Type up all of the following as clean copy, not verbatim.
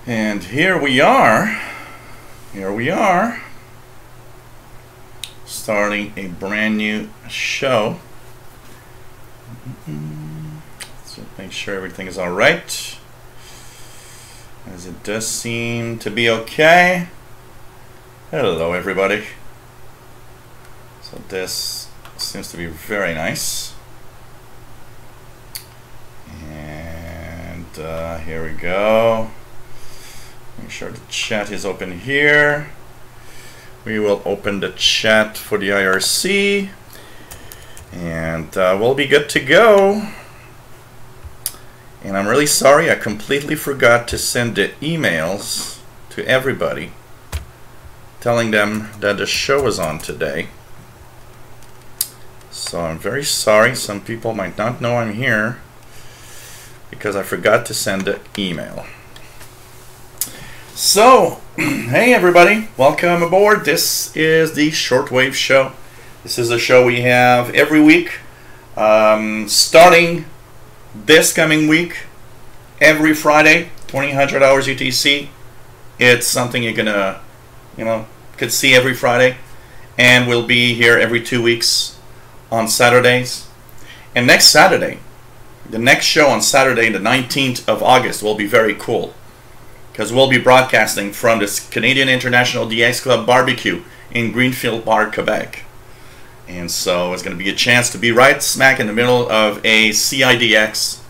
And here we are, starting a brand new show. So make sure everything is all right, as it does seem to be okay. Hello everybody. So this seems to be very nice. And here we go. Make sure the chat is open here. We will open the chat for the IRC, and we'll be good to go. And I'm really sorry, I completely forgot to send the emails to everybody telling them that the show is on today. So I'm very sorry. Some people might not know I'm here because I forgot to send the email. So, hey everybody, welcome aboard. This is the Shortwave show. This is a show we have every week, starting this coming week, every Friday, 2000 hours UTC. It's something you're gonna, could see every Friday, and we'll be here every 2 weeks on Saturdays. And next Saturday, the next show on Saturday, the 19th of August, will be very cool, because we'll be broadcasting from the Canadian International DX Club Barbecue in Greenfield Park, Quebec. And so it's going to be a chance to be right smack in the middle of a CIDX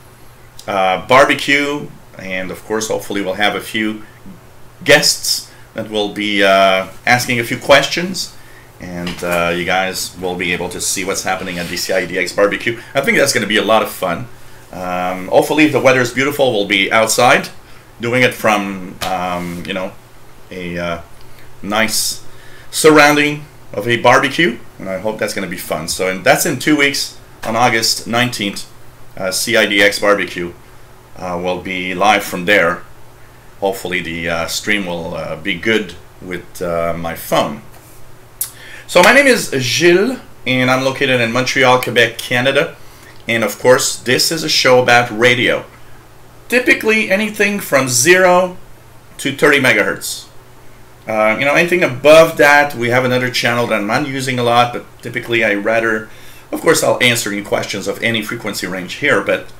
barbecue. And of course, hopefully we'll have a few guests that will be asking a few questions. And you guys will be able to see what's happening at the CIDX barbecue. I think that's going to be a lot of fun. Hopefully, if the weather is beautiful, we'll be outside doing it from a nice surrounding of a barbecue, and I hope that's going to be fun. So, and that's in 2 weeks on August 19th. CIDX barbecue will be live from there. Hopefully the stream will be good with my phone. So my name is Gilles, and I'm located in Montreal, Quebec, Canada. And of course, this is a show about radio. Typically anything from 0 to 30 megahertz. Anything above that, we have another channel that I'm not using a lot, but typically I rather, of course, I'll answer any questions of any frequency range here, but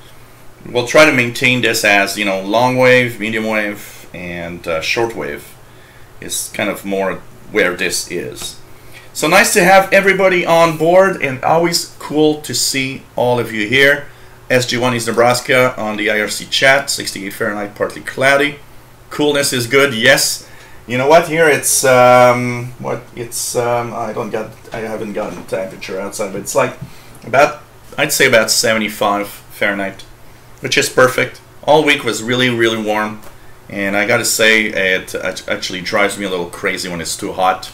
we'll try to maintain this as, long wave, medium wave, and short wave is kind of more where this is. So nice to have everybody on board, and always cool to see all of you here. SG1 East Nebraska on the IRC chat, 68 Fahrenheit, partly cloudy. Coolness is good, yes. You know what? Here it's I haven't gotten the temperature outside, but it's like I'd say about 75 Fahrenheit, which is perfect. All week was really, really warm, and I gotta say it actually drives me a little crazy when it's too hot.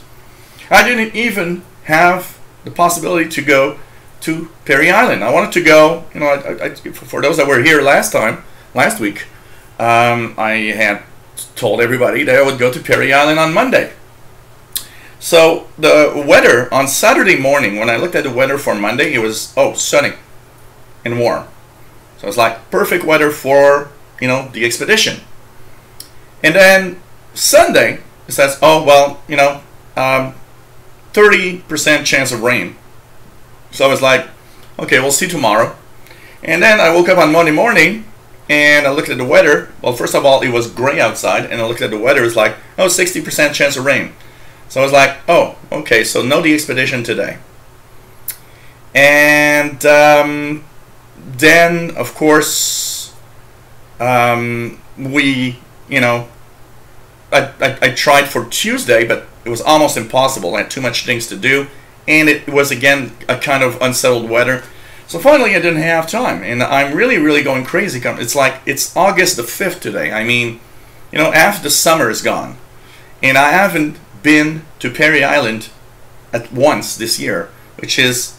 I didn't even have the possibility to go to Perry Island. I wanted to go, for those that were here last week, I had told everybody that I would go to Perry Island on Monday. So the weather on Saturday morning, when I looked at the weather for Monday, it was, sunny and warm. So it's like perfect weather for, the expedition. And then Sunday, it says, 30% chance of rain. So I was like, okay, we'll see tomorrow. And then I woke up on Monday morning and I looked at the weather. Well, first of all, it was gray outside, and I looked at the weather. It's like, 60% chance of rain. So I was like, okay, so no the expedition today. And then, of course, I tried for Tuesday, but it was almost impossible. I had too much things to do, and it was again a kind of unsettled weather. So finally I didn't have time, and I'm really, really going crazy. It's like it's August the 5th today. I mean, after the summer is gone, and I haven't been to Perry Island at once this year, which is,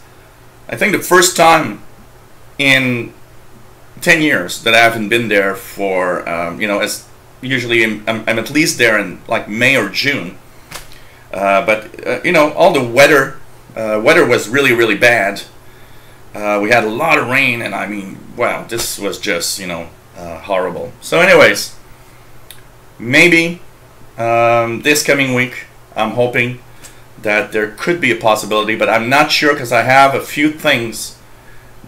I think, the first time in 10 years that I haven't been there for, as usually I'm at least there in like May or June. But all the weather was really, really bad. We had a lot of rain, and I mean, wow, this was just, horrible. So anyways, maybe this coming week, I'm hoping that there could be a possibility, but I'm not sure because I have a few things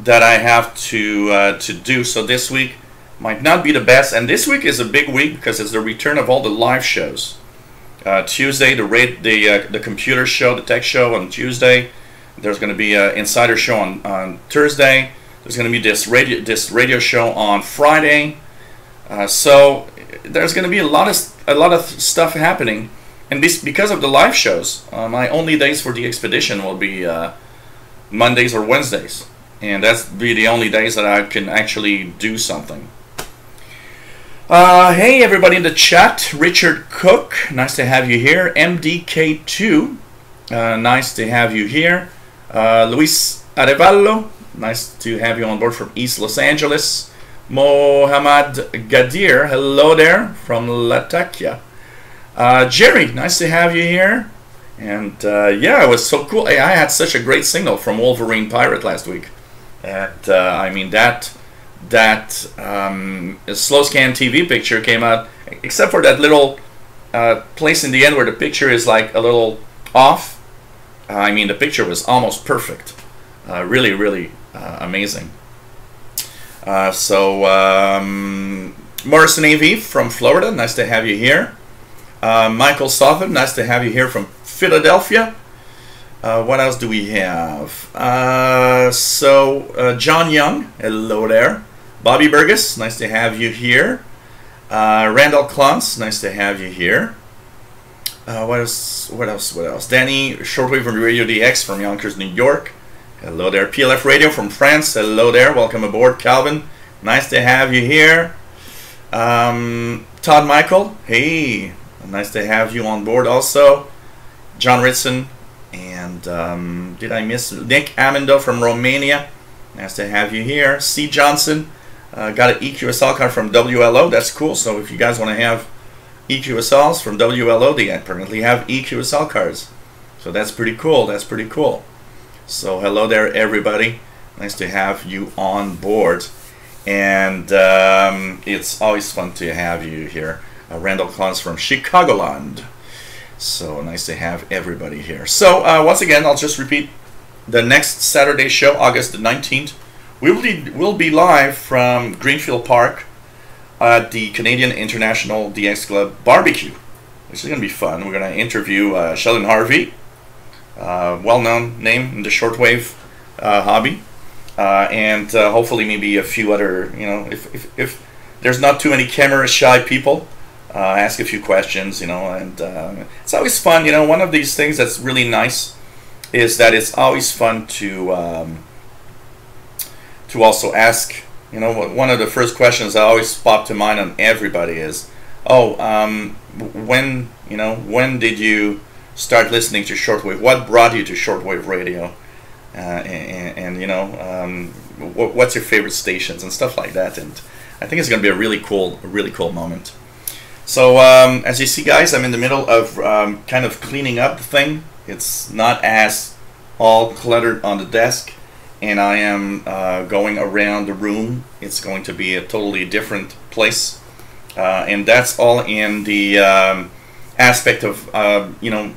that I have to do. So this week might not be the best, and this week is a big week because it's the return of all the live shows. Tuesday, the computer show, the tech show on Tuesday. There's going to be an insider show on Thursday. There's going to be this radio show on Friday. So there's going to be a lot of stuff happening, and because of the live shows, my only days for the expedition will be Mondays or Wednesdays, and that's be the only days that I can actually do something. Hey everybody in the chat, Richard Cook, nice to have you here. MDK2, nice to have you here. Luis Arevalo, nice to have you on board from East Los Angeles. Mohammad Gadir, hello there from Latakia. Jerry, nice to have you here. And yeah, it was so cool. I had such a great signal from Wolverine Pirate last week. And I mean, that slow scan TV picture came out, except for that little place in the end where the picture is like a little off. I mean, the picture was almost perfect. Really, really amazing. Morrison AV from Florida, nice to have you here. Michael Sotham, nice to have you here from Philadelphia. What else do we have? John Young, hello there. Bobby Burgess, nice to have you here. Randall Klontz, nice to have you here. What else? Danny, Shortwave from Radio DX from Yonkers, New York. Hello there. PLF Radio from France. Hello there. Welcome aboard. Calvin, nice to have you here. Todd Michael, hey, nice to have you on board also. John Ritson, and did I miss Nick Amendo from Romania? Nice to have you here. C. Johnson, got an EQSL card from WLO. That's cool. So if you guys want to have EQSLs from WLO, they apparently have EQSL cards. So that's pretty cool. That's pretty cool. So hello there, everybody. Nice to have you on board. And it's always fun to have you here. Randall Klontz from Chicagoland. So nice to have everybody here. So once again, I'll just repeat the next Saturday show, August the 19th. We'll be live from Greenfield Park at the Canadian International DX Club Barbecue, which is going to be fun. We're going to interview Sheldon Harvey, well-known name in the shortwave hobby, and hopefully maybe a few other, if there's not too many camera-shy people, ask a few questions, and it's always fun. One of these things that's really nice is that it's always fun to also ask. One of the first questions that always pop to mind on everybody is, when did you start listening to shortwave? What brought you to shortwave radio? What's your favorite stations and stuff like that? And I think it's going to be a really cool moment. So as you see, guys, I'm in the middle of kind of cleaning up the thing. It's not as all cluttered on the desk, and I am going around the room. It's going to be a totally different place, and that's all in the aspect of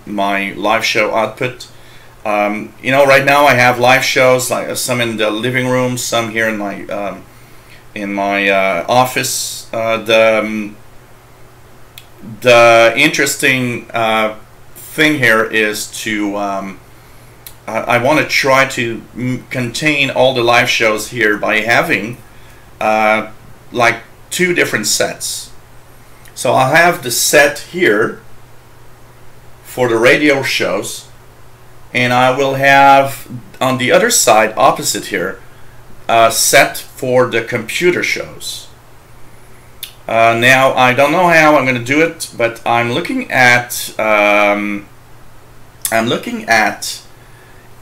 my live show output. Right now I have live shows, like some in the living room, some here in my office. The interesting thing here is to I want to try to contain all the live shows here by having like 2 different sets. So I'll have the set here for the radio shows, and I will have on the other side opposite here set for the computer shows. Now I don't know how I'm going to do it, but I'm looking at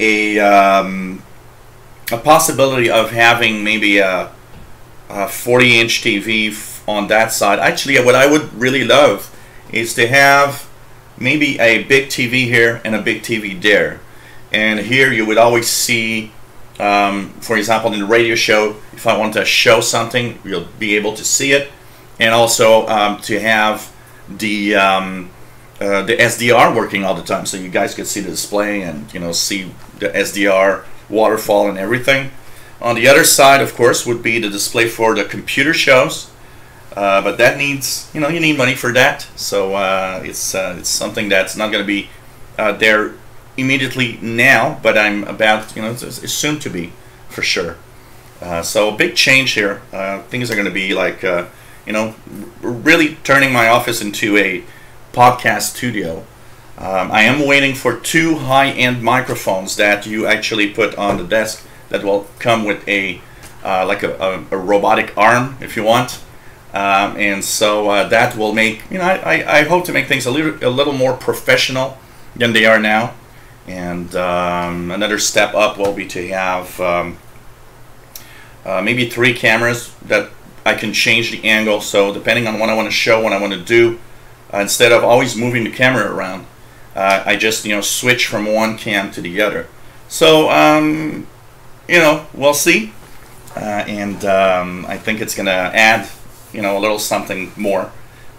a possibility of having maybe a 40-inch TV on that side. Actually, what I would really love is to have maybe a big TV here and a big TV there. And here you would always see, for example, in the radio show, if I want to show something, you'll be able to see it. And also to have the SDR working all the time, so you guys could see the display and, you know, see the SDR waterfall and everything. On the other side, of course, would be the display for the computer shows, but that needs, you know, you need money for that. So it's something that's not going to be there immediately now, but I'm about, you know, it's soon to be for sure. So a big change here. Things are going to be like, you know, really turning my office into a podcast studio. I am waiting for 2 high-end microphones that you actually put on the desk that will come with a like a robotic arm if you want, and so that will make, you know, I hope to make things a little more professional than they are now. And another step up will be to have maybe 3 cameras that I can change the angle, so depending on what I want to show, what I want to do, instead of always moving the camera around, I just, you know, switch from one cam to the other. So you know, we'll see, and I think it's gonna add, you know, a little something more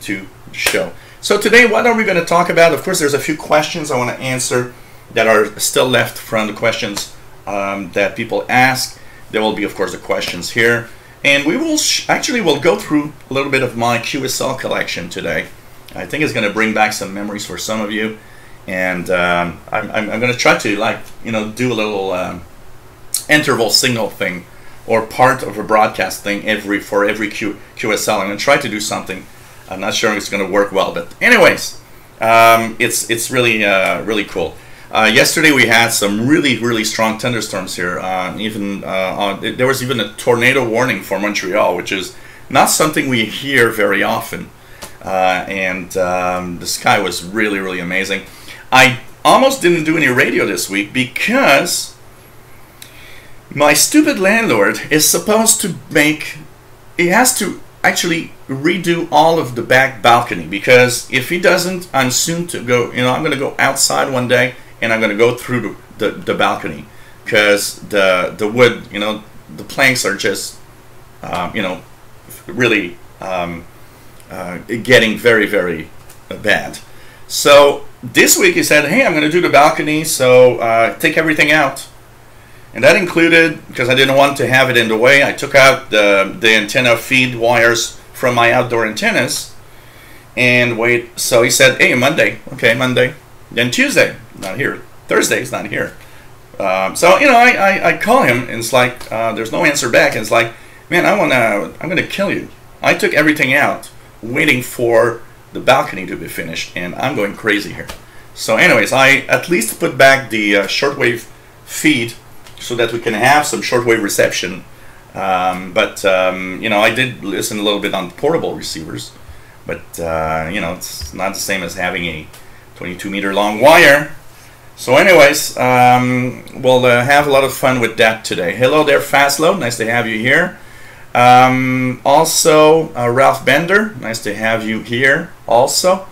to the show. So today, what are we going to talk about? Of course, there's a few questions I want to answer that are still left from the questions that people ask. There will be, of course, the questions here, and we will actually we'll go through a little bit of my QSL collection today. I think it's going to bring back some memories for some of you, and I'm going to try to, like, you know, do a little interval signal thing or part of a broadcast thing for every QSL. I'm going to try to do something. I'm not sure if it's going to work well, but anyways, it's really really cool. Yesterday we had some really strong thunderstorms here. There was even a tornado warning for Montreal, which is not something we hear very often. The sky was really amazing. I almost didn't do any radio this week because my stupid landlord is supposed to he has to actually redo all of the back balcony, because if he doesn't, I'm soon to go, you know, I'm going to go outside one day and I'm going to go through the balcony, because the wood, you know, the planks are just, you know, really getting very bad. So this week he said, hey, I'm going to do the balcony, so take everything out. And that included, because I didn't want to have it in the way, I took out the antenna feed wires from my outdoor antennas. And wait, so he said, hey, Monday. Okay, Monday. Then Tuesday, not here. Thursday, he's not here. So, you know, I call him, and it's like, there's no answer back. And it's like, man, I'm going to kill you. I took everything out, waiting for the balcony to be finished, and I'm going crazy here. So anyways, I at least put back the shortwave feed so that we can have some shortwave reception. You know, I did listen a little bit on portable receivers, but you know, it's not the same as having a 22-meter long wire. So anyways, we'll have a lot of fun with that today. Hello there, Fastlow, nice to have you here. Also, Ralph Bender, nice to have you here also.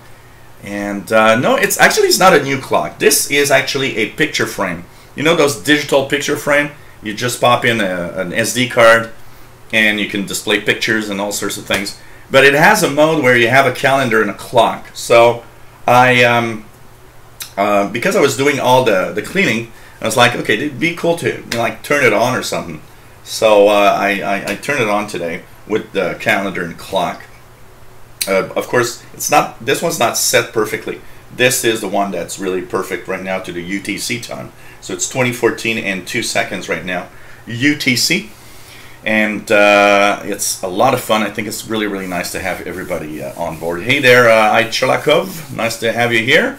And no, it's not a new clock. This is actually a picture frame. You know those digital picture frame? You just pop in an SD card and you can display pictures and all sorts of things. But it has a mode where you have a calendar and a clock. So I, because I was doing all the cleaning, I was like, okay, it'd be cool to, you know, like turn it on or something. So I turned it on today with the calendar and clock. Of course, this one's not set perfectly. This is the one that's really perfect right now to the UTC time. So it's 2014 and 2 seconds right now, UTC. And it's a lot of fun. I think it's really nice to have everybody on board. Hey there, Cholakov, nice to have you here.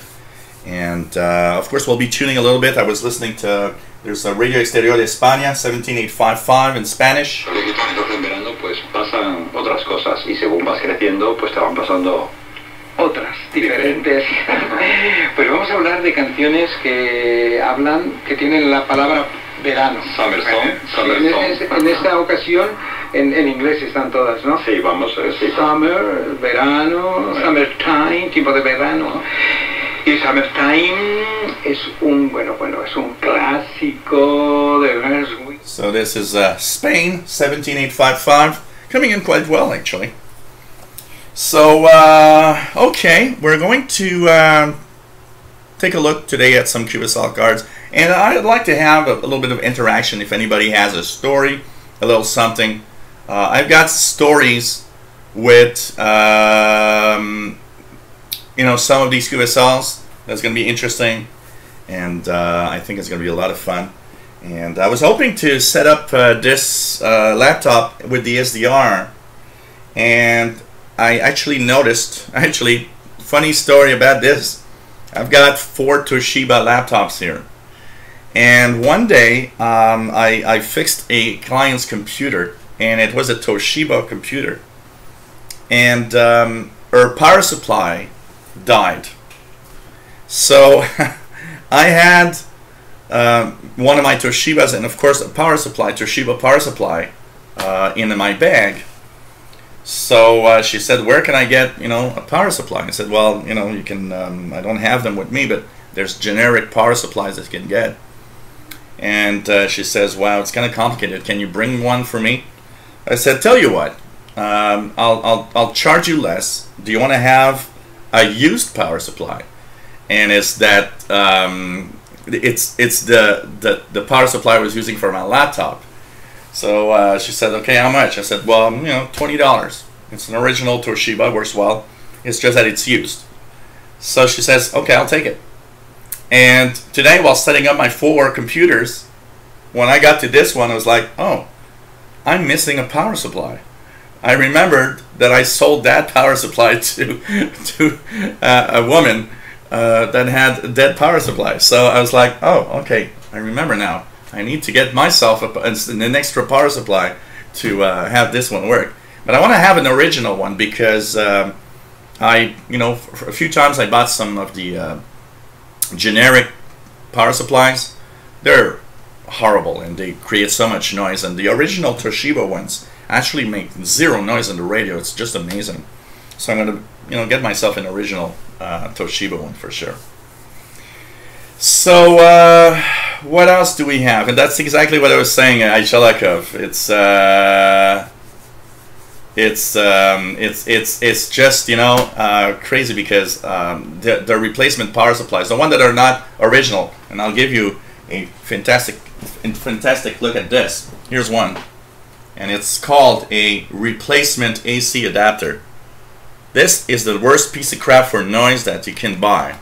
And of course, we'll be tuning a little bit. I was listening to, there's a Radio Exterior de España, 17855 in Spanish. En verano pues pasan otras cosas, y según vas creciendo pues te van pasando otras diferentes. Pues vamos a hablar de canciones que tienen la palabra verano. Summer song. En esta ocasión en inglés están todas, ¿no? Sí, vamos a decir. Summer, verano, summertime, tiempo de verano. Y Summertime es un es un clásico de Brunswick. So this is Spain, 17855, coming in quite well actually. So, okay, we're going to take a look today at some QSL cards. And I'd like to have a little bit of interaction if anybody has a story, a little something. I've got stories with, you know, some of these QSLs that's going to be interesting. And I think it's going to be a lot of fun. And I was hoping to set up this laptop with the SDR. And I actually noticed, funny story about this. I've got 4 Toshiba laptops here. And one day I fixed a client's computer, and it was a Toshiba computer. And her power supply died. So I had one of my Toshibas, and of course a power supply, Toshiba power supply, in my bag. So she said, where can I get, you know, a power supply? I said, well, you know, you can, I don't have them with me, but there's generic power supplies that you can get. And she says, wow, it's kind of complicated. Can you bring one for me? I said, tell you what, I'll charge you less. Do you want to have a used power supply? And it's that, it's the power supply I was using for my laptop. So she said, okay, how much? I said, well, you know, $20. It's an original Toshiba, works well. It's just that it's used. So she says, okay, I'll take it. And today, while setting up my 4 computers, when I got to this one, I was like, oh, I'm missing a power supply. I remembered that I sold that power supply to a woman that had a dead power supply. So I was like, oh, okay, I remember now. I need to get myself an extra power supply to have this one work. But I want to have an original one because I, you know, a few times I bought some of the generic power supplies. They're horrible and they create so much noise. And the original Toshiba ones actually make 0 noise on the radio. It's just amazing. So I'm going to, you know, get myself an original Toshiba one for sure. So what else do we have? And that's exactly what I was saying, Aishalakov. It's just, you know, crazy because the replacement power supplies, the one that are not original, and I'll give you a fantastic look at this. Here's one, and it's called a replacement AC adapter. This is the worst piece of crap for noise that you can buy.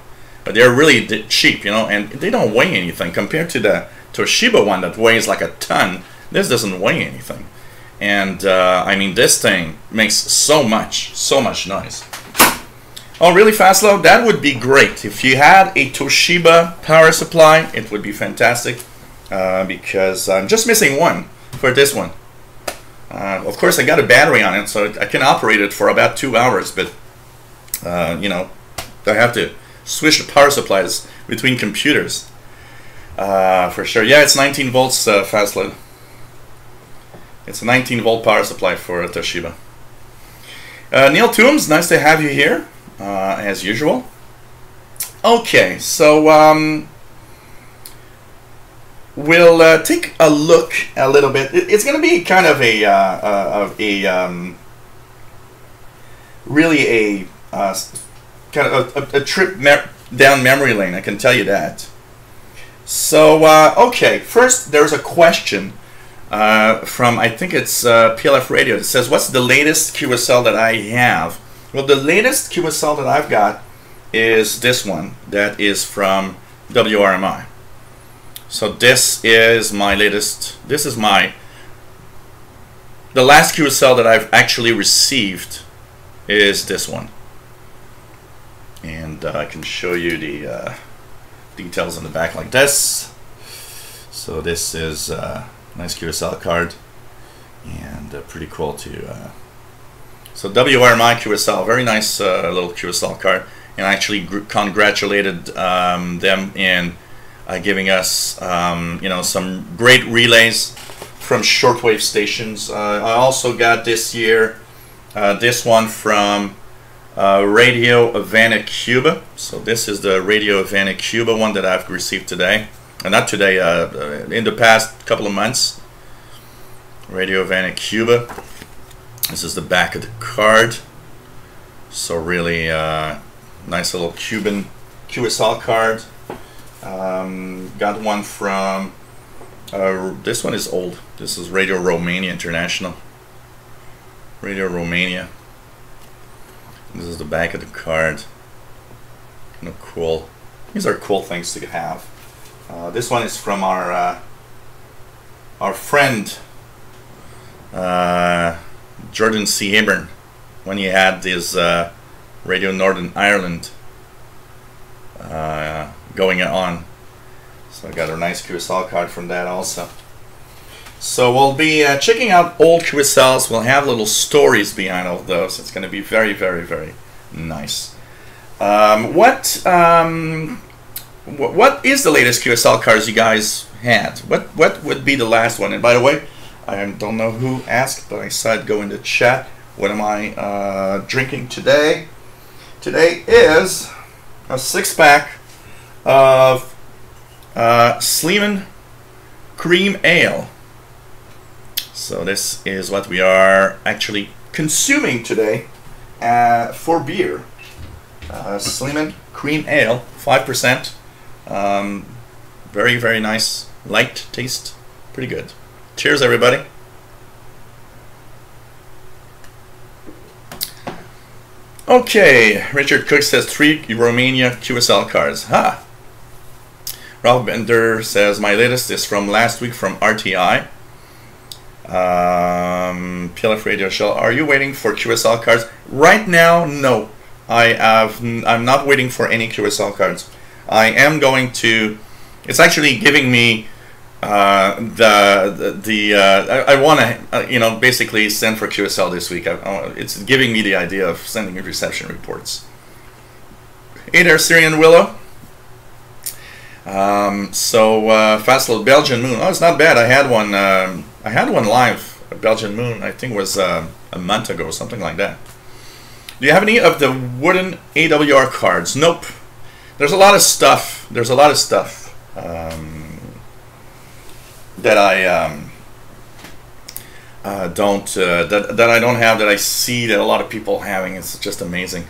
But they're really cheap, you know, and they don't weigh anything compared to the Toshiba one that weighs like a ton. This doesn't weigh anything, and I mean, this thing makes so much noise. Oh, really fast load? That would be great if you had a Toshiba power supply. It would be fantastic because I'm just missing one for this one. Of course, I got a battery on it, so I can operate it for about 2 hours. But you know, I have to switch the power supplies between computers for sure. Yeah, it's 19 volts fast load. It's a 19 volt power supply for Toshiba. Neil Toombs, nice to have you here as usual. Okay, so we'll take a look a little bit. It's going to be kind of really a kind of a trip down memory lane, I can tell you that. So, okay, first there's a question from, I think it's PLF Radio, that says, what's the latest QSL that I have? Well, the latest QSL that I've got is this one, that is from WRMI. So this is my latest, the last QSL that I've actually received is this one. And I can show you the details on the back like this. So this is a nice QSL card, and pretty cool too. So WRMI QSL, very nice little QSL card, and I actually congratulated them in giving us you know, some great relays from shortwave stations. I also got this year this one from Radio Havana, Cuba. So this is the Radio Havana, Cuba one that I've received today. Not today, in the past couple of months. Radio Havana, Cuba. This is the back of the card. So really nice little Cuban QSL card. Got one from, this one is old. This is Radio Romania International. Radio Romania. This is the back of the card. Kind of cool. These are cool things to have. This one is from our friend Jordan C. Aburn, when he had this Radio Northern Ireland going on. So I got a nice QSL card from that also. So we'll be checking out old QSLs. We'll have little stories behind all of those. It's going to be very, very, very nice. What is the latest QSL cards you guys had? What would be the last one? And by the way, I don't know who asked, but I saw it go in the chat. What am I drinking today? Today is a 6-pack of Sleeman Cream Ale. So this is what we are actually consuming today for beer. Sleeman Cream Ale, 5%. Very, very nice, light taste, pretty good. Cheers, everybody. Okay, Richard Cook says 3 Romania QSL cards. Ha! Ralph Bender says my latest is from last week from RTI. PLF Radio Shell, are you waiting for QSL cards? Right now, no. I'm not waiting for any QSL cards. I am going to. It's actually giving me I want to basically send for QSL this week. It's giving me the idea of sending reception reports. Hey there, Syrian Willow. Fast little Belgian Moon. Oh, it's not bad. I had one live. A Belgian Moon. I think it was a month ago, something like that. Do you have any of the wooden AWR cards? Nope. There's a lot of stuff. There's a lot of stuff that I don't have, that I see that a lot of people having. It's just amazing.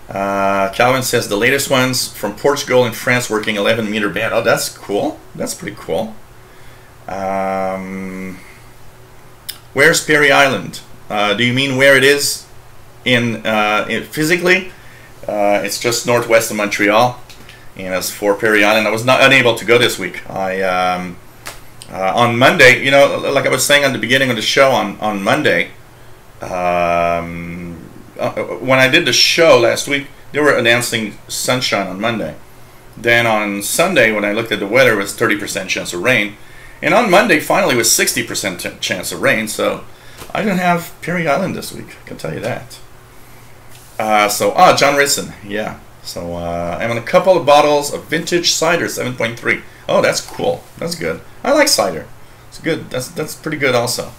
Calvin says the latest ones from Portugal and France working 11-meter band. Oh, that's cool. That's pretty cool. Where's Perry Island? Do you mean where it is in physically? It's just northwest of Montreal. And as for Perry Island, I was not unable to go this week. On Monday, like I was saying at the beginning of the show, on Monday, when I did the show last week, they were announcing sunshine on Monday. Then on Sunday, when I looked at the weather, it was 30% chance of rain. And on Monday, finally, it was 60% chance of rain. So I didn't have Perry Island this week, I can tell you that. John Ritson, yeah. So I'm on a couple of bottles of vintage cider, 7.3. Oh, that's cool. That's good. I like cider. It's good. That's pretty good also.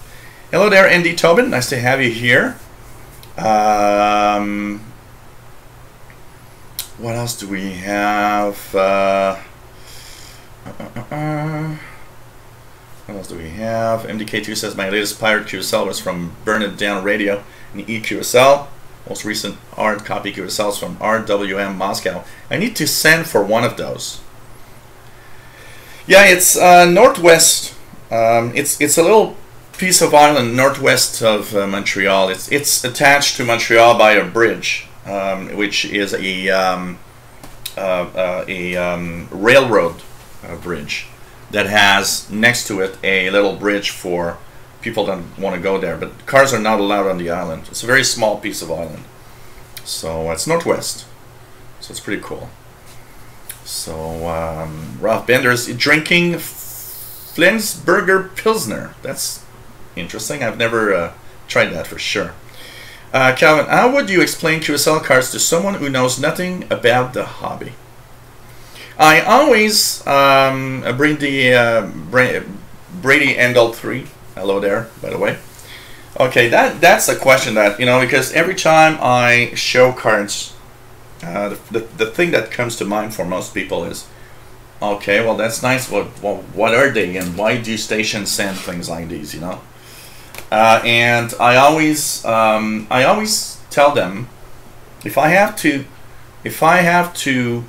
Hello there, Andy Tobin. Nice to have you here. What else do we have? What else do we have? MDK2 says my latest pirate QSL was from Burn It Down Radio and EQSL. Most recent hard copy QSLs from RWM Moscow. I need to send for one of those. Yeah, it's northwest. It's a little piece of island northwest of Montreal. It's attached to Montreal by a bridge, which is a railroad bridge that has next to it a little bridge for people that want to go there, but cars are not allowed on the island. It's a very small piece of island. So it's northwest. So it's pretty cool. So Ralph Bender's drinking Flensburger Pilsner. That's interesting. I've never tried that for sure. Calvin, how would you explain QSL cards to someone who knows nothing about the hobby? I always bring the Brady Endel 3. Hello there, by the way. Okay, that's a question that, because every time I show cards, the thing that comes to mind for most people is, okay, well, that's nice. Well, what are they, and why do stations send things like these? And I always tell them if I have to if I have to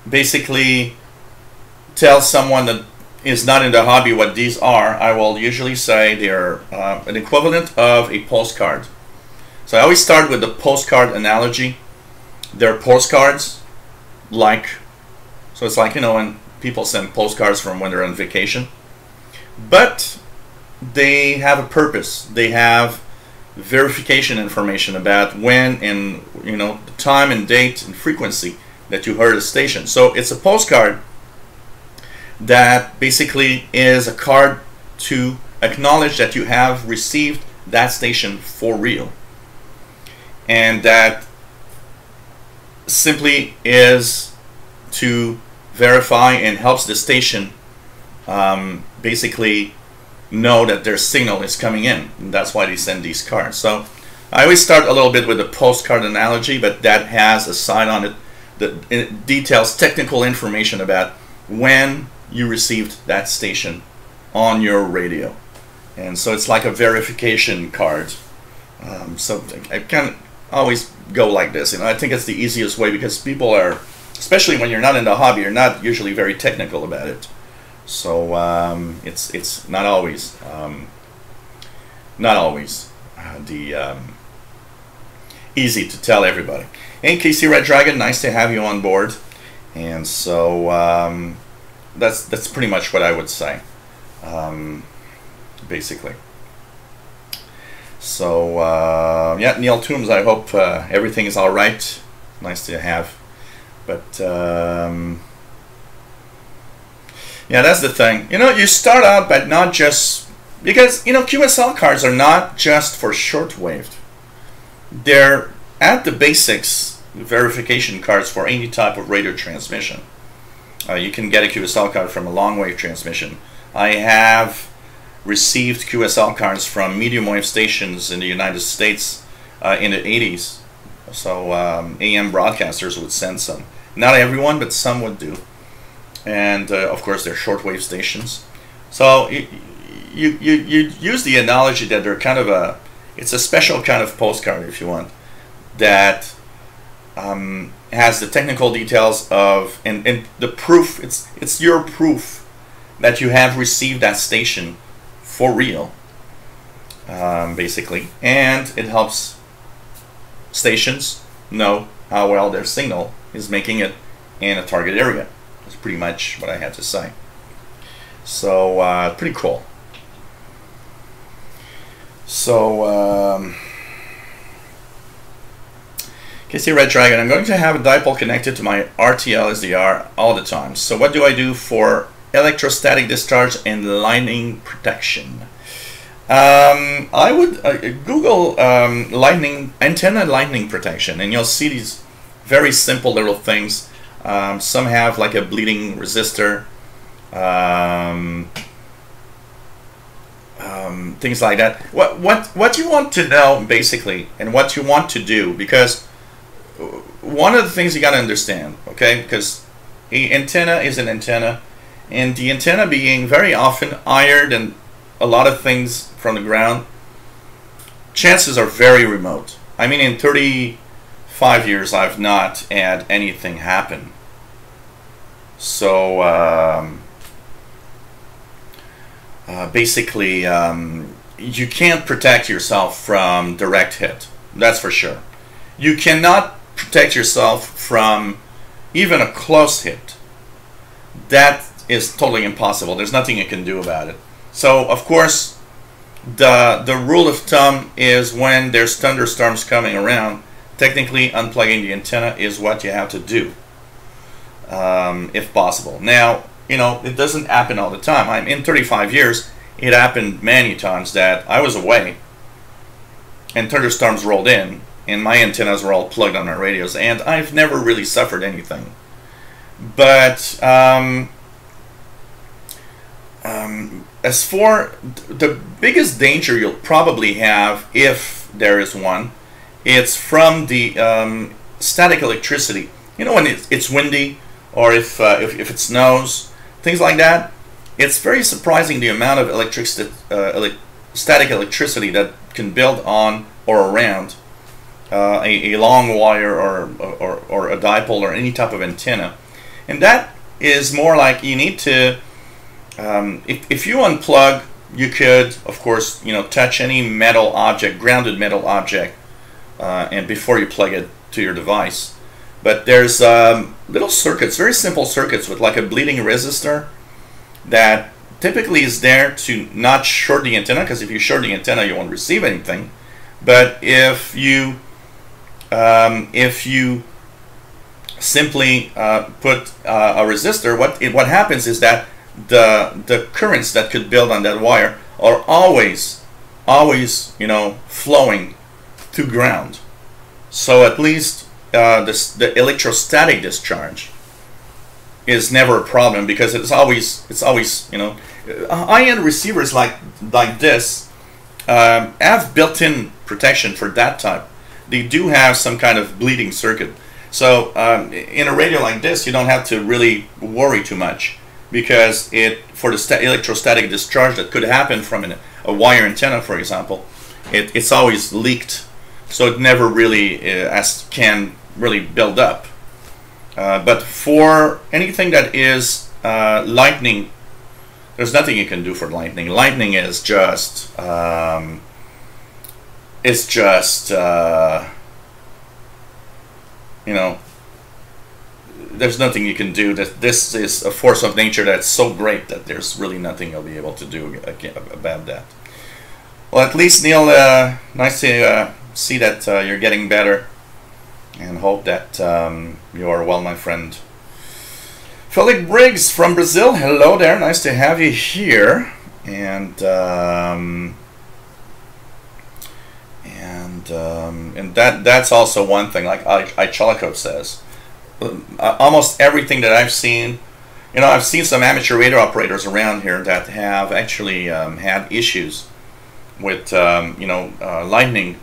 basically tell someone that is not in the hobby what these are, I will usually say they're an equivalent of a postcard. So I always start with the postcard analogy. They're postcards, like, so it's like, you know, when people send postcards from when they're on vacation, but they have a purpose. They have verification information about when and, you know, the time and date and frequency that you heard a station. So it's a postcard that basically is a card to acknowledge that you have received that station for real, and that simply is to verify and helps the station basically know that their signal is coming in, and that's why they send these cards. So I always start a little bit with the postcard analogy, but that has a side on it that it details technical information about when you received that station on your radio. And so it's like a verification card. So I can always go like this. You know, I think it's the easiest way, because people are, especially when you're not in the hobby, you're not usually very technical about it. So it's not always easy to tell everybody. Hey, Casey Red Dragon, nice to have you on board. And so that's pretty much what I would say, basically. So yeah, Neil Toombs, I hope everything is all right. Nice to have. But yeah, that's the thing. You know, you start out, but not just because, you know, QSL cards are not just for shortwave. They're at the basics verification cards for any type of radio transmission. You can get a QSL card from a long wave transmission. I have received QSL cards from medium wave stations in the United States in the 80s. So AM broadcasters would send some. Not everyone, but some would do. And of course, they're shortwave stations. So you use the analogy that they're kind of it's a special kind of postcard, if you want, that has the technical details of and the proof. It's your proof that you have received that station for real, basically, and it helps stations know how well their signal is making it in a target area. That's pretty much what I had to say. So pretty cool. So KC Red Dragon, I'm going to have a dipole connected to my RTL SDR all the time. So what do I do for electrostatic discharge and lightning protection? I would Google antenna lightning protection, and you'll see these very simple little things. Some have like a bleeding resistor, things like that. What you want to know, basically, and what you want to do, because one of the things you got to understand, okay, because an antenna is an antenna, and the antenna being very often higher than a lot of things from the ground, chances are very remote. I mean, in 35 years, I've not had anything happen. So basically, you can't protect yourself from direct hit. That's for sure. You cannot protect yourself from even a close hit. That is totally impossible. There's nothing you can do about it. So, of course, the rule of thumb is when there's thunderstorms coming around, technically unplugging the antenna is what you have to do, if possible. Now, you know, it doesn't happen all the time. I'm in 35 years, it happened many times that I was away and thunderstorms rolled in and my antennas were all plugged on my radios, and I've never really suffered anything. But as for the biggest danger you'll probably have, if there is one, it's from the static electricity. You know, when it's windy, or if it snows, things like that. it's very surprising the amount of static electricity that can build on or around a long wire or a dipole or any type of antenna. And that is more like you need to, if you unplug, you could, of course, touch any metal object, grounded metal object, and before you plug it to your device. But there's little circuits, very simple circuits with like a bleeding resistor that typically is there to not short the antenna, because if you short the antenna, you won't receive anything. But if you simply put a resistor, what happens is that the currents that could build on that wire are always flowing to ground. So at least the electrostatic discharge is never a problem, because it's always high-end receivers like this have built-in protection for that type. They do have some kind of bleeding circuit. So in a radio like this, you don't have to really worry too much, because for the electrostatic discharge that could happen from a wire antenna, for example, it's always leaked, so it never really can really build up. But for anything that is lightning, there's nothing you can do for lightning. Lightning is just there's nothing you can do. This is a force of nature that's so great that there's really nothing you'll be able to do about that. Well, at least, Neil, nice to see that you're getting better, and hope that you are well, my friend. Felix Briggs from Brazil, hello there, nice to have you here. And that's also one thing, like Ichalikov says. Almost everything that I've seen, I've seen some amateur radio operators around here that have actually had issues with lightning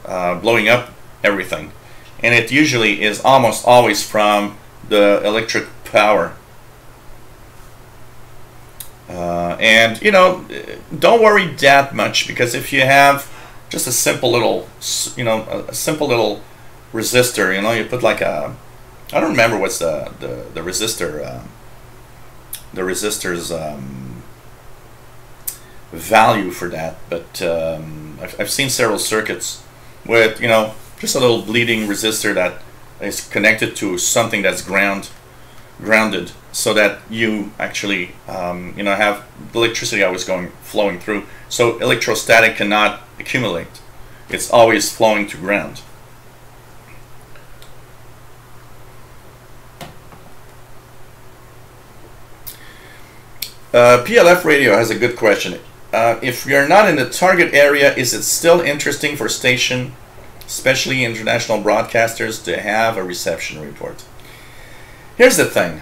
blowing up everything, and it usually is almost always from the electric power. And don't worry that much, because if you have just a simple little resistor, you put like I don't remember what's the resistor, the resistor's value for that, but I've seen several circuits with just a little bleeding resistor that is connected to something that's grounded, so that you actually have electricity always flowing through, so electrostatic cannot accumulate. It's always flowing to ground. PLF radio has a good question. If you're not in the target area, is it still interesting for station, especially international broadcasters, to have a reception report? Here's the thing.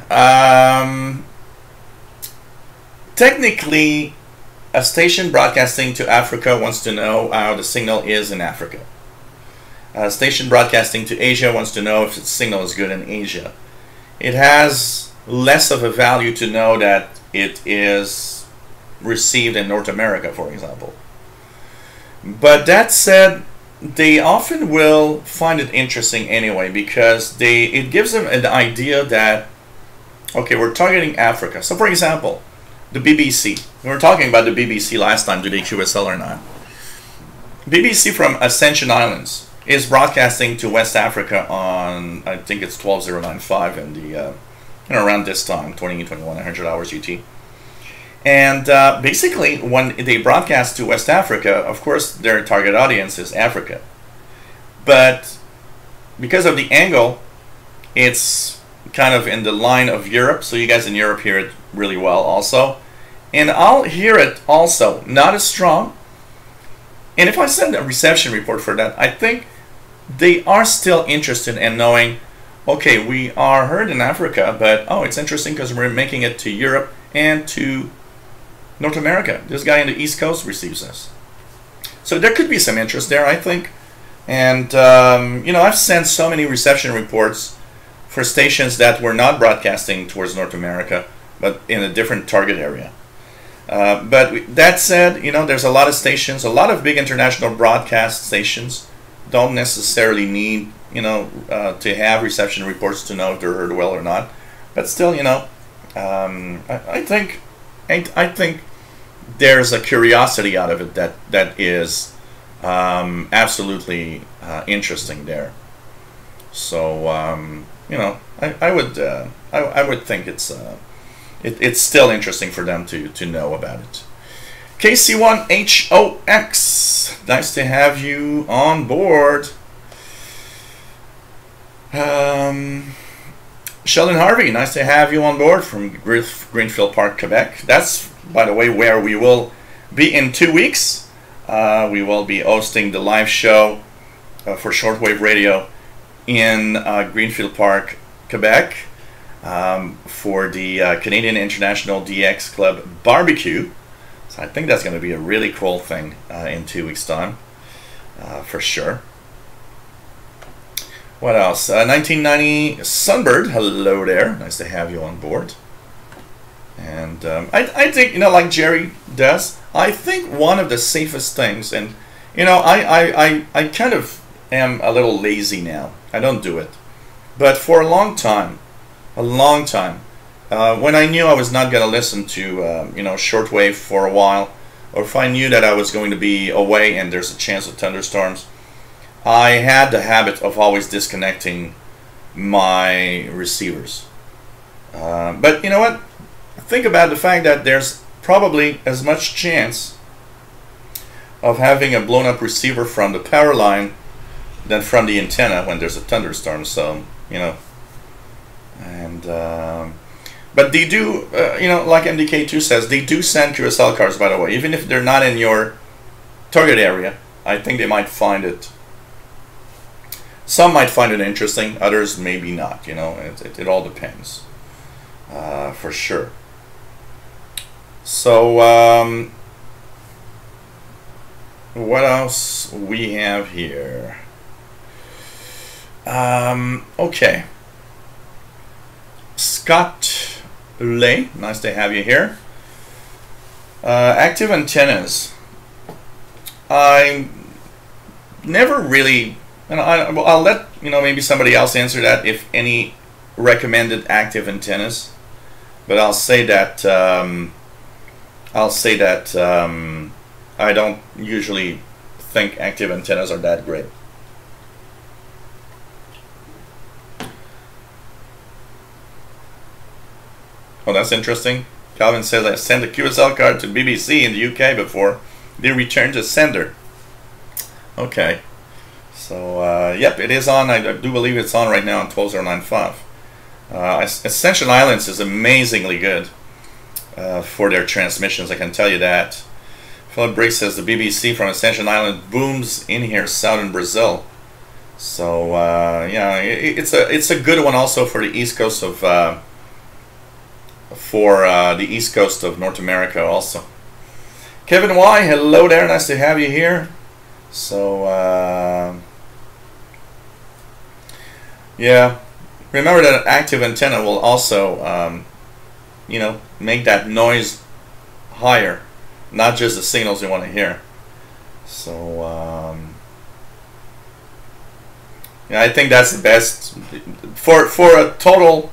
Technically, a station broadcasting to Africa wants to know how the signal is in Africa. A station broadcasting to Asia wants to know if its signal is good in Asia. It has less of a value to know that it is received in North America, for example. But that said, they often will find it interesting anyway, because it gives them an idea that, okay, we're targeting Africa. So for example, the BBC. We were talking about the BBC last time, do they QSL or not? BBC from Ascension Islands is broadcasting to West Africa on, I think it's 12095 in the around this time, 2100 hours UT. And basically, when they broadcast to West Africa, of course, their target audience is Africa. But because of the angle, it's kind of in the line of Europe, so you guys in Europe hear it really well also. And I'll hear it also, not as strong. And if I send a reception report for that, I think they are still interested in knowing, okay, we are heard in Africa, but oh, it's interesting because we're making it to Europe and to North America. This guy in the East Coast receives us. So there could be some interest there, I think. And, I've sent so many reception reports for stations that were not broadcasting towards North America, but in a different target area. But that said, you know, there's a lot of stations, a lot of big international broadcast stations don't necessarily need, you know, to have reception reports to know if they're heard well or not. But still, you know, I think there's a curiosity out of it that is absolutely interesting there. So you know, I would think it's still interesting for them to know about it. KC1HOX, nice to have you on board. Sheldon Harvey, nice to have you on board from Greenfield Park, Quebec. That's, by the way, where we will be in 2 weeks. We will be hosting the live show for Shortwave Radio in Greenfield Park, Quebec, for the Canadian International DX Club Barbecue. So I think that's going to be a really cool thing in 2 weeks' time, for sure. What else? 1990 Sunbird, hello there. Nice to have you on board. And I think, you know, like Jerry does, I think one of the safest things, and, you know, I kind of am a little lazy now. I don't do it. But for a long time, when I knew I was not going to listen to, you know, shortwave for a while, or if I knew that I was going to be away and there's a chance of thunderstorms, I had the habit of always disconnecting my receivers. But you know what? Think about the fact that there's probably as much chance of having a blown up receiver from the power line than from the antenna when there's a thunderstorm. So, you know, and but they do, you know, like MDK2 says, they do send QSL cards, by the way, even if they're not in your target area. I think they might find it. Some might find it interesting, others maybe not. You know, it all depends, for sure. So, what else we have here? Okay. Scott Lay, nice to have you here. Active antennas. I never really, and I'll let, you know, maybe somebody else answer that, if any recommended active antennas. But I'll say that I don't usually think active antennas are that great. Oh, that's interesting. Calvin says I sent a QSL card to BBC in the UK before they returned the sender. Okay. So, yep, it is on. I do believe it's on right now on 12095. Ascension Islands is amazingly good for their transmissions, I can tell you that. Philip Briggs says the BBC from Ascension Island booms in here, southern Brazil. So, yeah, it's a good one also for the east coast of North America also. Kevin Y, hello there, nice to have you here. So, yeah, remember that an active antenna will also, you know, make that noise higher, not just the signals you want to hear. So, yeah, I think that's the best for a total.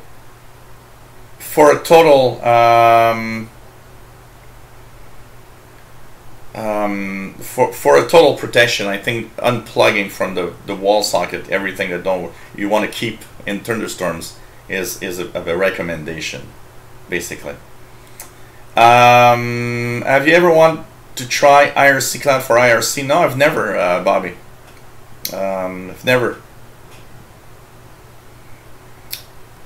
For a total protection, I think unplugging from the wall socket everything that you want to keep in thunderstorms is a recommendation, basically. Have you ever wanted to try IRC Cloud for IRC? No, I've never, Bobby. I've never.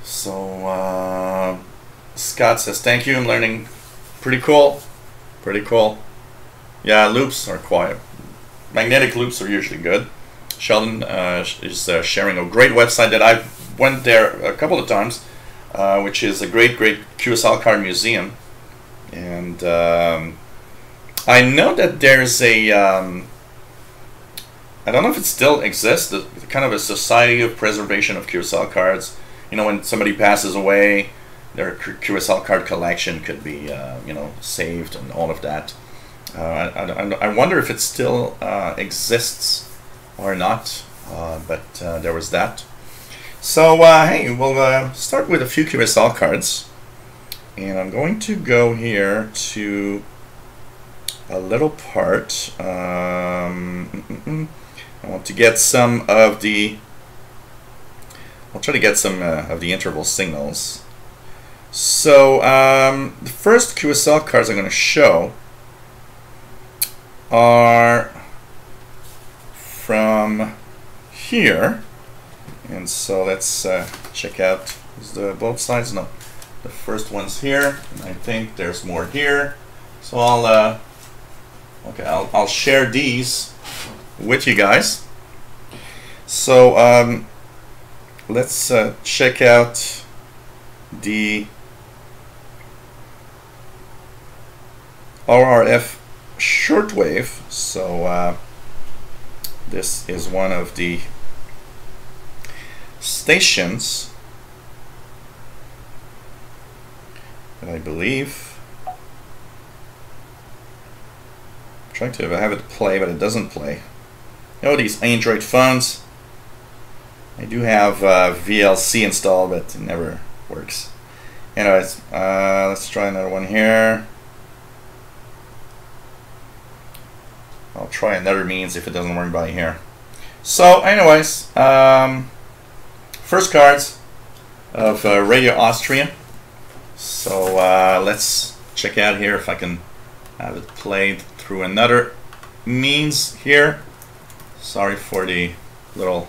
So, Scott says, thank you, I'm learning. Pretty cool. Pretty cool. Yeah, loops are quiet. Magnetic loops are usually good. Sheldon is sharing a great website that I went there a couple of times, which is a great QSL card museum. And I know that there's a, I don't know if it still exists, kind of a Society of Preservation of QSL Cards. You know, when somebody passes away, their QSL card collection could be saved and all of that. I wonder if it still exists or not, but there was that. So hey, we'll start with a few QSL cards, and I'm going to go here to a little part. I want to get some of the. I'll try to get some of the interval signals. So the first QSL cards I'm going to show are from here, and so let's check out both sides. No, the first one's here, and I think there's more here. So I'll share these with you guys. So let's check out the RRF shortwave. So this is one of the stations that I believe. I'm trying to have it play, but it doesn't play. You know, these Android phones, I do have VLC installed, but it never works. Anyways, let's try another one here. I'll try another means if it doesn't work by here. So anyways, first cards of Radio Austria. So let's check out here if I can have it played through another means here. Sorry for the little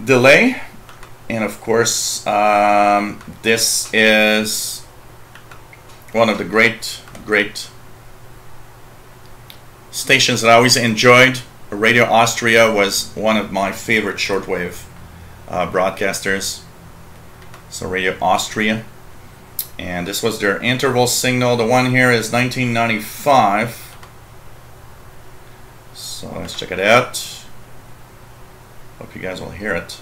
delay. And of course, this is one of the great stations that I always enjoyed. Radio Austria was one of my favorite shortwave broadcasters. So Radio Austria, and this was their interval signal. The one here is 1995. So let's check it out. Hope you guys will hear it.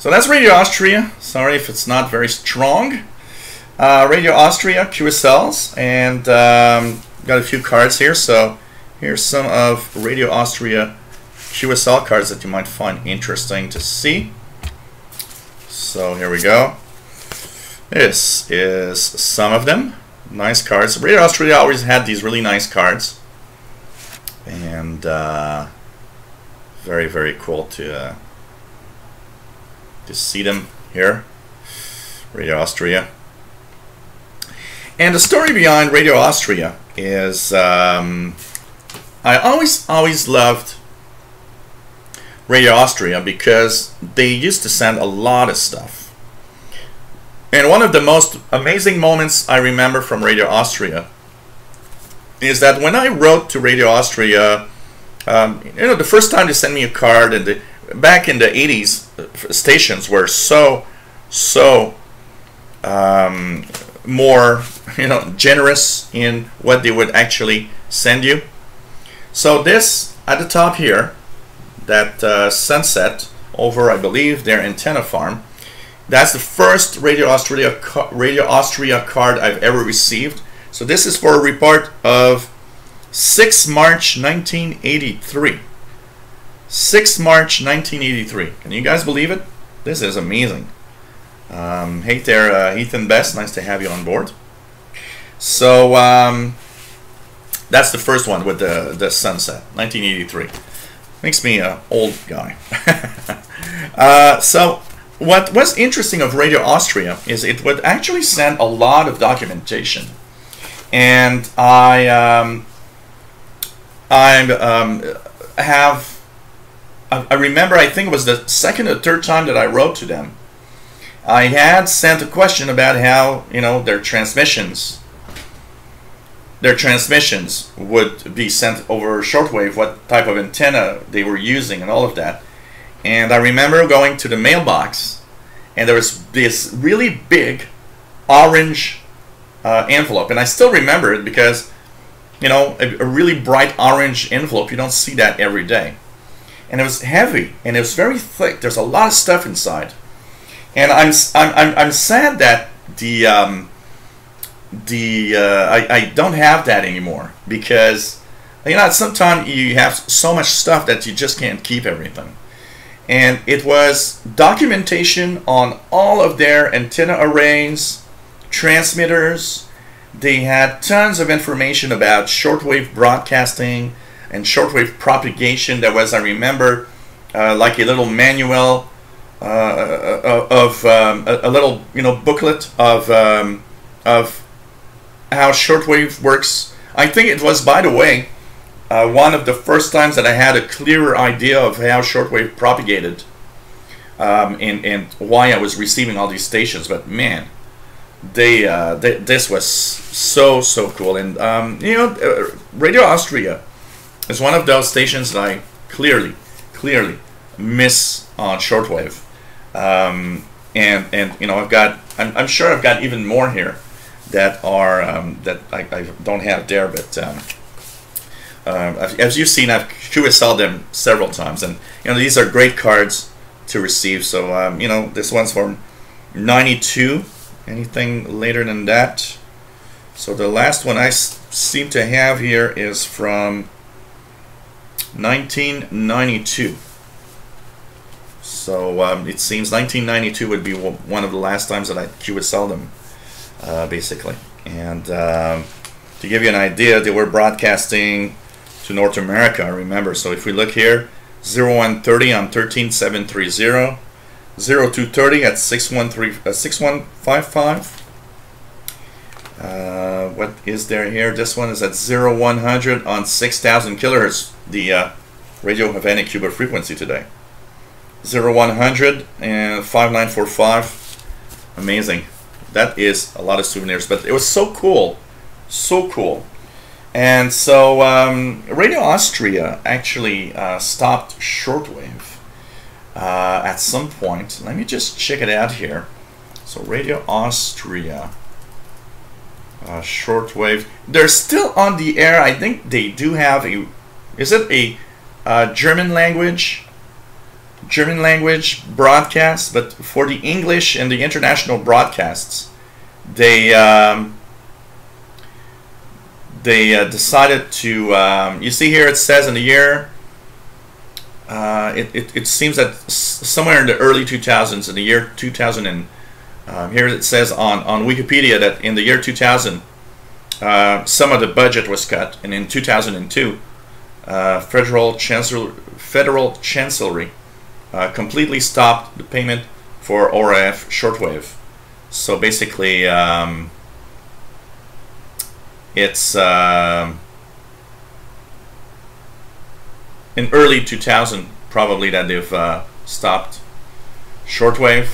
So that's Radio Austria. Sorry if it's not very strong. Radio Austria QSLs, and got a few cards here. So here's some of Radio Austria QSL cards that you might find interesting to see. So here we go. This is some of them. Nice cards. Radio Austria always had these really nice cards, and very cool to see them here. Radio Austria. And the story behind Radio Austria is I always loved Radio Austria because they used to send a lot of stuff. And one of the most amazing moments I remember from Radio Austria is that when I wrote to Radio Austria, the first time they sent me a card, and back in the 80s, stations were so more generous in what they would actually send you. So this at the top here, that sunset over, I believe, their antenna farm, that's the first Radio Austria card I've ever received. So this is for a report of 6 March 1983. 6 March 1983. Can you guys believe it? This is amazing. Hey there, Ethan Best. Nice to have you on board. So that's the first one with the sunset, 1983. Makes me an old guy. So what was interesting of Radio Austria is it would actually send a lot of documentation, and I remember, I think it was the second or third time that I wrote to them, I had sent a question about how their transmissions would be sent over shortwave, what type of antenna they were using, and all of that. And I remember going to the mailbox, and there was this really big orange envelope, and I still remember it because, you know, a really bright orange envelope, you don't see that every day. And it was heavy, and it was very thick. There's a lot of stuff inside, and I'm sad that I don't have that anymore, because, you know, sometimes you have so much stuff that you just can't keep everything. And it was documentation on all of their antenna arrays, transmitters. They had tons of information about shortwave broadcasting and shortwave propagation. There was, I remember, like a little manual of a little, you know, booklet of how shortwave works. I think it was, by the way, one of the first times that I had a clearer idea of how shortwave propagated, and why I was receiving all these stations. But man, this was so cool. And you know, Radio Austria is one of those stations that I clearly miss on shortwave. And you know, I'm sure I've got even more here that are that I don't have there, but as you've seen, I've QSL'd them several times, and you know, these are great cards to receive. So you know, this one's from '92. Anything later than that? So the last one I seem to have here is from 1992. So it seems 1992 would be one of the last times that I QSL'd them, basically. And to give you an idea, they were broadcasting to North America, I remember. So if we look here, 0130 on 13730, 0230 at 6155. What is there here? This one is at 0100 on 6000 kilohertz, the Radio Havana Cuba frequency today. 0100 and 5945. Amazing. That is a lot of souvenirs, but it was so cool, so cool. And so Radio Austria actually stopped shortwave at some point. Let me just check it out here. So Radio Austria, shortwave, they're still on the air. I think they do have a, is it a German language broadcast? But for the English and the international broadcasts, they decided to, you see here it says in the year, it seems that somewhere in the early 2000s, in the year 2000, and here it says on Wikipedia that in the year 2000, some of the budget was cut, and in 2002, Federal Chancellery completely stopped the payment for ORF shortwave. So basically, it's in early 2000 probably that they've stopped shortwave.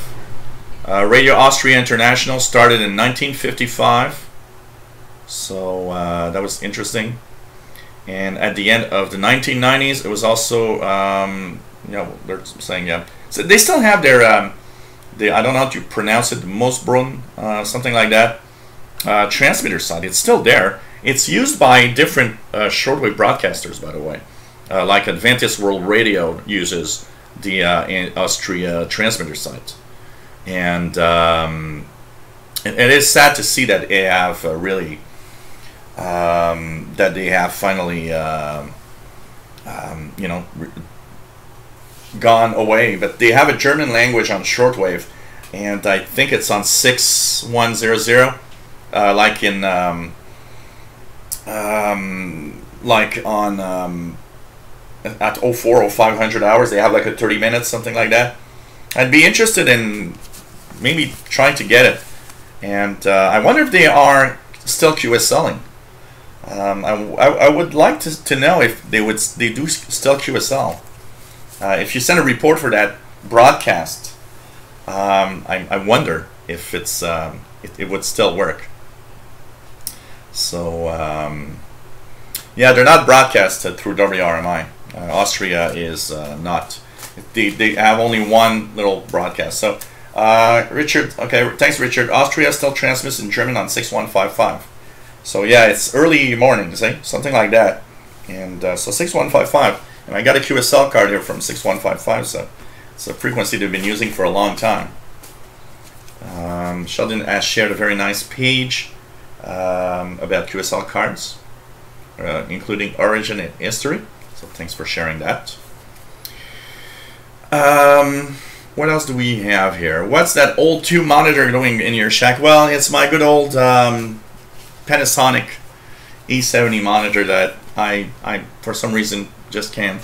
Radio Austria International started in 1955, so that was interesting. And at the end of the 1990s, it was also, you know, they're saying, yeah, so they still have their, I don't know how to pronounce it, Moosbrunn, something like that, transmitter site. It's still there. It's used by different shortwave broadcasters, by the way. Like Adventist World Radio uses the Austria transmitter site. And it is sad to see that they have really, that they have finally, you know, gone away. But they have a German language on shortwave, and I think it's on 6100, like in, like on, at 04 or 500 hours, they have like a 30 minutes, something like that. I'd be interested in maybe trying to get it, and I wonder if they are still QSLing. I would like to know if they do still QSL. If you send a report for that broadcast, I wonder if it would still work. So yeah, they're not broadcasted through WRMI. Austria is not they have only one little broadcast. So Richard, okay, thanks Richard. Austria still transmits in German on 6155. So yeah, it's early morning, see, something like that. And so 6155, and I got a QSL card here from 6155, so it's a frequency they've been using for a long time. Sheldon has shared a very nice page about QSL cards, including origin and history. So thanks for sharing that. What else do we have here? What's that old tube monitor doing in your shack? Well, it's my good old Panasonic E70 monitor that I for some reason just can't.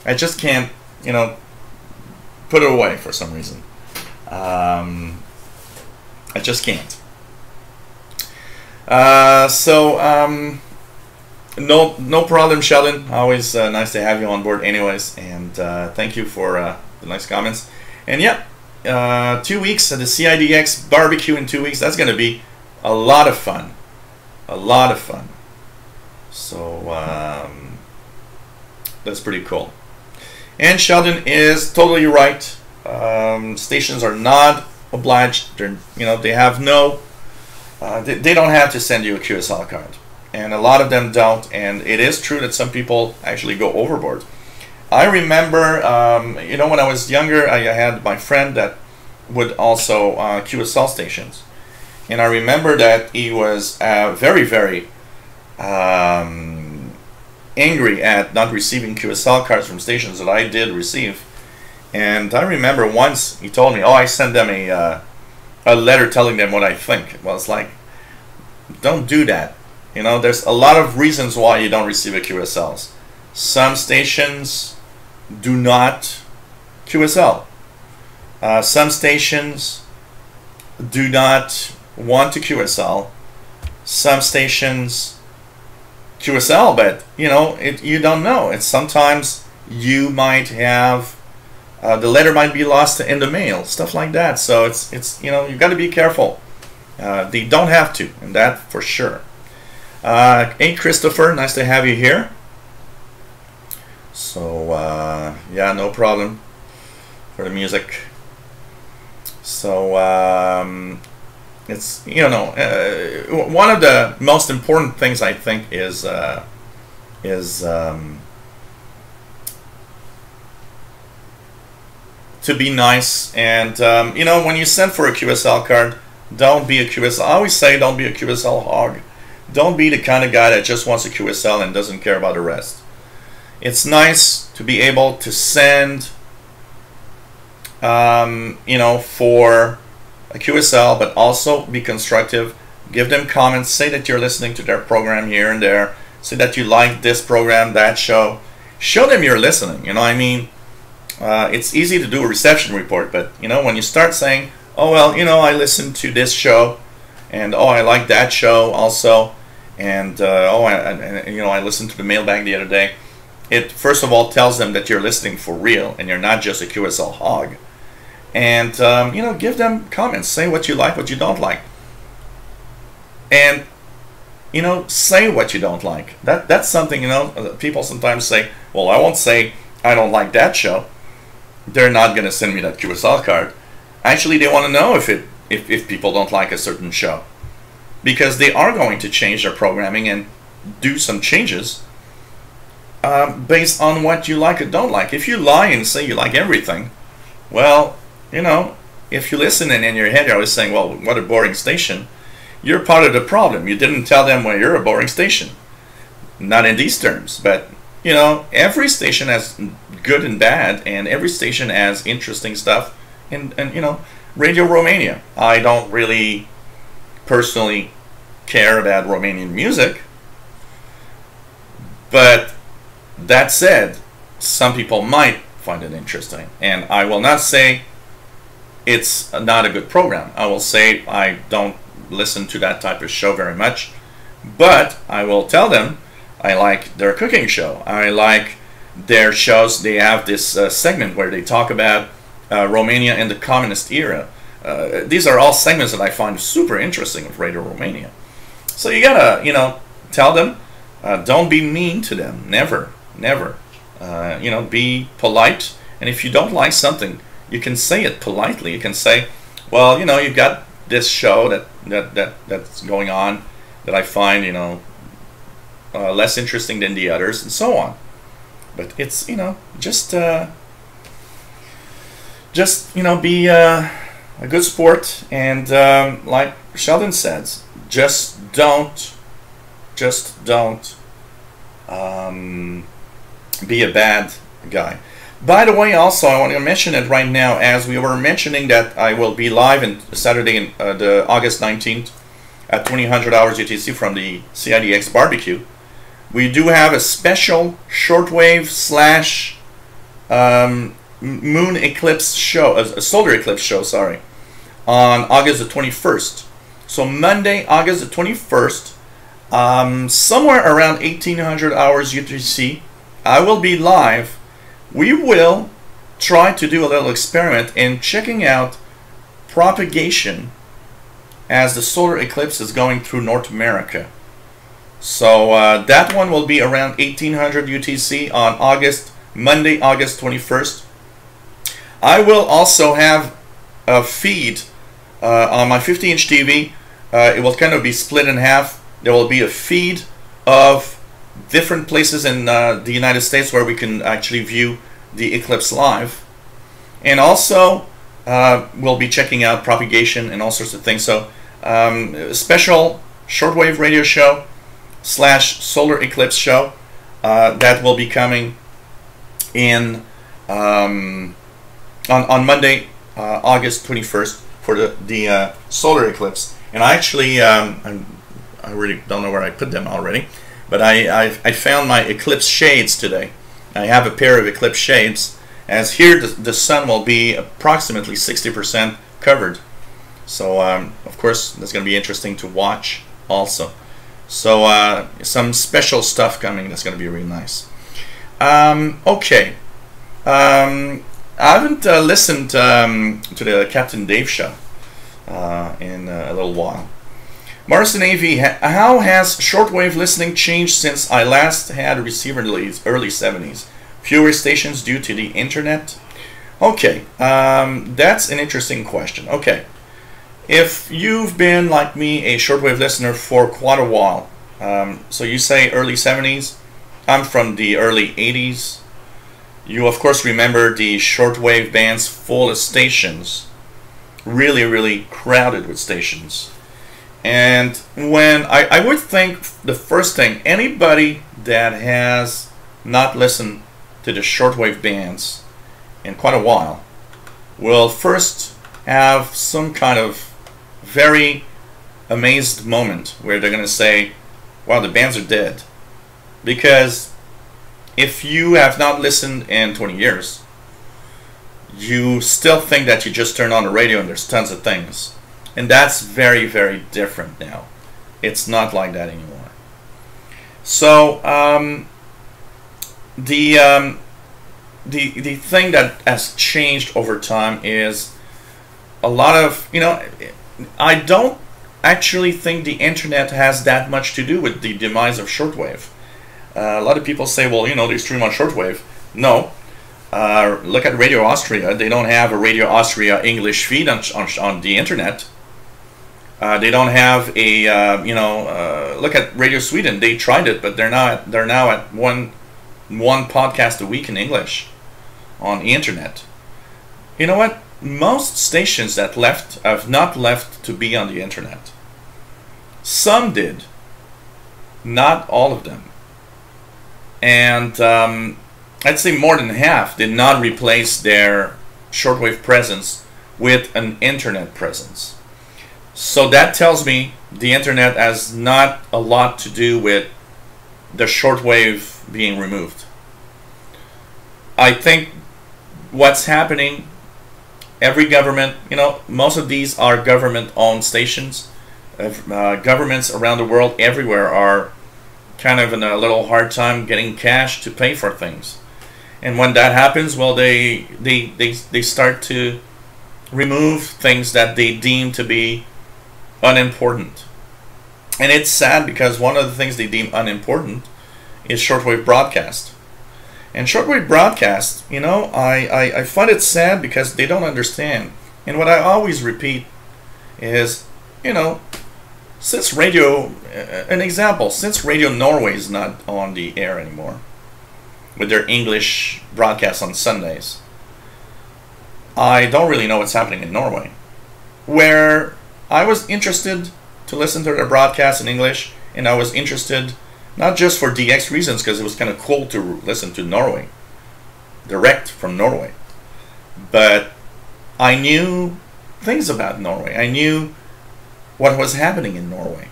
I just can't, you know, put it away for some reason. I just can't. No problem, Sheldon. Always nice to have you on board anyways, and thank you for the nice comments. And yeah, 2 weeks at the CIDX barbecue in 2 weeks. That's going to be a lot of fun. A lot of fun. So that's pretty cool. And Sheldon is totally right. Stations are not obliged. They're, you know, they have no. They don't have to send you a QSL card, and a lot of them don't. And it is true that some people actually go overboard. I remember, you know, when I was younger, I had my friend that would also QSL stations, and I remember that he was very, very angry at not receiving QSL cards from stations that I did receive. And I remember once he told me, "Oh, I sent them a letter telling them what I think." Well, it's like, don't do that. You know, there's a lot of reasons why you don't receive a QSLs. Some stations do not QSL. Some stations do not want to QSL. Some stations QSL, but you know, you don't know. It's sometimes you might have the letter might be lost in the mail, stuff like that. So it's you know, you got to be careful. They don't have to, and that for sure. Hey Christopher, nice to have you here. So yeah, no problem for the music. So it's, you know, one of the most important things I think is to be nice. And you know, when you send for a QSL card, don't be a QSL. I always say, don't be a QSL hog. Don't be the kind of guy that just wants a QSL and doesn't care about the rest. It's nice to be able to send, you know, for a QSL, but also be constructive. Give them comments. Say that you're listening to their program here and there. Say that you like this program, that show. Show them you're listening. You know, I mean, it's easy to do a reception report, but you know, when you start saying, "Oh well, you know, I listened to this show, and oh, I like that show also, and oh, and you know, I listened to the mailbag the other day," it first of all tells them that you're listening for real and you're not just a QSL hog. And you know, give them comments. Say what you like, what you don't like, and you know, say what you don't like. That's something, you know, people sometimes say, "Well, I won't say I don't like that show." They're not going to send me that QSL card. Actually, they want to know if people don't like a certain show, because they are going to change their programming and do some changes based on what you like or don't like. If you lie and say you like everything, well, you know, if you listen and in your head you're always saying, "Well, what a boring station," you're part of the problem. You didn't tell them, "Well, you're a boring station." Not in these terms, but you know, every station has good and bad, and every station has interesting stuff. And you know, Radio Romania, I don't really personally care about Romanian music, but that said, some people might find it interesting, and I will not say it's not a good program. I will say I don't listen to that type of show very much, but I will tell them I like their cooking show. I like their shows. They have this segment where they talk about Romania in the communist era. These are all segments that I find super interesting of Radio Romania. So you gotta, you know, tell them. Don't be mean to them. Never, never. You know, be polite And if you don't like something, you can say it politely. You can say, well, you know, you've got this show that's going on that I find, you know, less interesting than the others, and so on. But it's, you know, just you know, be a good sport, and like Sheldon says, just don't be a bad guy. By the way, also, I want to mention it right now, as we were mentioning that I will be live on Saturday, the August 19th at 2000 hours UTC from the CIDX barbecue. We do have a special shortwave slash moon eclipse show, a solar eclipse show, sorry, on August the 21st. So Monday, August the 21st, somewhere around 1800 hours UTC, I will be live. We will try to do a little experiment in checking out propagation as the solar eclipse is going through North America. So that one will be around 1800 UTC on Monday, August 21st. I will also have a feed on my 50-inch TV. It will kind of be split in half. There will be a feed of different places in the United States where we can actually view the eclipse live, and also we'll be checking out propagation and all sorts of things. So special shortwave radio show slash solar eclipse show that will be coming in on Monday, August 21st for the solar eclipse. And I actually I really don't know where I put them already, but I found my eclipse shades today. I have a pair of eclipse shades, as here the sun will be approximately 60% covered. So of course that's going to be interesting to watch also. So some special stuff coming that's going to be really nice. Okay. I haven't listened to the Captain Dave show in a little while. Morrison AV, how has shortwave listening changed since I last had a receiver in the early 70s? Fewer stations due to the internet? Okay, that's an interesting question. Okay, if you've been, like me, a shortwave listener for quite a while, so you say early 70s, I'm from the early 80s. You, of course, remember the shortwave bands full of stations, really, really crowded with stations. And when I would think the first thing, anybody that has not listened to the shortwave bands in quite a while will first have some kind of very amazed moment where they're going to say, wow, the bands are dead. Because if you have not listened in 20 years, you still think that you just turn on the radio and there's tons of things. And that's very, very different now. It's not like that anymore. So the thing that has changed over time is a lot of, you know, I don't actually think the internet has that much to do with the demise of shortwave. A lot of people say, well, you know, they stream on shortwave. No. Look at Radio Austria. They don't have a Radio Austria English feed on the internet. They don't have a look at Radio Sweden. They tried it, but they're now at one podcast a week in English on the internet. You know what? Most stations that left have not left to be on the internet. Some did, not all of them. And I'd say more than half did not replace their shortwave presence with an internet presence. So that tells me the internet has not a lot to do with the shortwave being removed. I think what's happening, every government, you know, most of these are government-owned stations. Governments around the world, everywhere, are kind of in a little hard time getting cash to pay for things. And when that happens, well, they start to remove things that they deem to be unimportant. And it's sad because one of the things they deem unimportant is shortwave broadcast. And shortwave broadcast, you know, I find it sad because they don't understand. And what I always repeat is, you know, since radio, an example, since Radio Norway is not on the air anymore with their English broadcasts on Sundays, I don't really know what's happening in Norway. Where I was interested to listen to their broadcasts in English, and I was interested not just for DX reasons, because it was kind of cool to listen to Norway, direct from Norway, but I knew things about Norway. I knew what was happening in Norway.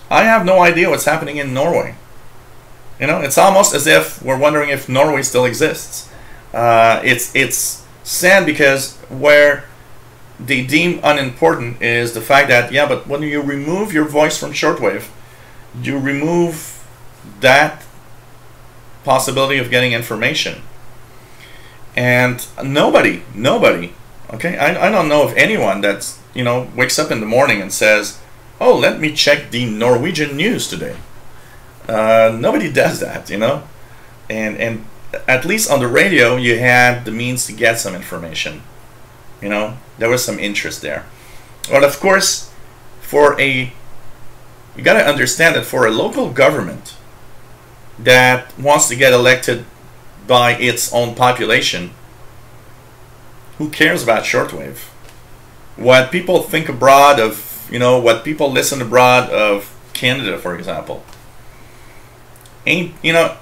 I have no idea what's happening in Norway. You know, it's almost as if we're wondering if Norway still exists. It's sad because where they deem unimportant is the fact that, yeah, but when you remove your voice from shortwave, you remove that possibility of getting information. And nobody, okay, I don't know of anyone that's, you know, wakes up in the morning and says, oh, let me check the Norwegian news today. Nobody does that, you know. And at least on the radio, you had the means to get some information. You know, there was some interest there. But of course, you got to understand that for a local government that wants to get elected by its own population, who cares about shortwave? What people think abroad of, you know, what people listen abroad of Canada, for example, ain't, you know,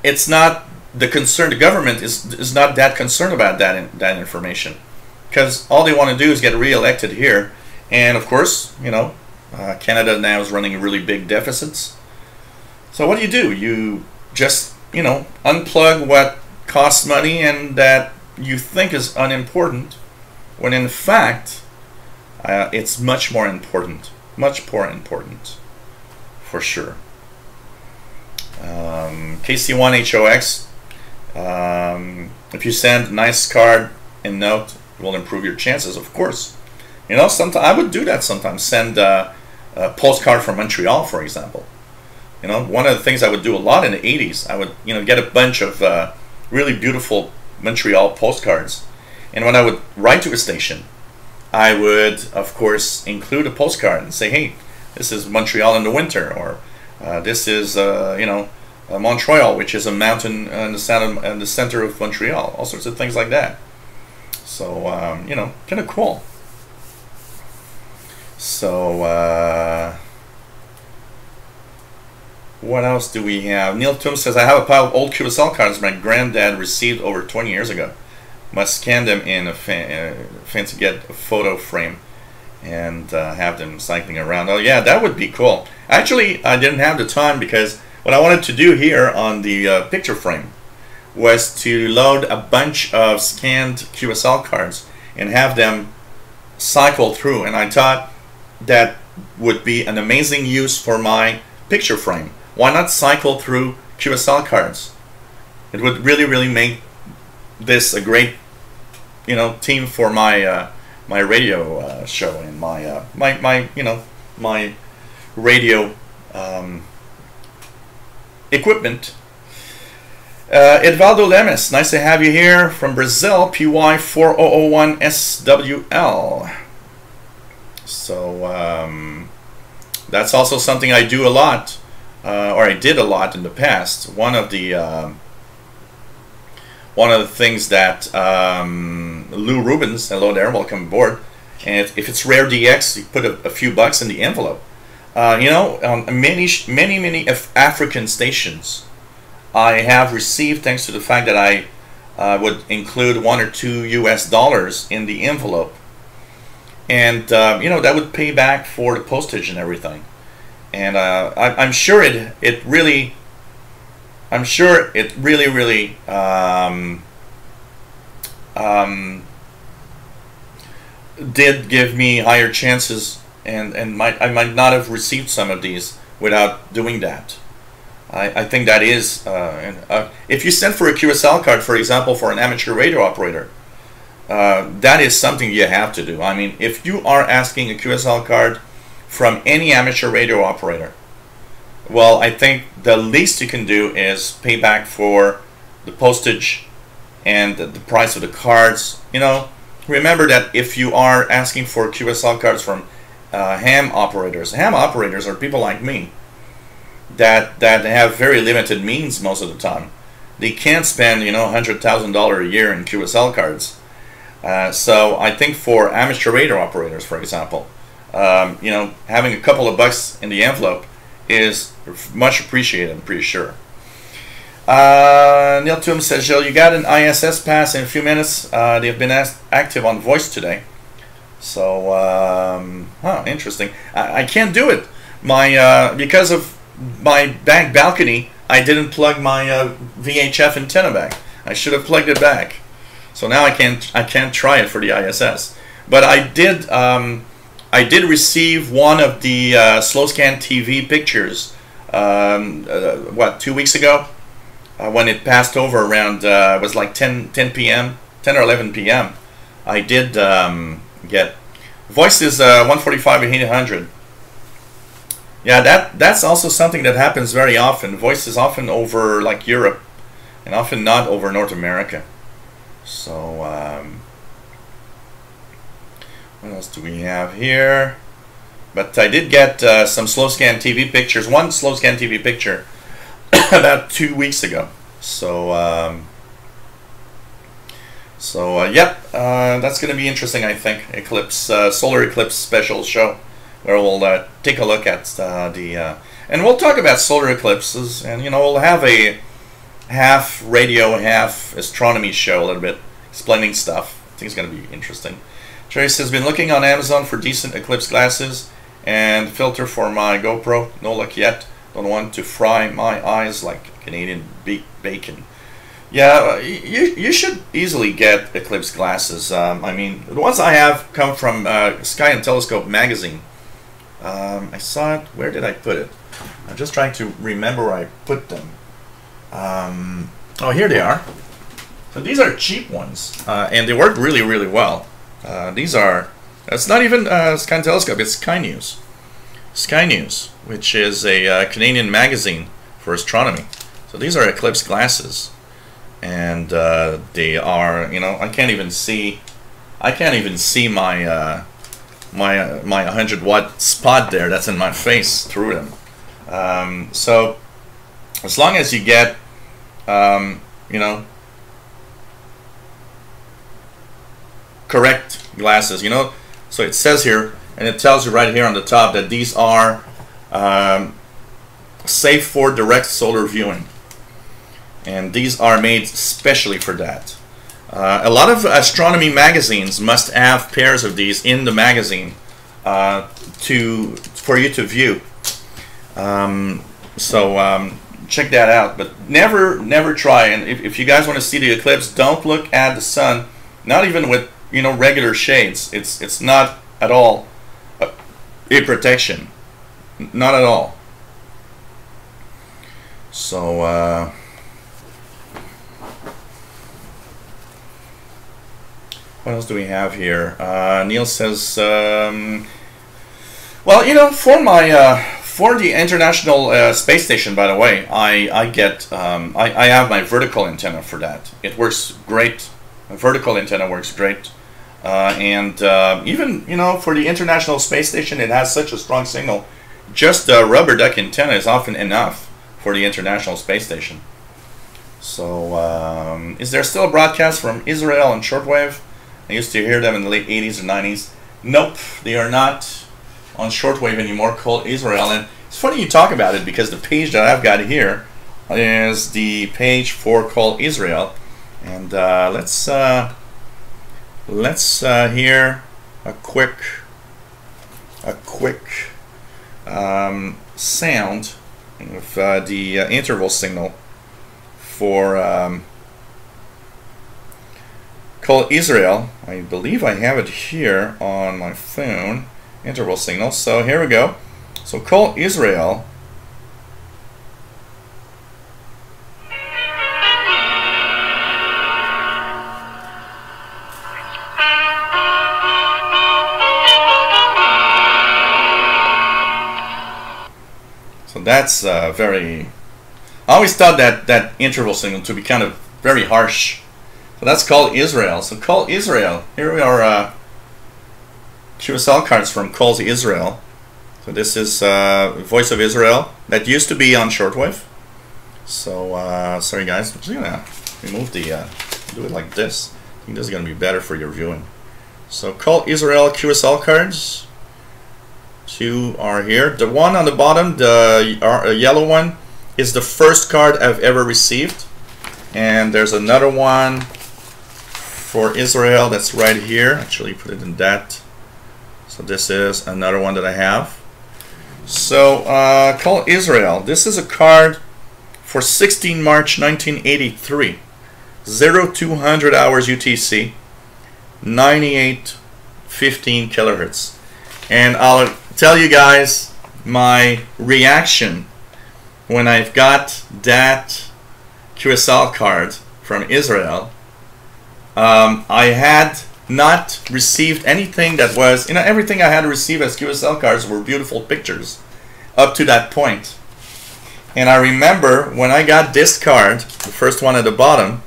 it's not the concern. The government is not that concerned about that information, because all they want to do is get re-elected here. And of course, you know, Canada now is running really big deficits. So what do? You just, you know, unplug what costs money and that you think is unimportant, when in fact it's much more important, for sure. KC1HOX, if you send a nice card and note, it will improve your chances, of course. You know, sometimes I would do that sometimes. Send a postcard from Montreal, for example. You know, one of the things I would do a lot in the 80s, I would, you know, get a bunch of really beautiful Montreal postcards. And when I would write to a station, I would, of course, include a postcard and say, hey, this is Montreal in the winter, or this is, you know, Montreal, which is a mountain in the center of Montreal. All sorts of things like that. So, you know, kind of cool. So, what else do we have? Neil Tum says, I have a pile of old QSL cards my granddad received over 20 years ago. Must scan them in a fancy get a photo frame and have them cycling around. Oh yeah, that would be cool. Actually, I didn't have the time, because what I wanted to do here on the picture frame was to load a bunch of scanned QSL cards and have them cycle through, and I thought that would be an amazing use for my picture frame. Why not cycle through QSL cards? It would really make this a great, you know, theme for my my radio show and my you know, my radio equipment. Edvaldo Lemes, nice to have you here from Brazil, PY4001SWL. So that's also something I do a lot, or I did a lot in the past. One of the things that Lou Rubens, hello there, welcome aboard. And if it's rare DX, you put a few bucks in the envelope. You know, on many African stations, I have received, thanks to the fact that I would include $1 or $2 US in the envelope, and you know, that would pay back for the postage and everything. And I'm sure it really did give me higher chances, and I might not have received some of these without doing that. I think that is, if you send for a QSL card, for example, for an amateur radio operator, that is something you have to do. I mean, if you are asking a QSL card from any amateur radio operator, well, I think the least you can do is pay back for the postage and the price of the cards. You know, remember that if you are asking for QSL cards from ham operators are people like me that have very limited means most of the time. They can't spend, you know, $100,000 a year in QSL cards. So I think for amateur radio operators, for example, you know, having a couple of bucks in the envelope is much appreciated, I'm pretty sure. Neil Toom says, Jill, you got an ISS pass in a few minutes. They've been active on voice today. So, interesting. I can't do it. Because of my back balcony, I didn't plug my VHF antenna back. I should have plugged it back. So now I can't try it for the ISS. But I did receive one of the slow scan TV pictures. 2 weeks ago, when it passed over around it was like 10 p.m., 10 or 11 p.m. I did get voice is 145 and 800. Yeah, that's also something that happens very often. Voice is often over like Europe, and often not over North America. So what else do we have here? But I did get some slow scan TV pictures. One slow scan TV picture about 2 weeks ago. So yep, that's going to be interesting. I think eclipse, solar eclipse special show, where we'll take a look at and we'll talk about solar eclipses, and you know, we'll have a half radio, half astronomy show, a little bit explaining stuff. I think it's going to be interesting. Trace has been looking on Amazon for decent eclipse glasses and filter for my GoPro. No luck yet. Don't want to fry my eyes like Canadian bacon. Yeah, you should easily get eclipse glasses. I mean, the ones I have come from Sky and Telescope magazine. I saw it. Where did I put it? I'm just trying to remember where I put them. Oh, here they are. So these are cheap ones, and they work really, really well. These are. It's not even Sky and Telescope. It's Sky News. Sky News, which is a Canadian magazine for astronomy. So these are eclipse glasses, and they are. You know, I can't even see my my 100-watt spot there that's in my face through them. So as long as you get you know, correct glasses, you know, so it says here, and it tells you right here on the top that these are safe for direct solar viewing, and these are made specially for that. A lot of astronomy magazines must have pairs of these in the magazine for you to view. Check that out, but never try. And if you guys want to see the eclipse, don't look at the sun. Not even with, you know, regular shades. It's not at all a protection. Not at all. So what else do we have here? Neil says, well, you know, for my for the International Space Station, by the way, I get I have my vertical antenna for that. It works great. A vertical antenna works great, and even, you know, for the International Space Station, it has such a strong signal. Just a rubber duck antenna is often enough for the International Space Station. So, is there still a broadcast from Israel on shortwave? I used to hear them in the late 80s or 90s. Nope, they are not on shortwave anymore, called Israel. And it's funny you talk about it, because the page that I've got here is the page for Call Israel. And let's hear a quick sound of the interval signal for Call Israel. I believe I have it here on my phone. Interval signal. So here we go. So Call Israel. So that's very... I always thought that interval signal to be kind of very harsh. So that's called Israel. So call Israel. Here we are, QSL cards from Calls Israel. So this is Voice of Israel. That used to be on Shortwave. So, sorry guys, I'm just gonna remove the, do it like this. I think this is gonna be better for your viewing. So Call Israel QSL cards. Two are here. The one on the bottom, the yellow one, is the first card I've ever received. And there's another one for Israel that's right here. Actually, put it in that. So this is another one that I have. So Call Israel. This is a card for 16 March 1983. 0200 hours UTC. 9815 kilohertz. And I'll tell you guys my reaction when I've got that QSL card from Israel. I had not received anything that was, everything I had received as QSL cards were beautiful pictures up to that point. And I remember when I got this card, the first one at the bottom,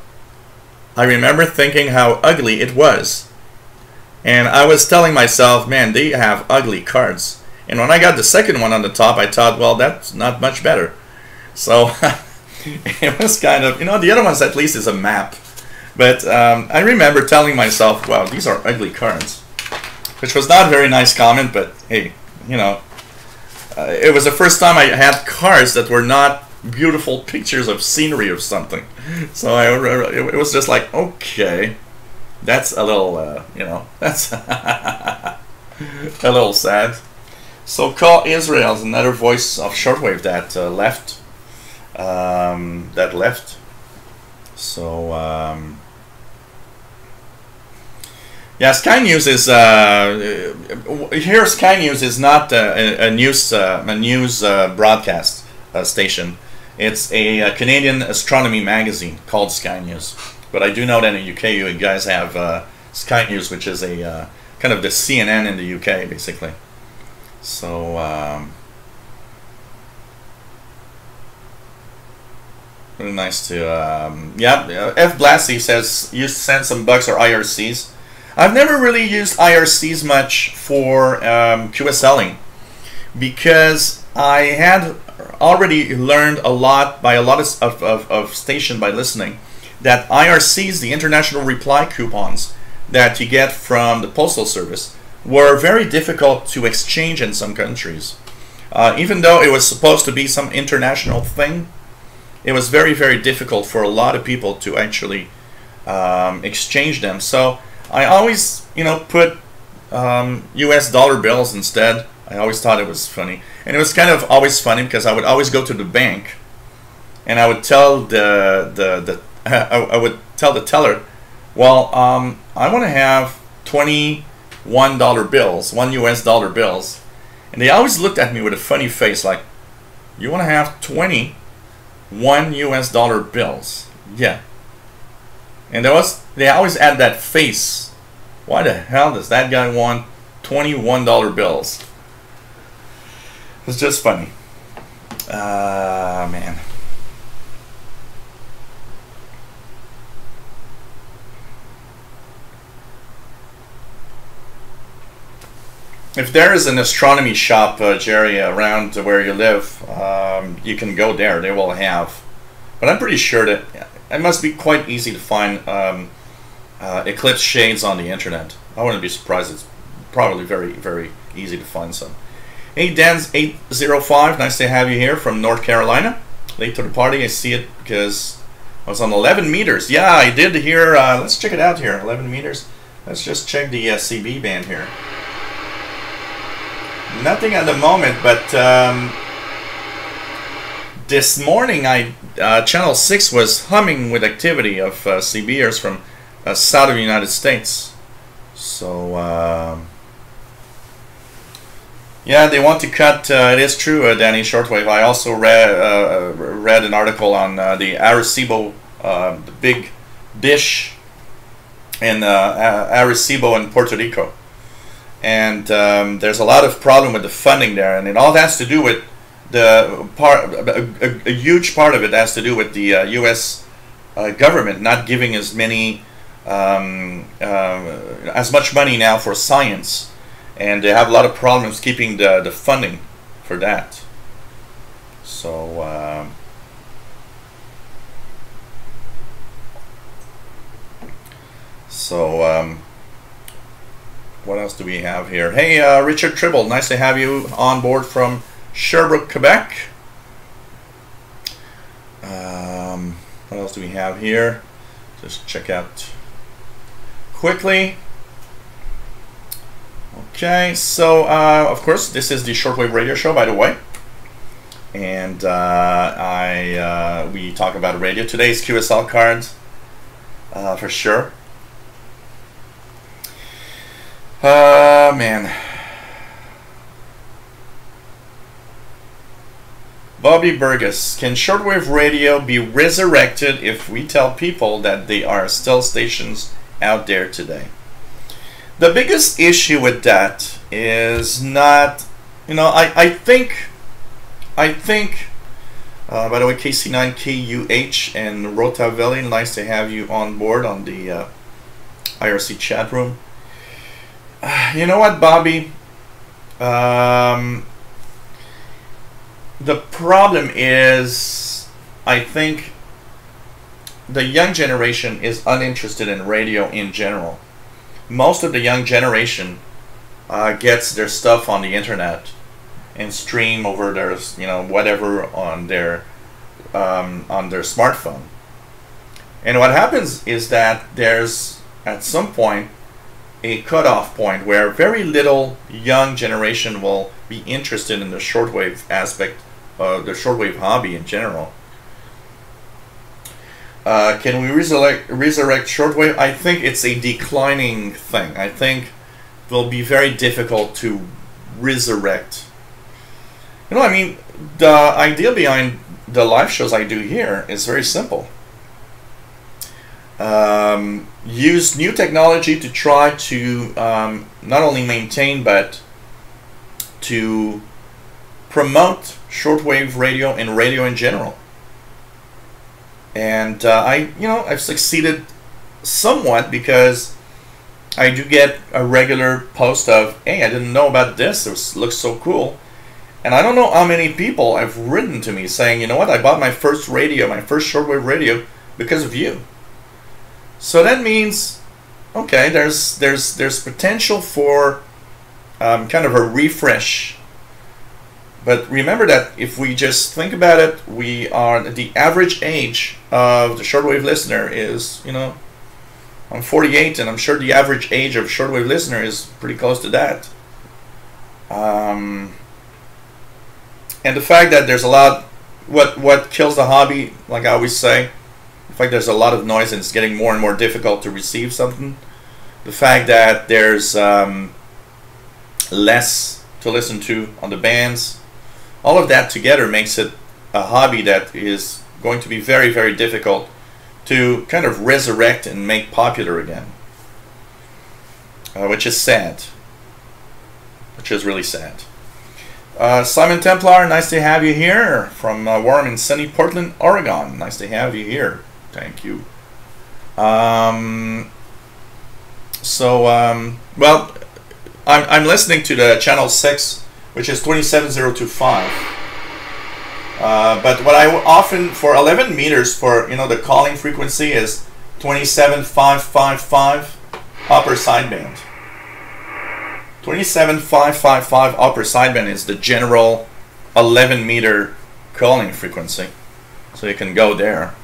I remember thinking how ugly it was. And I was telling myself, man, they have ugly cards. And when I got the second one on the top, I thought, well, that's not much better. So it was kind of, the other ones at least is a map. But I remember telling myself, wow, these are ugly cards. Which was not a very nice comment, but hey, it was the first time I had cards that were not beautiful pictures of scenery or something. So it was just like, okay, that's a little, that's a little sad. So Call Israel is another voice of Shortwave that left. So yeah, Sky News is here. Sky News is not a news broadcast station. It's a Canadian astronomy magazine called Sky News. But I do know that in the UK you guys have Sky News, which is a kind of the CNN in the UK, basically. So really nice to yeah. F Blasty says you send some bucks or IRCs. I've never really used IRCs much for QSLing because I had already learned a lot by a lot of station by listening that IRCs, the international reply coupons that you get from the Postal Service, were very difficult to exchange in some countries. Even though it was supposed to be some international thing, it was very, very difficult for a lot of people to actually exchange them. So I always, put US dollar bills instead. I always thought it was funny. And it was kind of always funny because I would always go to the bank and I would tell I would tell the teller, well, I want to have $21 bills, $1 US dollar bills. And they always looked at me with a funny face like, you want to have 21 US dollar bills? Yeah. And they always had that face. Why the hell does that guy want $21 bills? It's just funny. Man. If there is an astronomy shop, Jerry, around where you live, you can go there. They will have. But I'm pretty sure that it must be quite easy to find eclipse shades on the internet. I wouldn't be surprised. It's probably very, very easy to find some. Hey, Dan's805, nice to have you here from North Carolina. Late to the party, I see it because I was on 11 meters. Yeah, I did hear, let's check it out here, 11 meters. Let's just check the CB band here. Nothing at the moment, but this morning Channel 6 was humming with activity of CBers from south of the United States. So yeah, they want to cut. It is true, Danny Shortwave. I also read an article on the Arecibo, the big dish in Arecibo in Puerto Rico, and there's a lot of problem with the funding there, and it all has to do with a huge part of it has to do with the U.S. Government not giving as many as much money now for science, and they have a lot of problems keeping the funding for that. So what else do we have here? Hey, Richard Tribble, nice to have you on board from Sherbrooke, Quebec. What else do we have here? Just check out quickly. Okay, so of course this is the Shortwave Radio Show, by the way, and we talk about radio. Today's QSL cards for sure. Man. Bobby Burgess, can shortwave radio be resurrected if we tell people that there are still stations out there today? The biggest issue with that is not, you know, I think, by the way, KC9KUH and Rotavelli, nice to have you on board on the IRC chat room. You know what, Bobby? The problem is, I think the young generation is uninterested in radio in general. Most of the young generation gets their stuff on the internet and stream over their, you know, whatever on their smartphone. And what happens is that there's at some point a cutoff point where very little young generation will be interested in the shortwave aspect, the shortwave hobby in general. Can we resurrect shortwave? I think it's a declining thing. I think it will be very difficult to resurrect. You know, I mean, the idea behind the live shows I do here is very simple. Use new technology to try to not only maintain but to promote shortwave radio and radio in general. And I've succeeded somewhat because I do get a regular post of, hey, I didn't know about this, it looks so cool. And I don't know how many people have written to me saying, you know what, I bought my first radio, my first shortwave radio because of you. So that means, okay, there's potential for kind of a refresh. But remember that if we just think about it, the average age of the shortwave listener is, you know, I'm 48, and I'm sure the average age of shortwave listener is pretty close to that. And the fact that there's a lot, what kills the hobby, like I always say, the fact there's a lot of noise and it's getting more and more difficult to receive something. The fact that there's less to listen to on the bands. All of that together makes it a hobby that is going to be very, very difficult to kind of resurrect and make popular again. Which is sad. Which is really sad. Simon Templar, nice to have you here from warm and sunny Portland, Oregon. Nice to have you here. Thank you. Well, I'm listening to the channel 6, which is 27025. But what I often, for 11 meters, for, you know, the calling frequency is 27555 upper sideband. 27555 upper sideband is the general 11 meter calling frequency, so you can go there.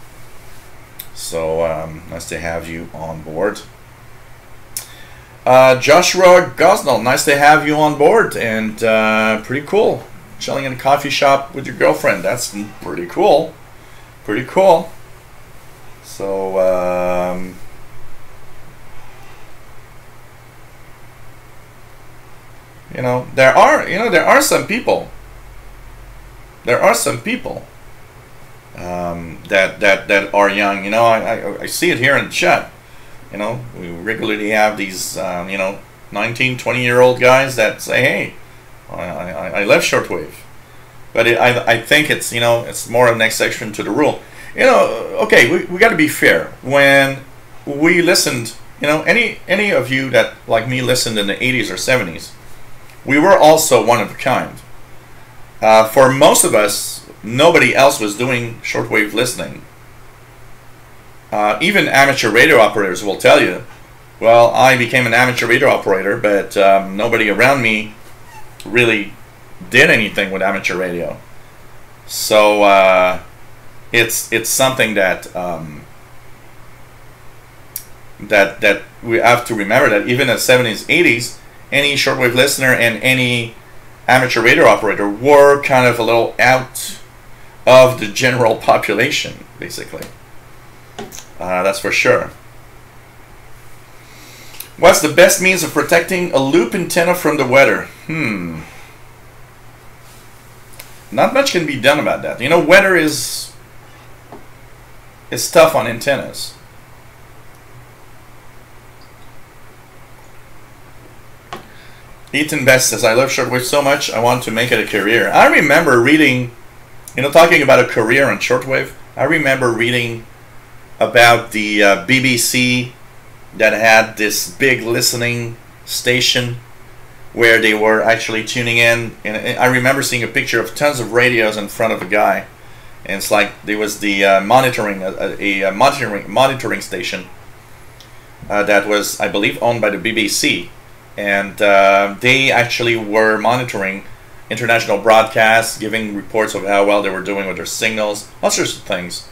So nice to have you on board. Joshua Gosnell, nice to have you on board, and pretty cool. Chilling in a coffee shop with your girlfriend. That's pretty cool. Pretty cool. So there are some people. There are some people that are young. You know, I see it here in the chat. You know, we regularly have these 19, 20-year-old guys that say, hey, I left shortwave. but I think it's, you know, it's more an exception to the rule. You know, okay, we got to be fair. When we listened, you know, any of you that like me listened in the 80s or 70s, we were also one of a kind. For most of us, nobody else was doing shortwave listening. Even amateur radio operators will tell you, well, I became an amateur radio operator, but nobody around me really did anything with amateur radio. So it's something that that we have to remember, that even in the 70s, 80s, any shortwave listener and any amateur radio operator were kind of a little out of the general population, basically. That's for sure. What's the best means of protecting a loop antenna from the weather? Not much can be done about that. You know, weather is tough on antennas. Ethan Best says, I love shortwave so much, I want to make it a career. I remember reading, you know, talking about a career on shortwave, I remember reading about the BBC that had this big listening station where they were actually tuning in. And I remember seeing a picture of tons of radios in front of a guy. And it's like there was the monitoring station that was, I believe, owned by the BBC. And they actually were monitoring international broadcasts, giving reports of how well they were doing with their signals, all sorts of things.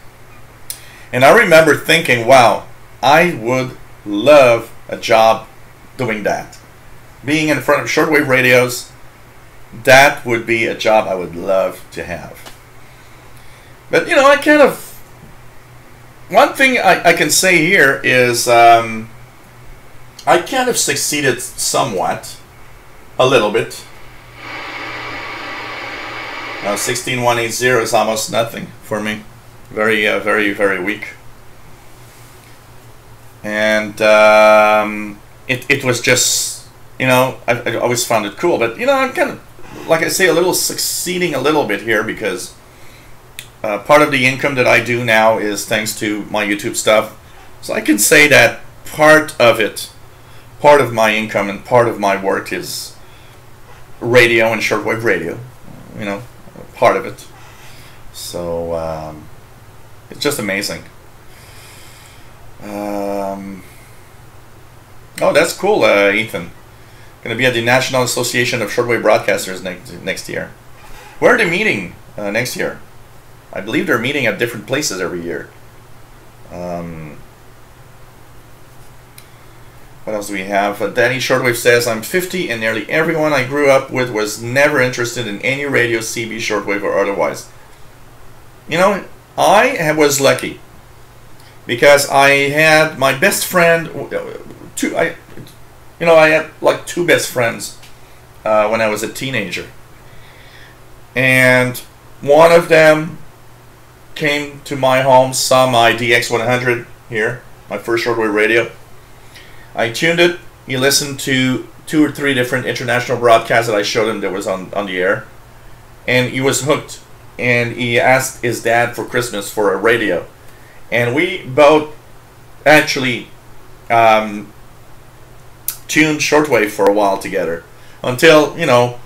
And I remember thinking, wow, I would love a job doing that. Being in front of shortwave radios, that would be a job I would love to have. But, you know, I kind of... One thing I can say here is I kind of succeeded somewhat, a little bit. 16180 is almost nothing for me. Very, very weak. And it was just, you know, I always found it cool. But, you know, I'm kind of, like I say, a little succeeding a little bit here because part of the income that I do now is thanks to my YouTube stuff. So I can say that part of it, part of my income and part of my work is radio and shortwave radio. You know, part of it. So it's just amazing. Oh, that's cool, Ethan. Going to be at the National Association of Shortwave Broadcasters next year. Where are they meeting next year? I believe they're meeting at different places every year. What else do we have? Danny Shortwave says, I'm 50 and nearly everyone I grew up with was never interested in any radio, CB, shortwave, or otherwise. You know, I was lucky because I had my best friend, I had like two best friends when I was a teenager. And one of them came to my home, saw my DX100 here, my first shortwave radio. I tuned it. He listened to 2 or 3 different international broadcasts that I showed him that was on the air. And he was hooked. And he asked his dad for Christmas for a radio. And we both actually tuned shortwave for a while together. Until, you know,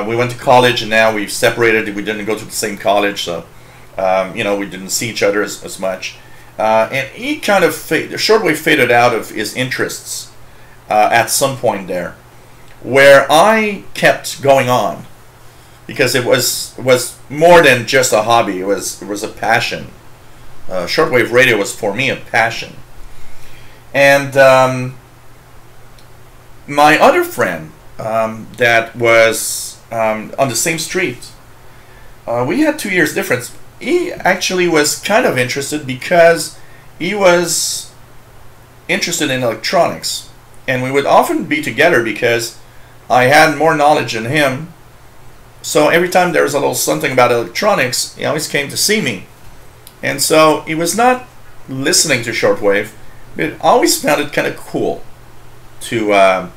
we went to college and now we've separated. We didn't go to the same college, so, you know, we didn't see each other as much. And he kind of shortwave faded out of his interests at some point there, where I kept going on because it was more than just a hobby. It was a passion. Shortwave radio was for me a passion. And my other friend that was on the same street, we had 2 years difference. He actually was kind of interested because he was interested in electronics. And we would often be together because I had more knowledge than him. So every time there was a little something about electronics, he always came to see me. And so he was not listening to shortwave, but always found it kind of cool to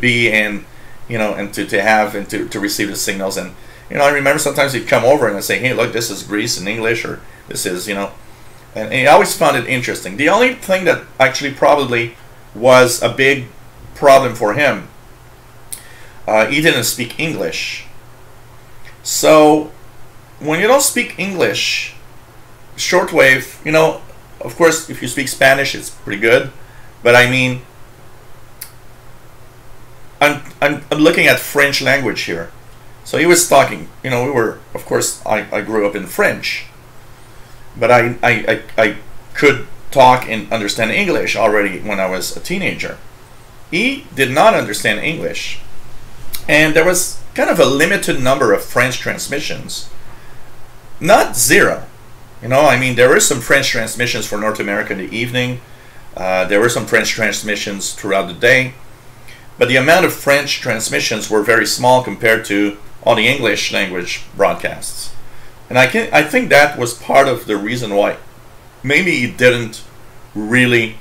be in, you know, and to have and to receive the signals. And You know, I remember sometimes he'd come over and I'd say, hey, look, this is Greece in English, or this is, you know, and I always found it interesting. The only thing that actually probably was a big problem for him, he didn't speak English. So when you don't speak English, shortwave, you know, of course, if you speak Spanish, it's pretty good. But I mean, I'm looking at French language here. So he was talking, you know, we were, of course, I grew up in French. But I could talk and understand English already when I was a teenager. He did not understand English. And there was kind of a limited number of French transmissions. Not zero. You know, I mean, there were some French transmissions for North America in the evening. There were some French transmissions throughout the day. But the amount of French transmissions were very small compared to all the English language broadcasts. And I think that was part of the reason why maybe he didn't really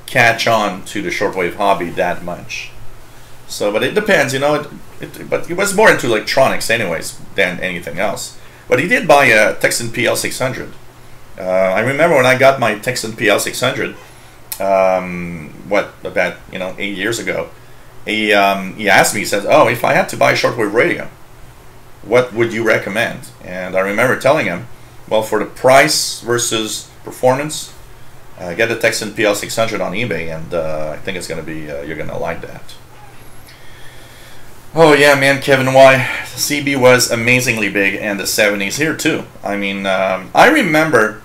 catch on to the shortwave hobby that much. So, but it depends, you know, but he was more into electronics anyways than anything else. But he did buy a Texan PL600. I remember when I got my Texan PL600, about, you know, 8 years ago, he asked me, he says, oh, if I had to buy a shortwave radio, what would you recommend? And I remember telling him, well, for the price versus performance, get the Texan PL600 on eBay, and I think it's going to be, you're going to like that. Oh yeah, man, Kevin Y. CB was amazingly big in the 70s here too. I mean, I remember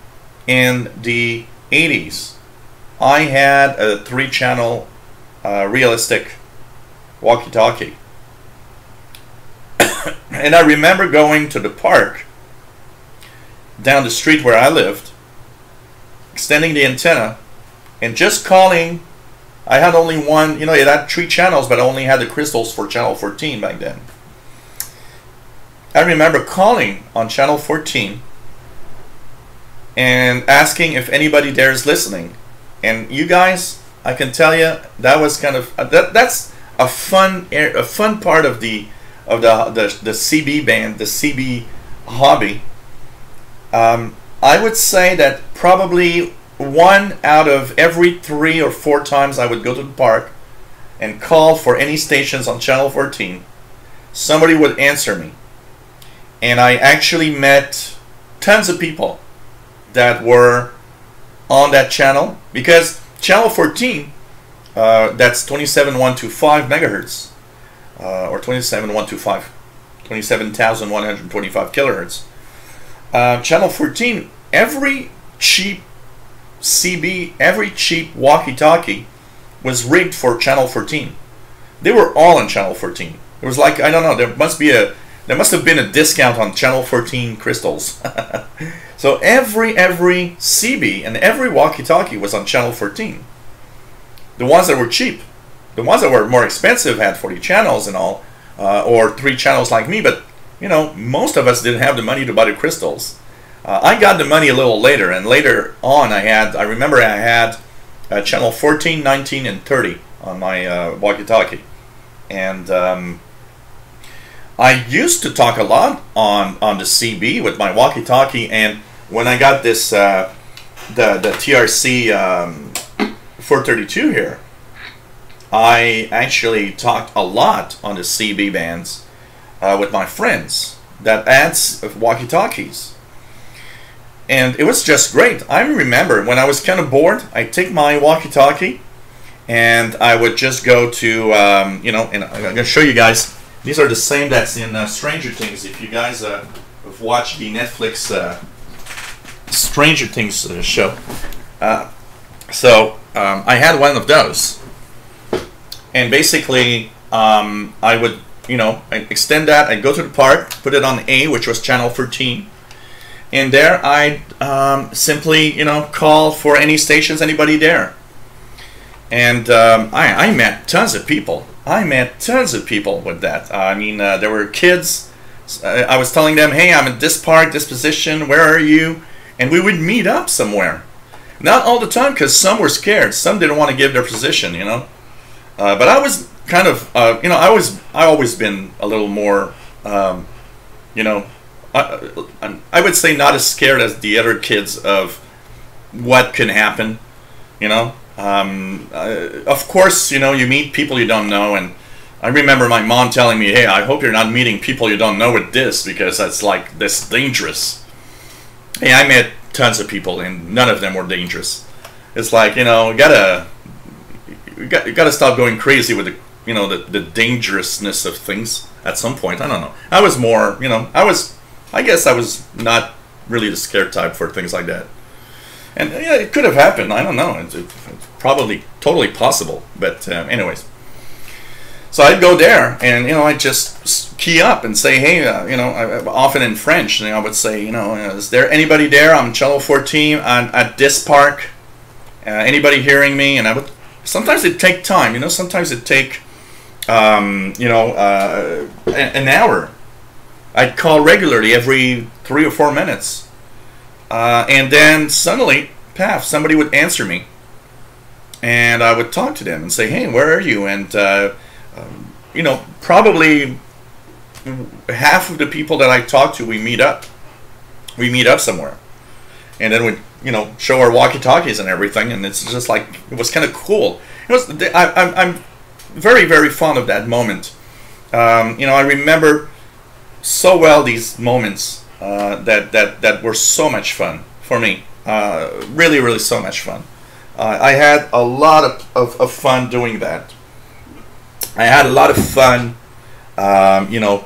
in the 80s, I had a 3-channel realistic walkie-talkie. And I remember going to the park down the street where I lived, extending the antenna, and just calling. I had only one, you know, it had 3 channels, but I only had the crystals for channel 14 back then. I remember calling on channel 14 and asking if anybody there is listening. And you guys, I can tell you, that was kind of, that's a fun part of the CB band, the CB hobby. I would say that probably 1 out of every 3 or 4 times I would go to the park and call for any stations on channel 14, somebody would answer me. And I actually met tons of people that were on that channel, because channel 14, that's 27125 megahertz, or 27125, 27,125 kilohertz. Channel 14, every cheap CB, every cheap walkie-talkie was rigged for channel 14. They were all on channel 14. It was like, I don't know, there must have been a discount on channel 14 crystals. So every CB and every walkie-talkie was on channel 14. The ones that were cheap. The ones that were more expensive had 40 channels and all, or 3 channels like me, but you know, most of us didn't have the money to buy the crystals. I got the money a little later, and later on I remember I had channel 14, 19, and 30 on my walkie-talkie. And I used to talk a lot on the CB with my walkie-talkie, and when I got this, the TRC 432 here, I actually talked a lot on the CB bands with my friends that had walkie-talkies. And it was just great. I remember when I was kind of bored, I'd take my walkie-talkie and I would just go to, you know, and I'm going to show you guys. These are the same that's in Stranger Things. If you guys have watched the Netflix Stranger Things show. I had one of those. And basically, I would, you know, I'd extend that. I'd go to the park, put it on A, which was channel 13. And there I'd simply, you know, call for any stations, anybody there. And I met tons of people. I met tons of people with that. I mean, there were kids. I was telling them, hey, I'm at this park, this position, where are you? And we would meet up somewhere. Not all the time, because some were scared. Some didn't want to give their position, you know. But I was kind of, you know, I always been a little more you know, I would say not as scared as the other kids of what can happen, you know. Of course, you know, you meet people you don't know, and I remember my mom telling me, hey, I hope you're not meeting people you don't know with this, because that's like this dangerous. Hey, I met tons of people and none of them were dangerous. It's like, you know, you gotta stop going crazy with the, you know, the dangerousness of things at some point. I don't know. I was more, you know, I guess I was not really the scared type for things like that. And yeah, it could have happened. I don't know. It's probably totally possible. But anyways. So I'd go there and, you know, I'd just key up and say, hey, you know, often in French, and I would say, you know, is there anybody there? I'm Channel 14 at this park. Anybody hearing me? And I would, sometimes it'd take time, you know, sometimes it'd take, you know, an hour. I'd call regularly every 3 or 4 minutes. And then suddenly, paf, somebody would answer me. And I would talk to them and say, hey, where are you? And, you know, probably half of the people that I talk to, we meet up. We meet up somewhere. And then we, you know, show our walkie-talkies and everything. And it's just like, it was kind of cool. It was, I'm very, very fond of that moment. You know, I remember so well these moments that were so much fun for me. Really, really so much fun. I had a lot of fun doing that. I had a lot of fun, you know,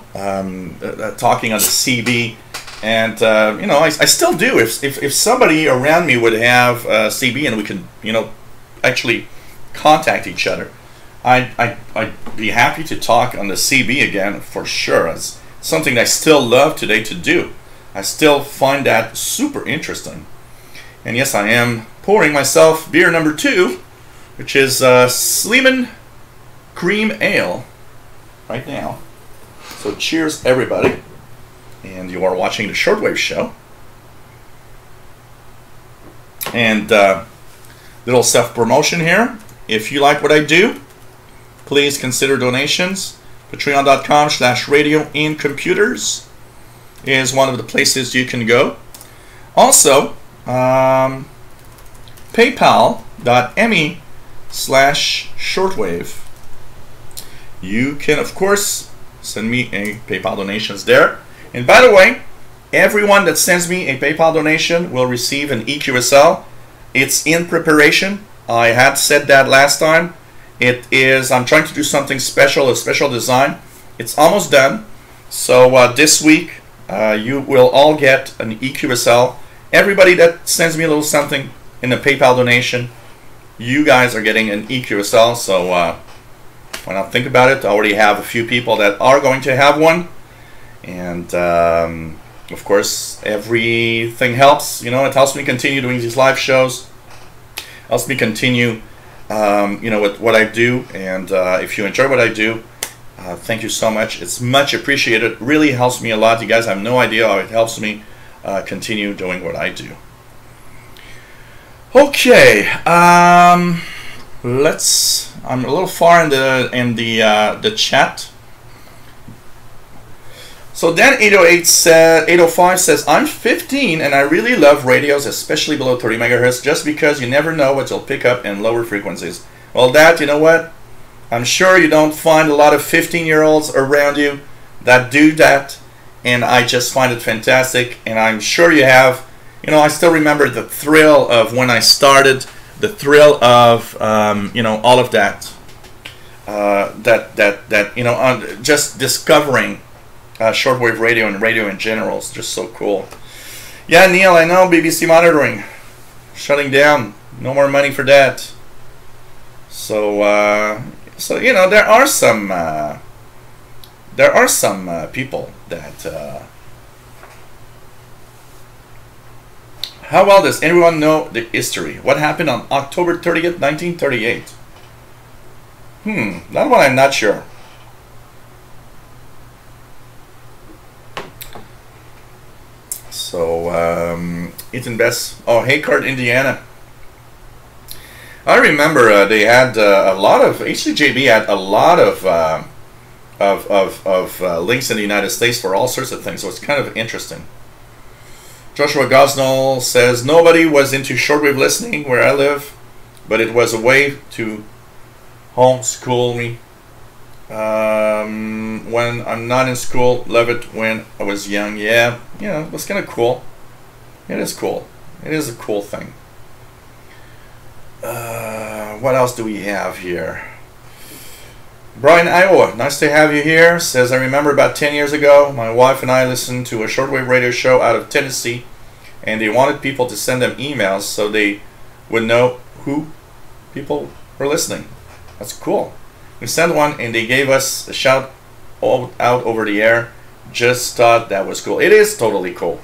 talking on the CB, and you know, I still do. If somebody around me would have CB and we could, you know, actually contact each other, I'd be happy to talk on the CB again for sure. It's something I still love today to do. I still find that super interesting. And yes, I am pouring myself beer number 2, which is Sleeman Cream Ale right now. So cheers, everybody. And you are watching the Shortwave show. And little self-promotion here. If you like what I do, please consider donations. Patreon.com/radioincomputers is one of the places you can go. Also, paypal.me/shortwave. You can, of course, send me a PayPal donations there. And by the way, everyone that sends me a PayPal donation will receive an EQSL. It's in preparation. I had said that last time. It is, I'm trying to do something special, a special design. It's almost done. So this week, you will all get an EQSL. Everybody that sends me a little something in a PayPal donation, you guys are getting an EQSL. So when I think about it, I already have a few people that are going to have one. And of course, everything helps. You know, it helps me continue doing these live shows. Helps me continue, you know, with what I do. And if you enjoy what I do, thank you so much. It's much appreciated. It really helps me a lot. You guys have no idea how it helps me continue doing what I do. Okay, let's. I'm a little far in the chat. So Dan 805 says, I'm 15 and I really love radios, especially below 30 megahertz, just because you never know what you'll pick up in lower frequencies. Well, Dad, you know what? I'm sure you don't find a lot of 15-year-olds around you that do that, and I just find it fantastic. And I'm sure you have. You know, I still remember the thrill of when I started, the thrill of you know, all of that, you know, just discovering shortwave radio and radio in general is just so cool. Yeah, Neil, I know BBC monitoring shutting down. No more money for that. So, so you know, there are some people that. How well does anyone know the history? What happened on October 30th, 1938? That one I'm not sure. So, Ethan Best. Oh, Haycart, Indiana. I remember they had a lot of, HCJB had a lot of links in the United States for all sorts of things. So it's kind of interesting. Joshua Gosnell says, nobody was into shortwave listening where I live, but it was a way to homeschool me. When I'm not in school, love it when I was young. Yeah, it was kind of cool. It is cool. It is a cool thing. What else do we have here? Brian, Iowa, nice to have you here. Says, I remember about 10 years ago, my wife and I listened to a shortwave radio show out of Tennessee, and they wanted people to send them emails so they would know who people were listening. That's cool. We sent one, and they gave us a shout out over the air. Just thought that was cool. It is totally cool.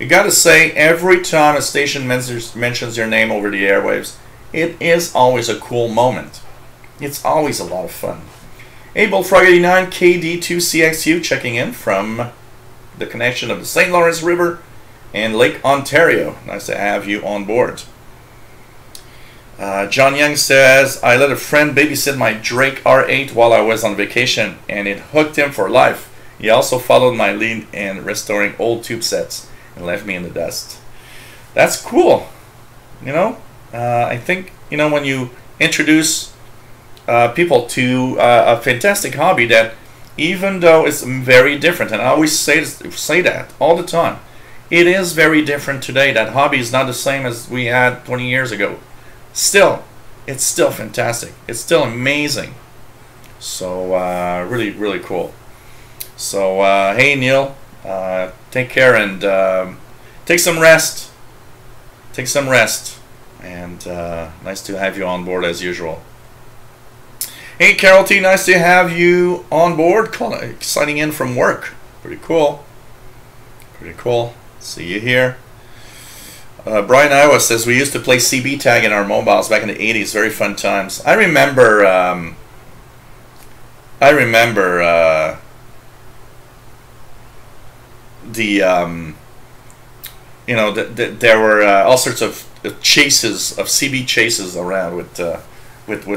You got to say, every time a station mentions your name over the airwaves, it is always a cool moment. It's always a lot of fun. Able Frog 89 KD2CXU checking in from the connection of the St. Lawrence River and Lake Ontario. Nice to have you on board. John Young says, I let a friend babysit my Drake R8 while I was on vacation, and it hooked him for life. He also followed my lead in restoring old tube sets and left me in the dust. That's cool. I think, when you introduce people to a fantastic hobby that, even though it's very different, and I always say that all the time, it is very different today. That hobby is not the same as we had 20 years ago. Still, it's still fantastic. It's still amazing. So really, really cool. So hey Neil, take care and take some rest. Take some rest. And nice to have you on board as usual. Hey Carol T, nice to have you on board. Signing in from work. Pretty cool. Pretty cool. See you here. Brian Iowa says, we used to play CB tag in our mobiles back in the 80s. Very fun times. I remember there were all sorts of chases, of CB chases around with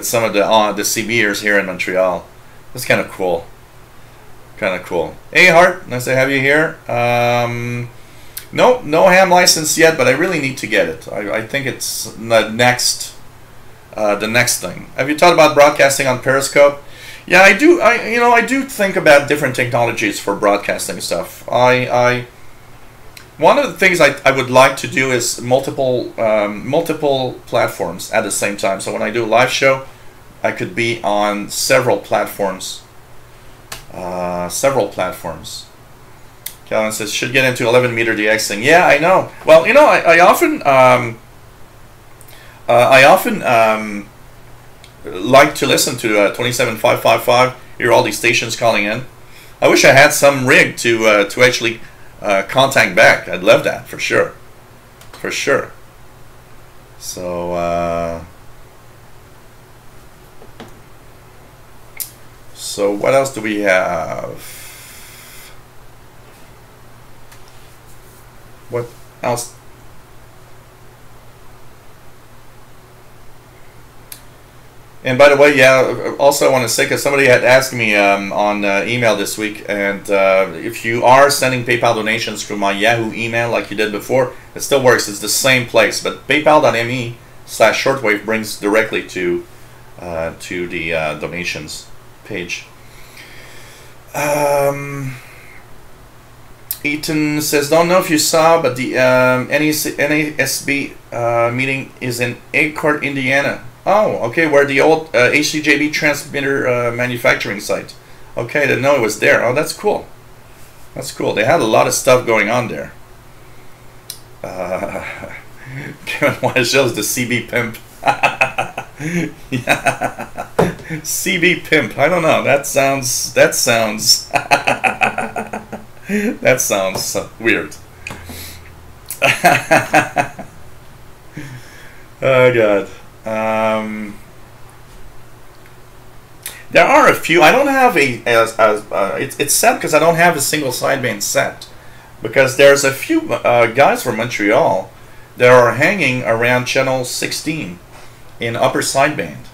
some of the CBers here in Montreal. It's kind of cool. Kind of cool. Hey Hart, nice to have you here. No ham license yet, but I really need to get it. I think it's the next thing. Have you thought about broadcasting on Periscope? Yeah, I do. I do think about different technologies for broadcasting stuff. One of the things I would like to do is multiple platforms at the same time. So when I do a live show, I could be on several platforms. Calvin says, should get into 11 meter DXing. Yeah, I know. Well, I often like to listen to 27555. Hear all these stations calling in. I wish I had some rig to actually contact back. I'd love that for sure. For sure. So what else do we have? What else? And by the way, yeah, also I want to say, because somebody had asked me on email this week, and if you are sending PayPal donations through my Yahoo email like you did before, it still works. It's the same place, but paypal.me/shortwave brings directly to the donations page. Eaton says, don't know if you saw, but the NASB meeting is in Elkhart, Indiana. Oh, okay, where the old HCJB transmitter manufacturing site. Okay, I didn't know it was there. Oh, that's cool. That's cool. They had a lot of stuff going on there. Kevin Weishel is the CB pimp. Yeah. CB pimp. I don't know. That sounds that sounds weird. Oh God. There are a few. I don't have it's sad because I don't have a single sideband set, because there's a few guys from Montreal that are hanging around channel 16 in upper sideband,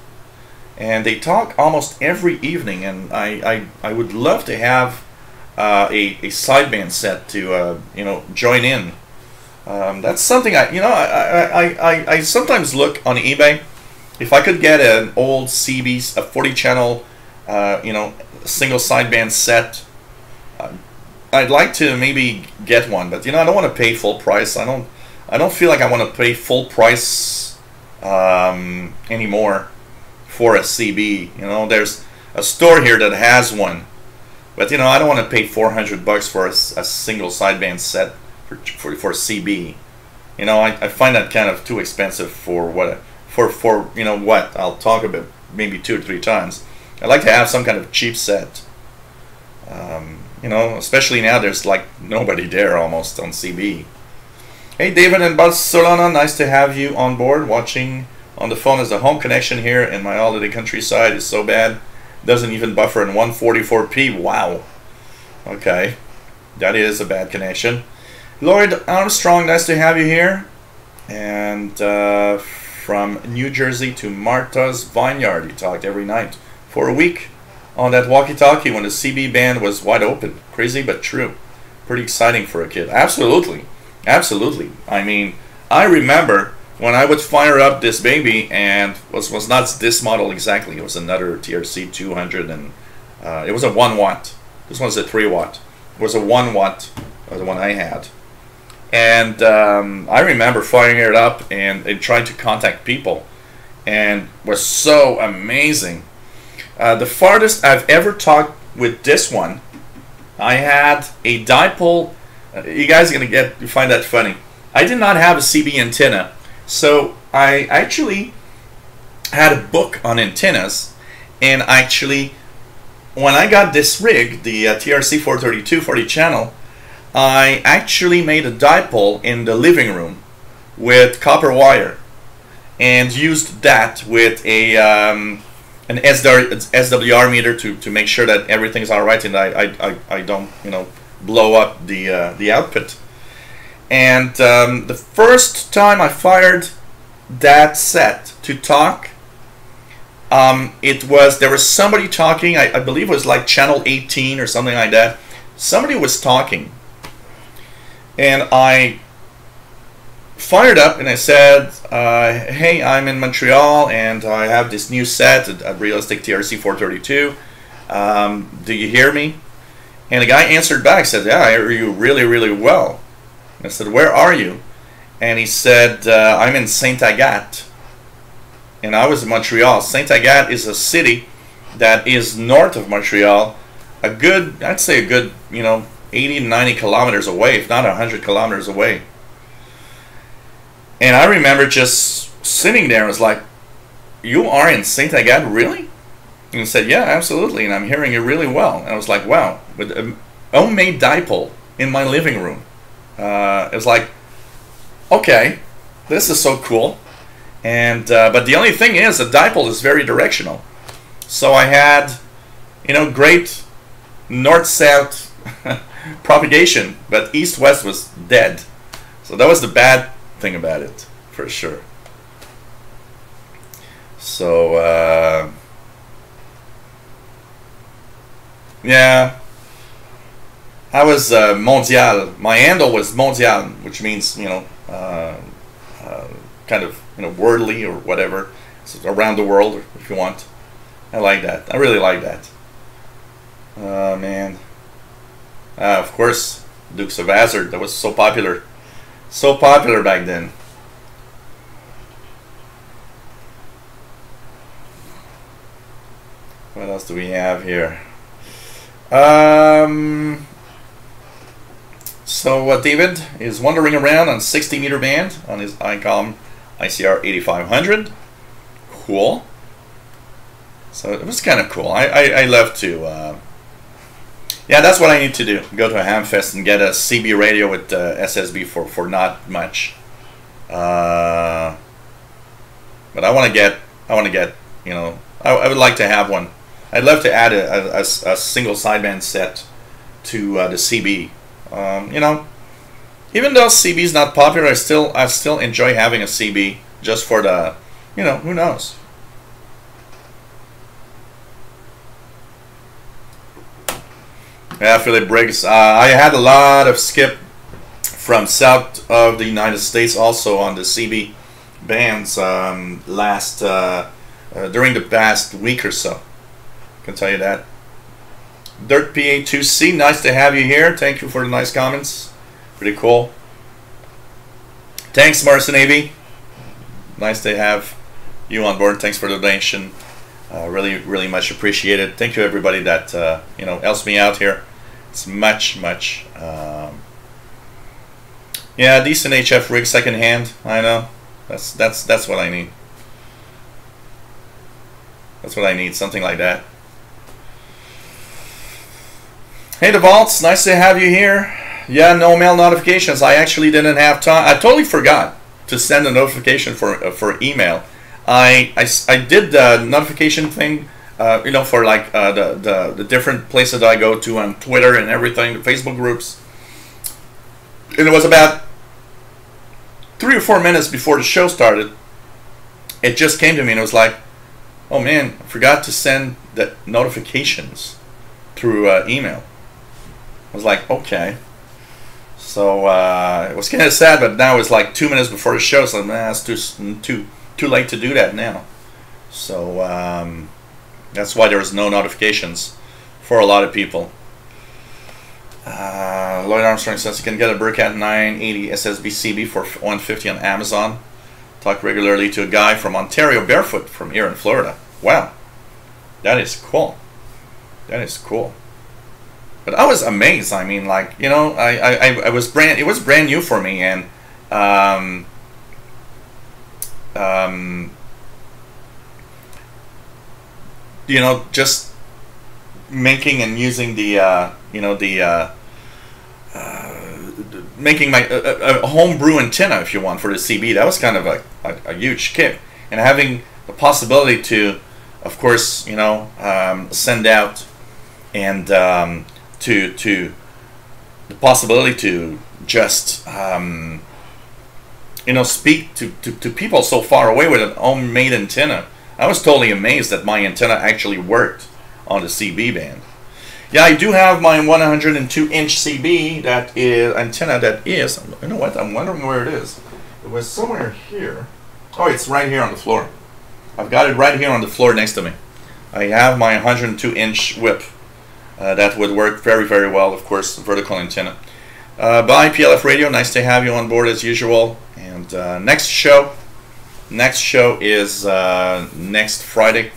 and they talk almost every evening. And I would love to have a sideband set to join in. That's something I sometimes look on eBay. If I could get an old CB, a 40 channel, single sideband set, I'd like to maybe get one. But I don't want to pay full price. I don't feel like I want to pay full price anymore for a CB. There's a store here that has one, but I don't want to pay $400 for a single sideband set for CB. I find that kind of too expensive for what what I'll talk about maybe 2 or 3 times. I'd like to have some kind of cheap set. Especially now there's like nobody there almost on CB. Hey David in Barcelona, nice to have you on board watching on the phone, as the home connection here in my holiday countryside is so bad, doesn't even buffer in 144p. Wow. Okay, that is a bad connection. Lloyd Armstrong, nice to have you here. And from New Jersey to Martha's Vineyard, you talked every night for a week on that walkie-talkie when the CB band was wide open. Crazy but true. Pretty exciting for a kid. Absolutely. Absolutely. I mean, I remember when I would fire up this baby, and was not this model exactly. It was another TRC 200, and it was a 1 watt. This one's a 3 watt. It was a 1 watt, the one I had. And I remember firing it up and trying to contact people, and was so amazing. The farthest I've ever talked with this one, I had a dipole. You guys are gonna find that funny. I did not have a CB antenna, so I actually had a book on antennas, and actually, when I got this rig, the TRC 432 40 channel, I actually made a dipole in the living room with copper wire, and used that with a an SWR meter to make sure that everything's all right, and I don't blow up the output. And the first time I fired that set to talk, there was somebody talking. I believe it was like channel 18 or something like that. Somebody was talking, and I fired up and I said, hey, I'm in Montreal and I have this new set, a realistic TRC 432. Do you hear me? And the guy answered back, said, yeah, I hear you really, really well. I said, where are you? And he said, I'm in Saint Agathe. And I was in Montreal. Saint Agathe is a city that is north of Montreal, I'd say a good 80 to 90 kilometers away, if not 100 kilometers away. And I remember just sitting there and was like, you are in Saint Agathe, really? And he said, yeah, absolutely, and I'm hearing you really well. And I was like, wow, with a homemade dipole in my living room. It was like, okay, this is so cool. And but the only thing is, the dipole is very directional. So I had, great north-south propagation, but east-west was dead. So that was the bad thing about it, for sure. So yeah, I was mondial. My handle was mondial, which means kind of worldly or whatever. So around the world, if you want. I like that. I really like that. Man. Of course, Dukes of Hazzard. That was so popular. So popular back then. What else do we have here? So David is wandering around on 60 meter band on his ICOM ICR 8500. Cool. So it was kind of cool. I love to. Yeah, that's what I need to do. Go to a Hamfest and get a CB radio with SSB for not much. But I want to get. I would like to have one. I'd love to add a single sideband set to the CB. Even though CB is not popular, I still enjoy having a CB just for the, who knows. Yeah, Philip Briggs. I had a lot of skip from south of the United States also on the CB bands during the past week or so. I can tell you that. Dirt PA2C, nice to have you here. Thank you for the nice comments. Pretty cool. Thanks, Morrison AV. Nice to have you on board. Thanks for the donation. Really, really much appreciated. Thank you, everybody that helps me out here. It's much. Yeah, decent HF rig second hand. I know. That's what I need. That's what I need. Something like that. Hey, the Vaults. Nice to have you here. Yeah, no mail notifications. I actually didn't have time. I totally forgot to send a notification for email. I did the notification thing, for like the different places that I go to on Twitter and everything, the Facebook groups. And it was about 3 or 4 minutes before the show started. It just came to me and it was like, oh man, I forgot to send the notifications through email. I was like, okay. So it was kind of sad, but now it's like 2 minutes before the show, so it's too late to do that now. So that's why there's no notifications for a lot of people. Lloyd Armstrong says you can get a Burkett 980 SSB CB for $150 on Amazon. Talk regularly to a guy from Ontario barefoot from here in Florida. Wow, that is cool. That is cool. But I was amazed. I mean, like, I was it was brand new for me, and just making and using the making my a homebrew antenna, if you want, for the CB. That was kind of a huge kick, and having the possibility to, of course, send out and to the possibility to just speak to people so far away with an homemade antenna. I was totally amazed that my antenna actually worked on the CB band. Yeah, I do have my 102-inch CB that is antenna that is. You know what? I'm wondering where it is. It was somewhere here. Oh, it's right here on the floor. I've got it right here on the floor next to me. I have my 102-inch whip. That would work very, very well, of course, vertical antenna. Bye, PLF Radio. Nice to have you on board as usual. And next show is next Friday.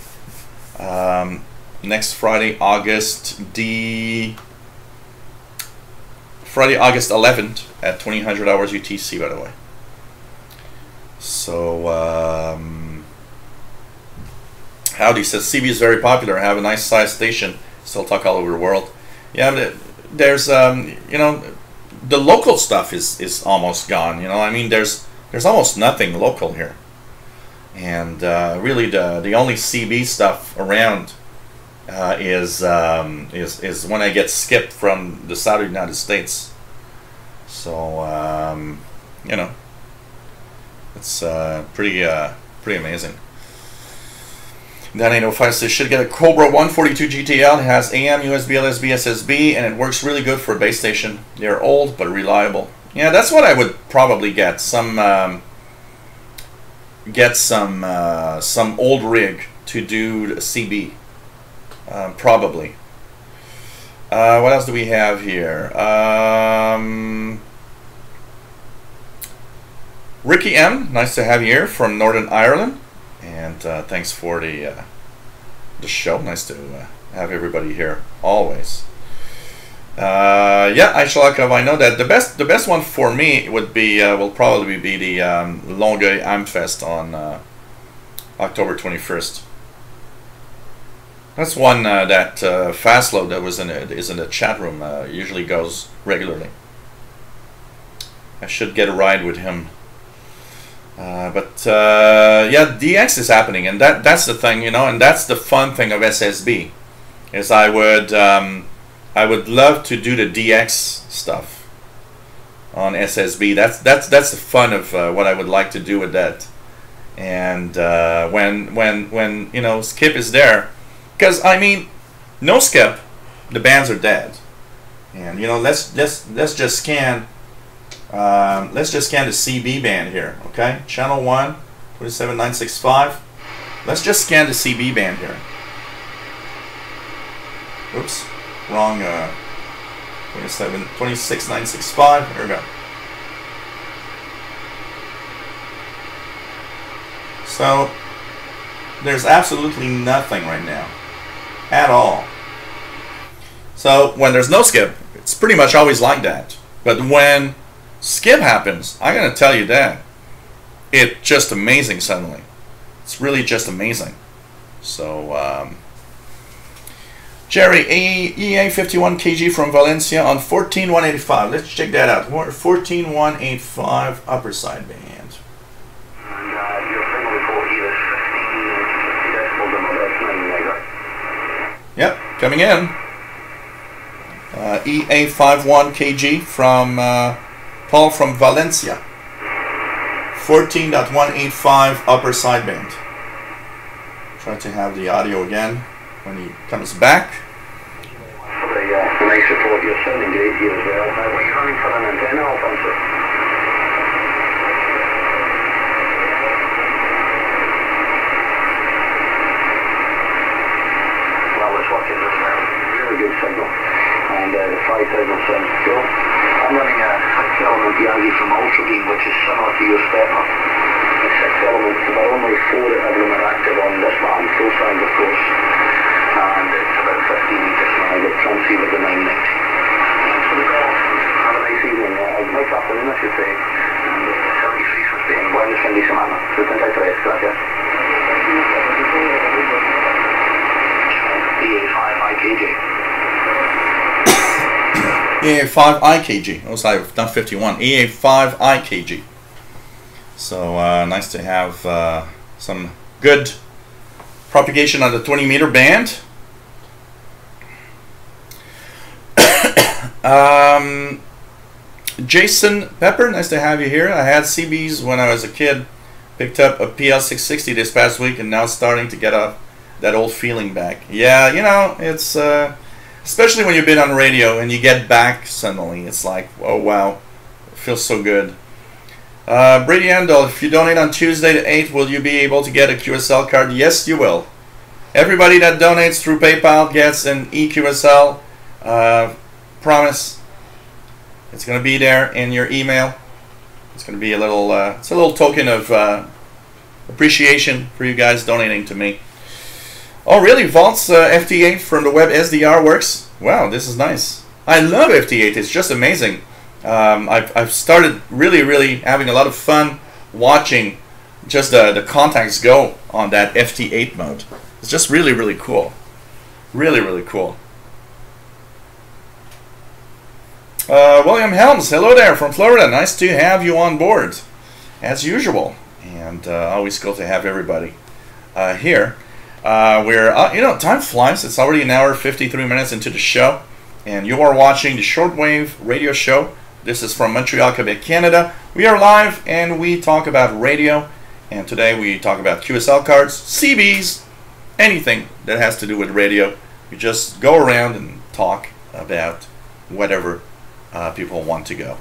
Next Friday, August 11th at 2000 hours UTC, by the way. So, Howdy says CB is very popular. Have a nice size station. Still talk all over the world. Yeah, but there's the local stuff is almost gone. I mean, there's almost nothing local here, and really the only CB stuff around is when I get skipped from the South United States. So it's pretty amazing. Then 805 says should get a Cobra 142 GTL. It has AM, USB, LSB, SSB, and it works really good for a base station. They're old but reliable. Yeah, that's what I would probably get. Some old rig to do the CB. Probably. What else do we have here? Ricky M, nice to have you here from Northern Ireland, and thanks for the show. Nice to have everybody here always. Yeah, Aishalakov, I know that the best one for me would be will probably be the Longueuil Amfest on October 21st. That's one that Fastlow that is in the chat room usually goes regularly. I should get a ride with him. But yeah, DX is happening, and that's the thing, and that's the fun thing of SSB, is I would love to do the DX stuff on SSB. That's the fun of what I would like to do with that. And when Skip is there, because I mean, no Skip, the bands are dead. And you know, let's just scan. Let's just scan the CB band here. Okay, channel 1, 27965. Let's just scan the CB band here. Oops, wrong. 26965. Here we go. So there's absolutely nothing right now at all. So when there's no skip, it's pretty much always like that. But when skip happens, I'm gonna tell you that it's just amazing suddenly. It's really just amazing. So Jerry, EA 51 kg from Valencia on 14185. Let's check that out. 14185 upper side band. Yep, coming in. EA 51 kg from Paul from Valencia. 14.185 upper sideband. Try to have the audio again when he comes back. The nice support you're sounding great here as well. What are you running for an antenna, Alfonso? Well, it's working as well. Really good signal. And the 5,000 sounds cool. I'm running a 6-element Yagi from Ultra Beam, which is similar to your stepper. The 6 elements, but only 4 of them are active on this band, full size of course. And it's about 15 meters now, the transceiver the 990. Thanks for the call. Have a nice evening, nice afternoon I should say. And 73 for Spain, buen fin de semana. 73, gracias. EA5IKJ. EA5IKG. Oh, sorry, not 51. EA5IKG. So nice to have some good propagation on the 20-meter band. Jason Pepper, nice to have you here. I had CBs when I was a kid. Picked up a PL660 this past week and now starting to get that old feeling back. Yeah, you know, it's especially when you've been on radio and you get back suddenly. It's like, oh wow, it feels so good. Brady Andel, if you donate on Tuesday the 8th, will you be able to get a QSL card? Yes, you will. Everybody that donates through PayPal gets an eQSL. Promise. It's going to be there in your email. It's going to be a little. It's a little token of appreciation for you guys donating to me. Oh, really? Vault's FT8 from the web SDR works? Wow, this is nice. I love FT8. It's just amazing. I've started really having a lot of fun watching just the contacts go on that FT8 mode. It's just really cool. Really cool. William Helms, hello there from Florida. Nice to have you on board, as usual. And always cool to have everybody here. You know, time flies. It's already an hour 53 minutes into the show, and you are watching the Shortwave radio show. This is from Montreal, Quebec, Canada. We are live and we talk about radio, and today we talk about QSL cards, CBs, anything that has to do with radio. We just go around and talk about whatever people want to go.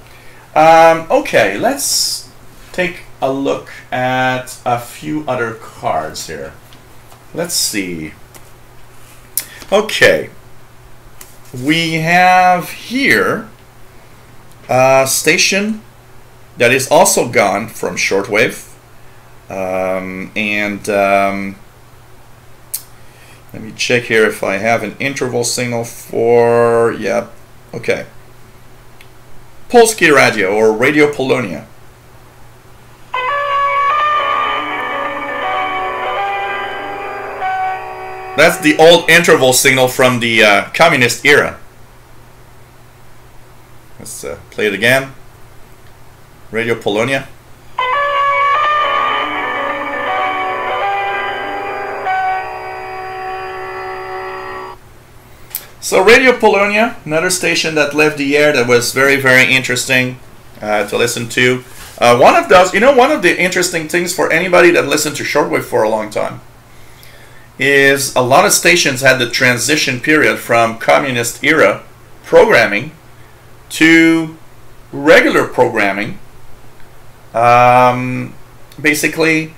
Okay, let's take a look at a few other cards here. Let's see. Okay, we have here a station that is also gone from shortwave, let me check here if I have an interval signal for, yep, okay, Polski Radio or Radio Polonia. That's the old interval signal from the communist era. Let's play it again. Radio Polonia. So Radio Polonia, another station that left the air that was very interesting to listen to. One of those, you know, one of the interesting things for anybody that listened to shortwave for a long time is a lot of stations had the transition period from communist era programming to regular programming. Basically,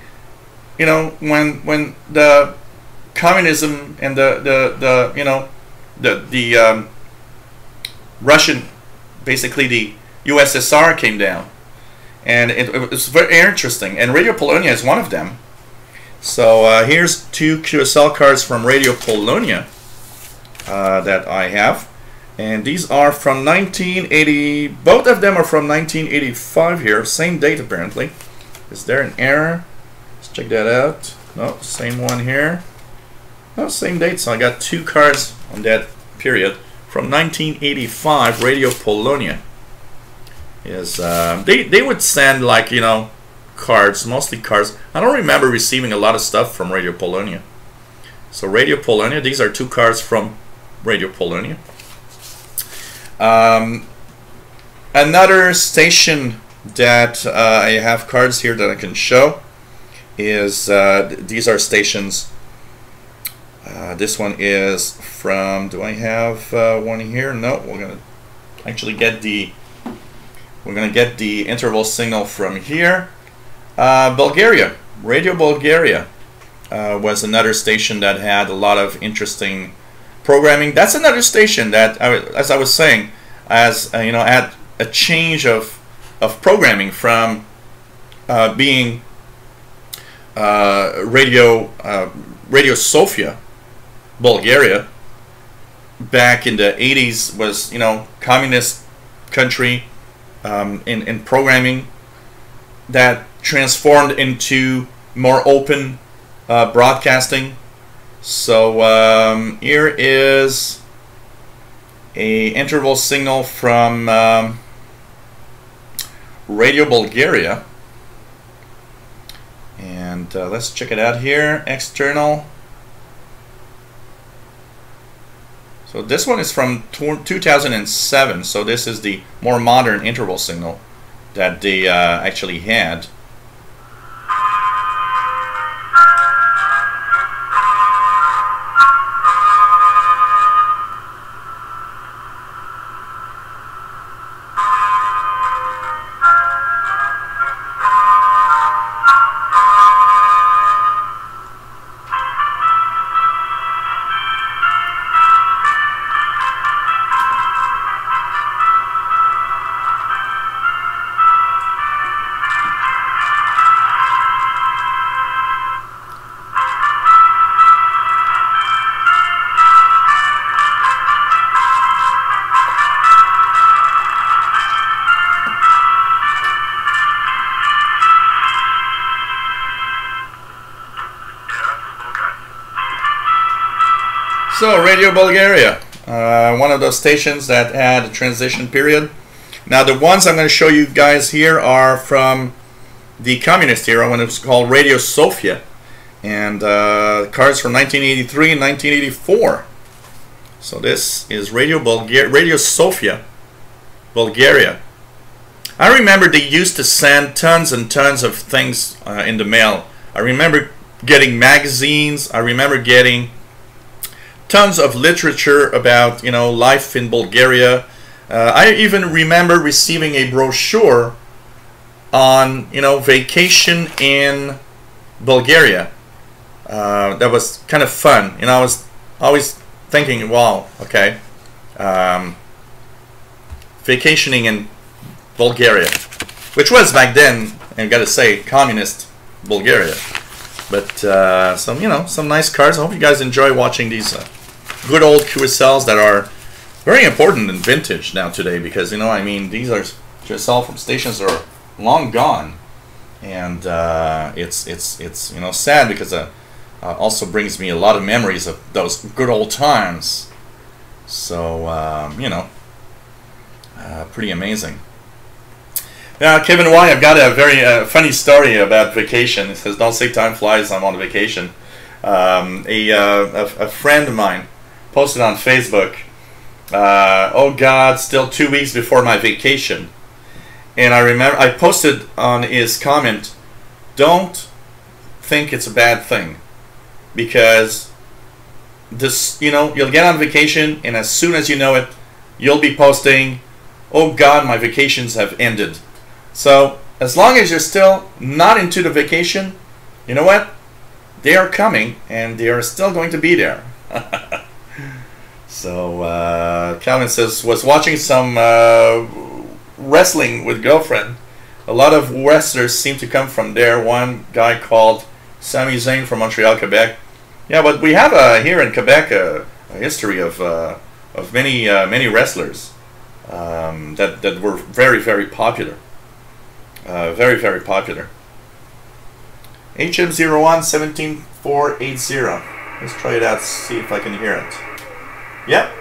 you know, when the communism and the Russian, basically the USSR came down, and it was very interesting, and Radio Polonia is one of them. So here's two QSL cards from Radio Polonia that I have, and these are from 1980. Both of them are from 1985 here, same date apparently. Is there an error? Let's check that out. No, same one here. No, same date, so I got two cards on that period from 1985. Radio Polonia is they would send, like, you know, cards, mostly cards. I don't remember receiving a lot of stuff from Radio Polonia. So Radio Polonia, these are two cards from Radio Polonia. Another station that I have cards here that I can show is these are stations. This one is from, do I have one here? No, we're gonna actually get the interval signal from here. Bulgaria, Radio Bulgaria was another station that had a lot of interesting programming. That's another station that, as I was saying, as you know, had a change of programming from being Radio Sofia, Bulgaria, back in the 80s, was, you know, communist country, in programming that transformed into more open broadcasting. So here is a interval signal from Radio Bulgaria, and let's check it out here. External. So this one is from 2007, so this is the more modern interval signal that they actually had. So Radio Bulgaria, one of those stations that had a transition period. Now the ones I'm going to show you guys here are from the communist era, when it was called Radio Sofia, and cards from 1983 and 1984. So this is Radio Sofia, Bulgaria. I remember they used to send tons and tons of things in the mail. I remember getting magazines. I remember getting tons of literature about, you know, life in Bulgaria. I even remember receiving a brochure on, you know, vacation in Bulgaria. That was kind of fun. You know, I was always thinking, wow, okay, vacationing in Bulgaria, which was back then, and gotta say, communist Bulgaria. But some, you know, some nice cards. I hope you guys enjoy watching these good old QSLs that are very important and vintage now today, because, you know, I mean, these are QSL from stations that are long gone, and it's you know, sad, because also brings me a lot of memories of those good old times. So you know, pretty amazing. Now, Kevin Y, I've got a very funny story about vacation. It says, "Don't say time flies, I'm on vacation." A friend of mine posted on Facebook, "Oh God, still 2 weeks before my vacation." And I remember I posted on his comment, "Don't think it's a bad thing, because this, you know, you'll get on vacation, and as soon as you know it, you'll be posting, oh God, my vacations have ended. So as long as you're still not into the vacation, you know what? They are coming, and they are still going to be there. So Calvin says, was watching some wrestling with girlfriend. A lot of wrestlers seem to come from there. One guy called Sami Zayn from Montreal, Quebec. Yeah, but we have here in Quebec a history of many wrestlers that were very popular. Very popular. HM01 17480. Let's try it out, see if I can hear it. Yep.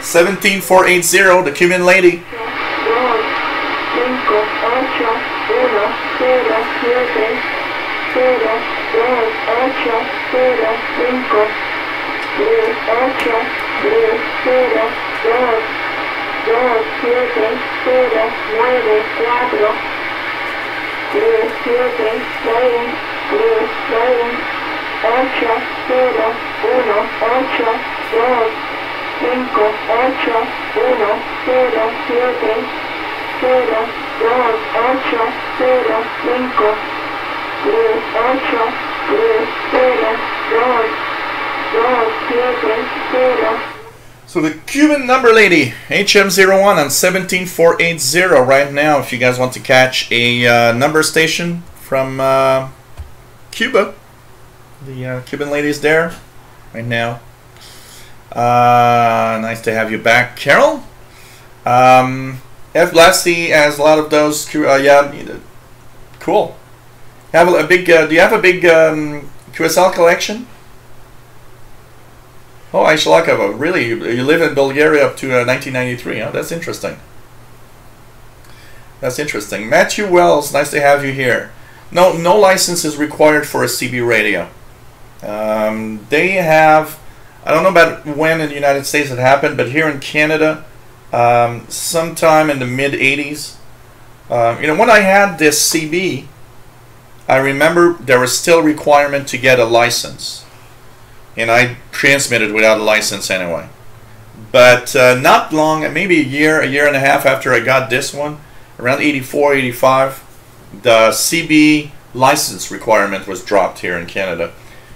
17480, the Cuban lady. So the Cuban number lady, HM01 on 17480 right now, if you guys want to catch a number station from Cuba. The Cuban lady's there right now. Nice to have you back, Carol. F. Lassie has a lot of those. Yeah, cool. Have a big. Do you have a big QSL collection? Oh, Aishalakova, really? You live in Bulgaria up to 1993, huh? That's interesting. That's interesting. Matthew Wells, nice to have you here. No license is required for a CB radio. They have, I don't know about when in the United States it happened, but here in Canada, sometime in the mid-80s, you know, when I had this CB, I remember there was still requirement to get a license. And I transmitted without a license anyway. But not long, maybe a year and a half after I got this one, around 84, 85, the CB license requirement was dropped here in Canada.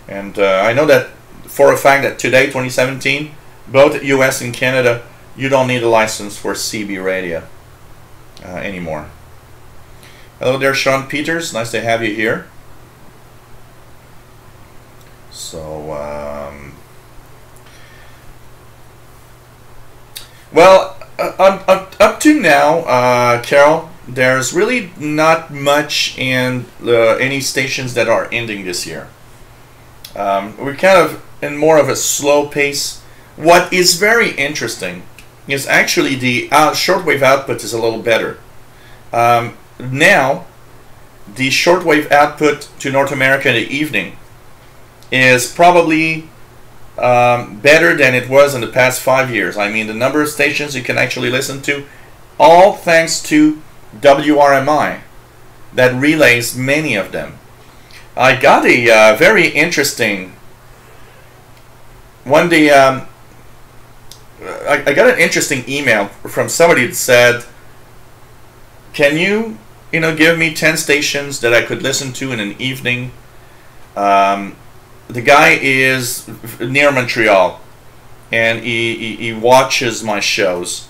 And I know that for a fact that today, 2017, both US and Canada, you don't need a license for CB radio anymore. Hello there, Sean Peters. Nice to have you here. So, well, up to now, Carol, there's really not much in any stations that are ending this year. We're kind of in more of a slow pace. What is very interesting is actually the shortwave output is a little better. Now, the shortwave output to North America in the evening is probably better than it was in the past 5 years. I mean, the number of stations you can actually listen to, all thanks to WRMI that relays many of them. I got a very interesting one day. I got an interesting email from somebody that said, "Can you give me 10 stations that I could listen to in an evening?" The guy is near Montreal, and he watches my shows,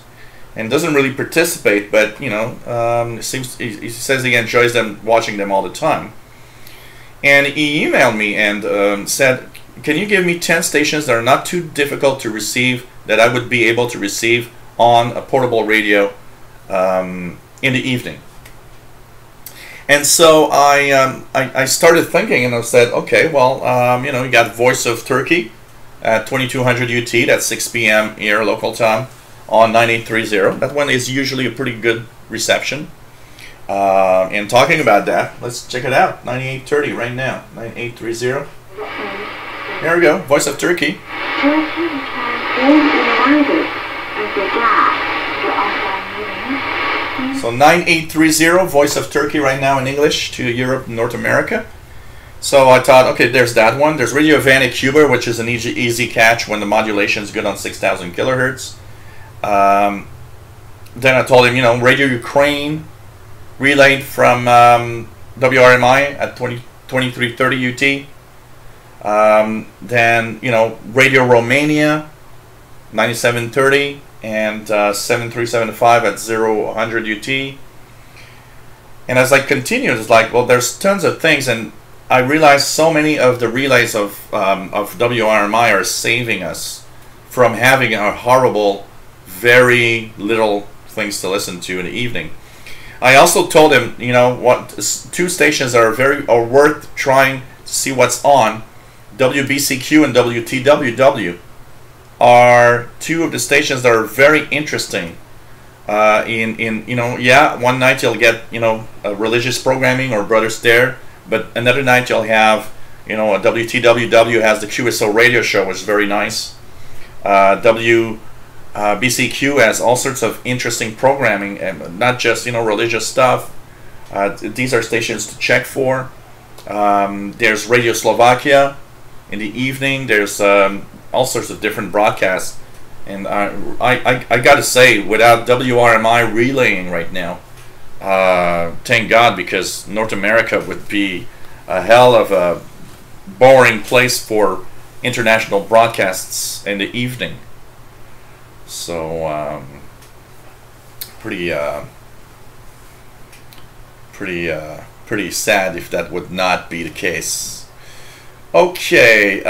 and doesn't really participate, but he says he enjoys them, watching them all the time. And he emailed me and said, "Can you give me 10 stations that are not too difficult to receive, that I would be able to receive on a portable radio in the evening?" And so I started thinking, and I said, okay, well, you got Voice of Turkey at 2200 UT, that's 6 p.m. here local time on 9830. That one is usually a pretty good reception. And talking about that, let's check it out. 9830 right now, 9830. There we go, Voice of Turkey. So 9830, Voice of Turkey right now in English to Europe and North America. So I thought, okay, there's that one. There's Radio Havana Cuba, which is an easy catch when the modulation is good on 6,000 kilohertz. then I told him, you know, Radio Ukraine relayed from WRMI at 2330 UT. Then, you know, Radio Romania 9730 and 7375 at 0100 UT. And as I continued, it's like, well, there's tons of things, and I realized so many of the relays of WRMI are saving us from having a horrible, very little things to listen to in the evening. I also told him, you know, what 2 stations are worth trying to see what's on. WBCQ and WTWW are 2 of the stations that are very interesting. In you know, yeah, one night you'll get, you know, religious programming or Brothers Dare, but another night you'll have, you know, a WTWW has the QSL radio show, which is very nice. BCQ has all sorts of interesting programming, and not just, you know, religious stuff. These are stations to check for. There's Radio Slovakia in the evening. There's all sorts of different broadcasts, and I gotta say, without WRMI relaying right now, thank God, because North America would be a hell of a boring place for international broadcasts in the evening. So pretty sad if that would not be the case. Okay,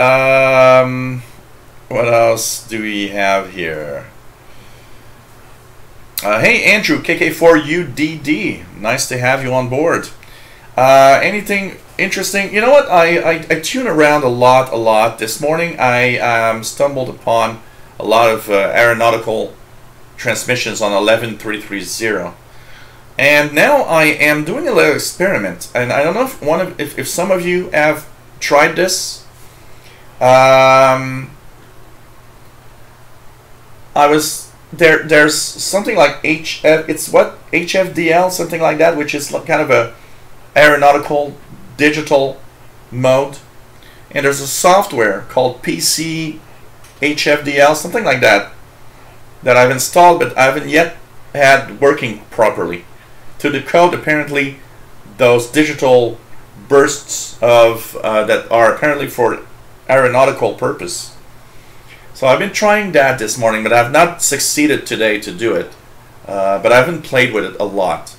what else do we have here? Hey Andrew, KK4UDD, nice to have you on board. Anything interesting? You know what? I tune around a lot. This morning I stumbled upon a lot of aeronautical transmissions on 11330, and now I am doing a little experiment, and I don't know if some of you have tried this. There's something like HFDL, something like that, which is kind of a aeronautical digital mode, and there's a software called PC HFDL, something like that, that I've installed, but I haven't yet had working properly to decode apparently those digital bursts of that are apparently for aeronautical purpose. So I've been trying that this morning, but I've not succeeded today to do it. But I haven't played with it a lot.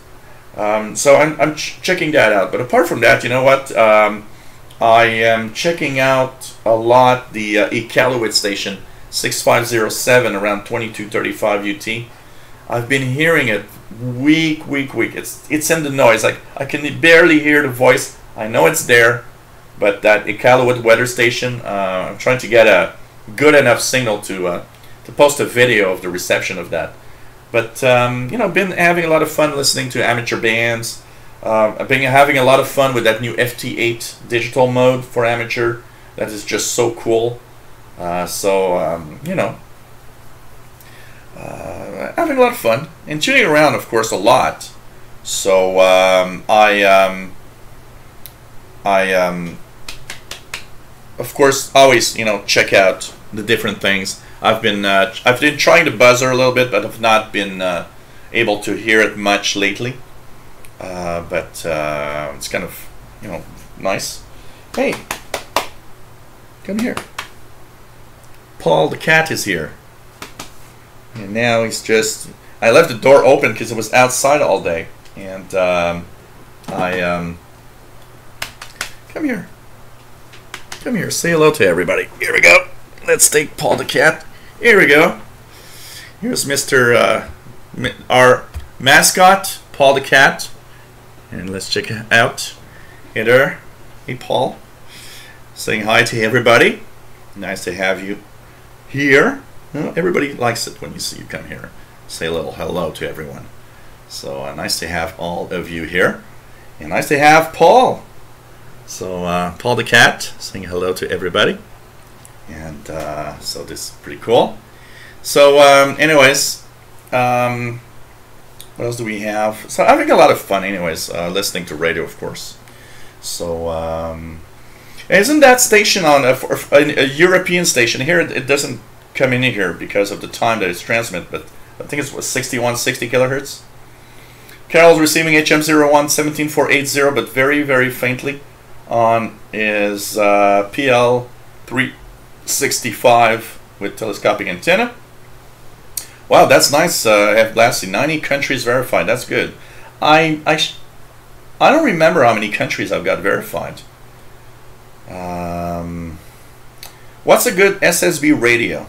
So I'm checking that out. But apart from that, you know what? I am checking out a lot the Iqaluit station 6507 around 2235 UT. I've been hearing it week. It's in the noise. Like, I can barely hear the voice. I know it's there, but that Iqaluit weather station, I'm trying to get a good enough signal to post a video of the reception of that. But you know, been having a lot of fun listening to amateur bands. I've been having a lot of fun with that new FT8 digital mode for amateur. That is just so cool. You know, having a lot of fun and tuning around, of course, a lot. So of course, always, you know, check out the different things. I've been trying to buzzer a little bit, but have not been able to hear it much lately. But it's kind of, you know, nice. Hey, come here. Paul the cat is here, and now he's just. I left the door open because it was outside all day, and come here. Come here, say hello to everybody. Here we go. Let's take Paul the cat. Here we go. Here's Mr. Our mascot, Paul the cat. And let's check it out. Hey there. Hey, Paul. Saying hi to everybody. Nice to have you here. Well, everybody likes it when you see you come here. Say a little hello to everyone. So nice to have all of you here. And nice to have Paul. So Paul the cat saying hello to everybody. And so this is pretty cool. So anyways, what else do we have? So I'm having a lot of fun anyways, listening to radio, of course. So isn't that station on a European station? Here it doesn't come in here because of the time that it's transmitted, but I think it's 6160 kilohertz. Carol's receiving HM01 17480, but very, very faintly on his PL 365 with telescopic antenna. Wow, that's nice. F Glassy, 90 countries verified. That's good. I don't remember how many countries I've got verified. What's a good SSB radio?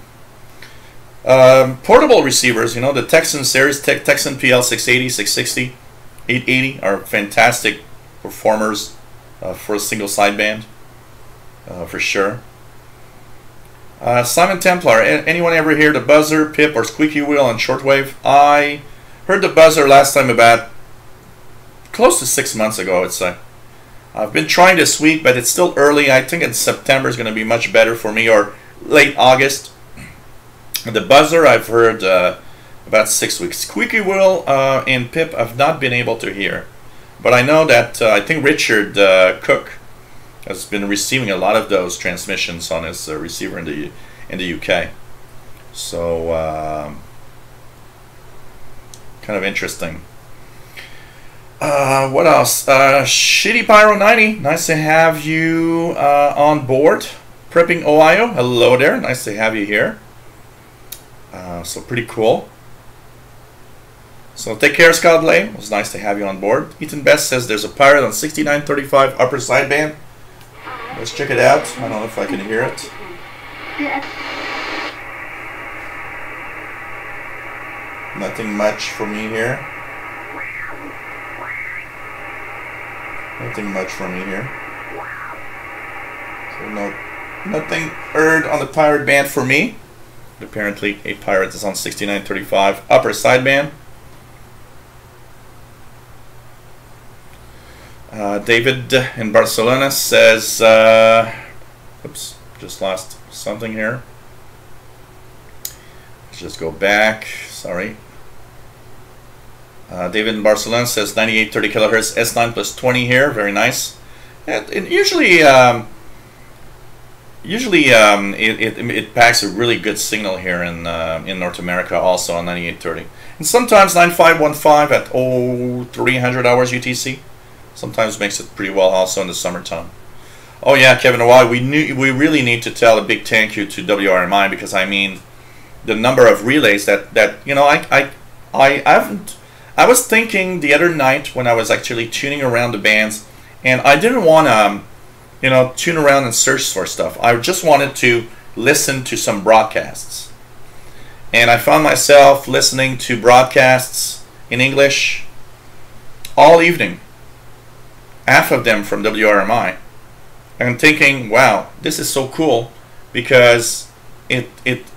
Portable receivers, you know, the Texan series, Texan PL 680, 660, 880 are fantastic performers for a single sideband, for sure. Simon Templar, anyone ever hear the buzzer, pip, or squeaky wheel on shortwave? I heard the buzzer last time about close to 6 months ago, I would say. I've been trying this week, but it's still early. I think in September is going to be much better for me, or late August. The buzzer I've heard about 6 weeks. Squeaky wheel and pip I've not been able to hear, but I know that I think Richard Cook has been receiving a lot of those transmissions on his receiver in the UK. So kind of interesting. What else? Shitty Pyro 90, nice to have you on board. Prepping Ohio, hello there, nice to have you here. So pretty cool. So take care, Scott Lay. It was nice to have you on board. Ethan Best says there's a pirate on 6935 upper sideband. Let's check it out. I don't know if I can hear it. Nothing much for me here. Nothing much for me here. So nothing heard on the pirate band for me. Apparently a pirate is on 6935 upper sideband. David in Barcelona says oops, just lost something here. Let's just go back, sorry. David in Barcelona says 9830 kilohertz S9 plus 20 here, very nice. And usually it packs a really good signal here in North America, also on 9830, and sometimes 9515 at 0300 hours UTC. Sometimes makes it pretty well also in the summertime. Oh yeah, Kevin, why we really need to tell a big thank you to WRMI, because I mean the number of relays that you know I was thinking the other night when I was actually tuning around the bands, and I didn't want to you know, tune around and search for stuff. I just wanted to listen to some broadcasts. And I found myself listening to broadcasts in English all evening. Half of them from WRMI. And thinking, wow, this is so cool, because it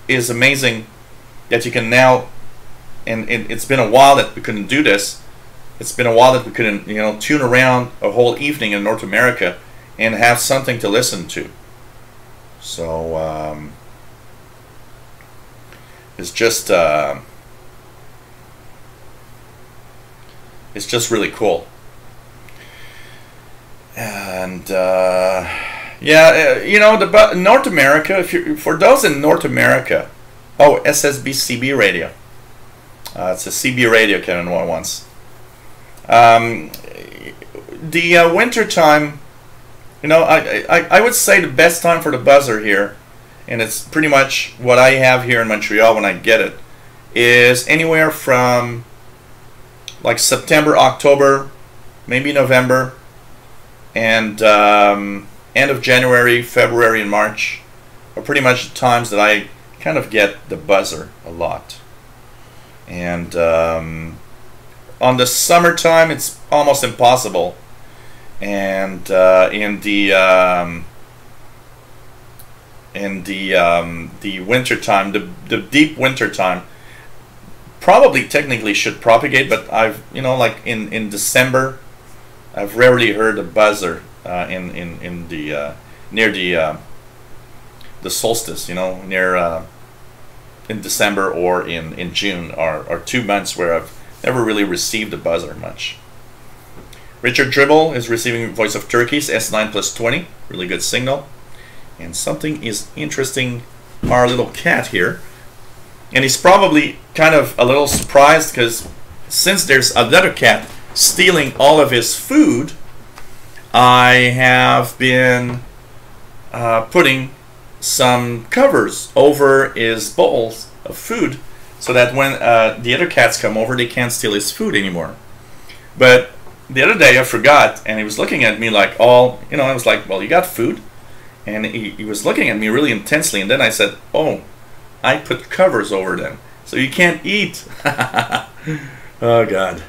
is amazing that you can now, and it's been a while that we couldn't do this. It's been a while that we couldn't, you know, tune around a whole evening in North America and have something to listen to. So it's just really cool. And yeah, you know, North America. For those in North America, oh, SSB CB radio. It's a CB radio, Kevin once. The winter time. You know, I would say the best time for the buzzer here, and it's pretty much what I have here in Montreal when I get it, is anywhere from like September, October, maybe November, and end of January, February, and March are pretty much the times that I kind of get the buzzer a lot. And on the summertime, it's almost impossible. And in the winter time, the deep winter time, probably technically should propagate, but I've, you know, like in December, I've rarely heard a buzzer in the near the solstice, you know, near in December or in June are 2 months where I've never really received a buzzer much. Richard Dribble is receiving Voice of Turkey's S9 plus 20, really good signal. And something is interesting, our little cat here and he's probably kind of a little surprised because since there's another cat stealing all of his food, I have been putting some covers over his bowls of food so that when the other cats come over, they can't steal his food anymore. But the other day I forgot, and he was looking at me like all, you know, I was like, well, you got food? And he was looking at me really intensely, and then I said, oh, I put covers over them, so you can't eat. Oh, God.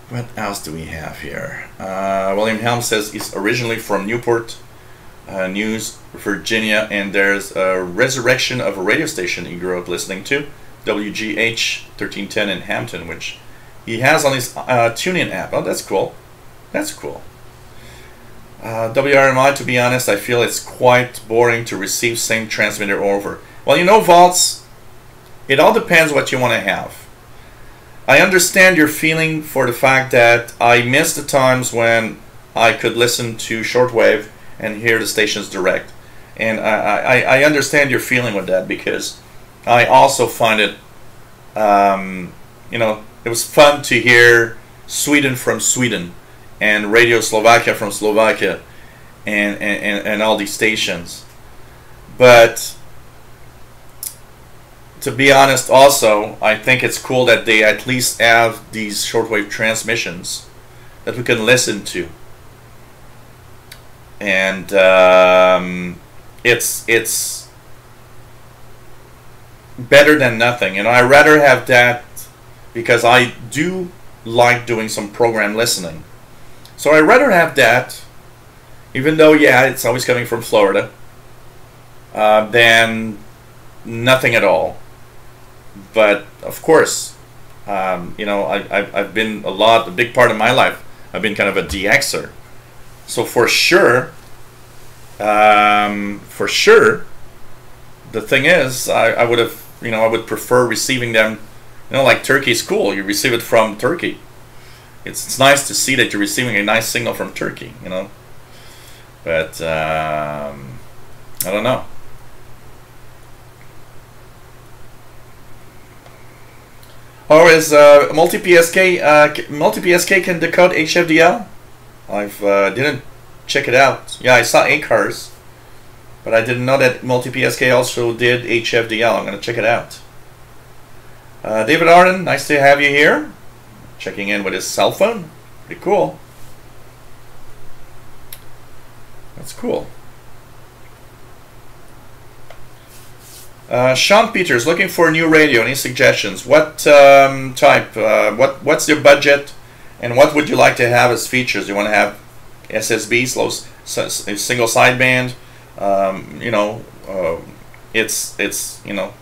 What else do we have here? William Helm says he's originally from Newport News, Virginia, and there's a resurrection of a radio station he grew up listening to, WGH 1310 in Hampton, which he has on his TuneIn app. Oh, that's cool. That's cool. WRMI, to be honest, I feel it's quite boring to receive same transmitter over. Well, you know, Vaults, it all depends what you want to have. I understand your feeling for the fact that I miss the times when I could listen to shortwave and hear the stations direct. And I understand your feeling with that, because I also find it, you know, it was fun to hear Sweden from Sweden and Radio Slovakia from Slovakia and all these stations. But to be honest, also, I think it's cool that they at least have these shortwave transmissions that we can listen to. And it's better than nothing. You know, I'd rather have that, because I do like doing some program listening. So I'd rather have that, even though, yeah, it's always coming from Florida, than nothing at all. But of course, you know, I've been a big part of my life, I've been kind of a DXer. So for sure, the thing is, I would have, you know, I would prefer receiving them, you know, like Turkey's cool. You receive it from Turkey. It's nice to see that you're receiving a nice signal from Turkey, you know. But I don't know. Or is multi-PSK can decode HFDL? I've didn't check it out. Yeah, I saw ACARS, but I didn't know that multi-PSK also did HFDL. I'm going to check it out. David Arden, nice to have you here. Checking in with his cell phone. Pretty cool. That's cool. Sean Peters, looking for a new radio. Any suggestions? What type? What's your budget? And what would you like to have as features? You want to have SSB, single sideband? You know, it's you know,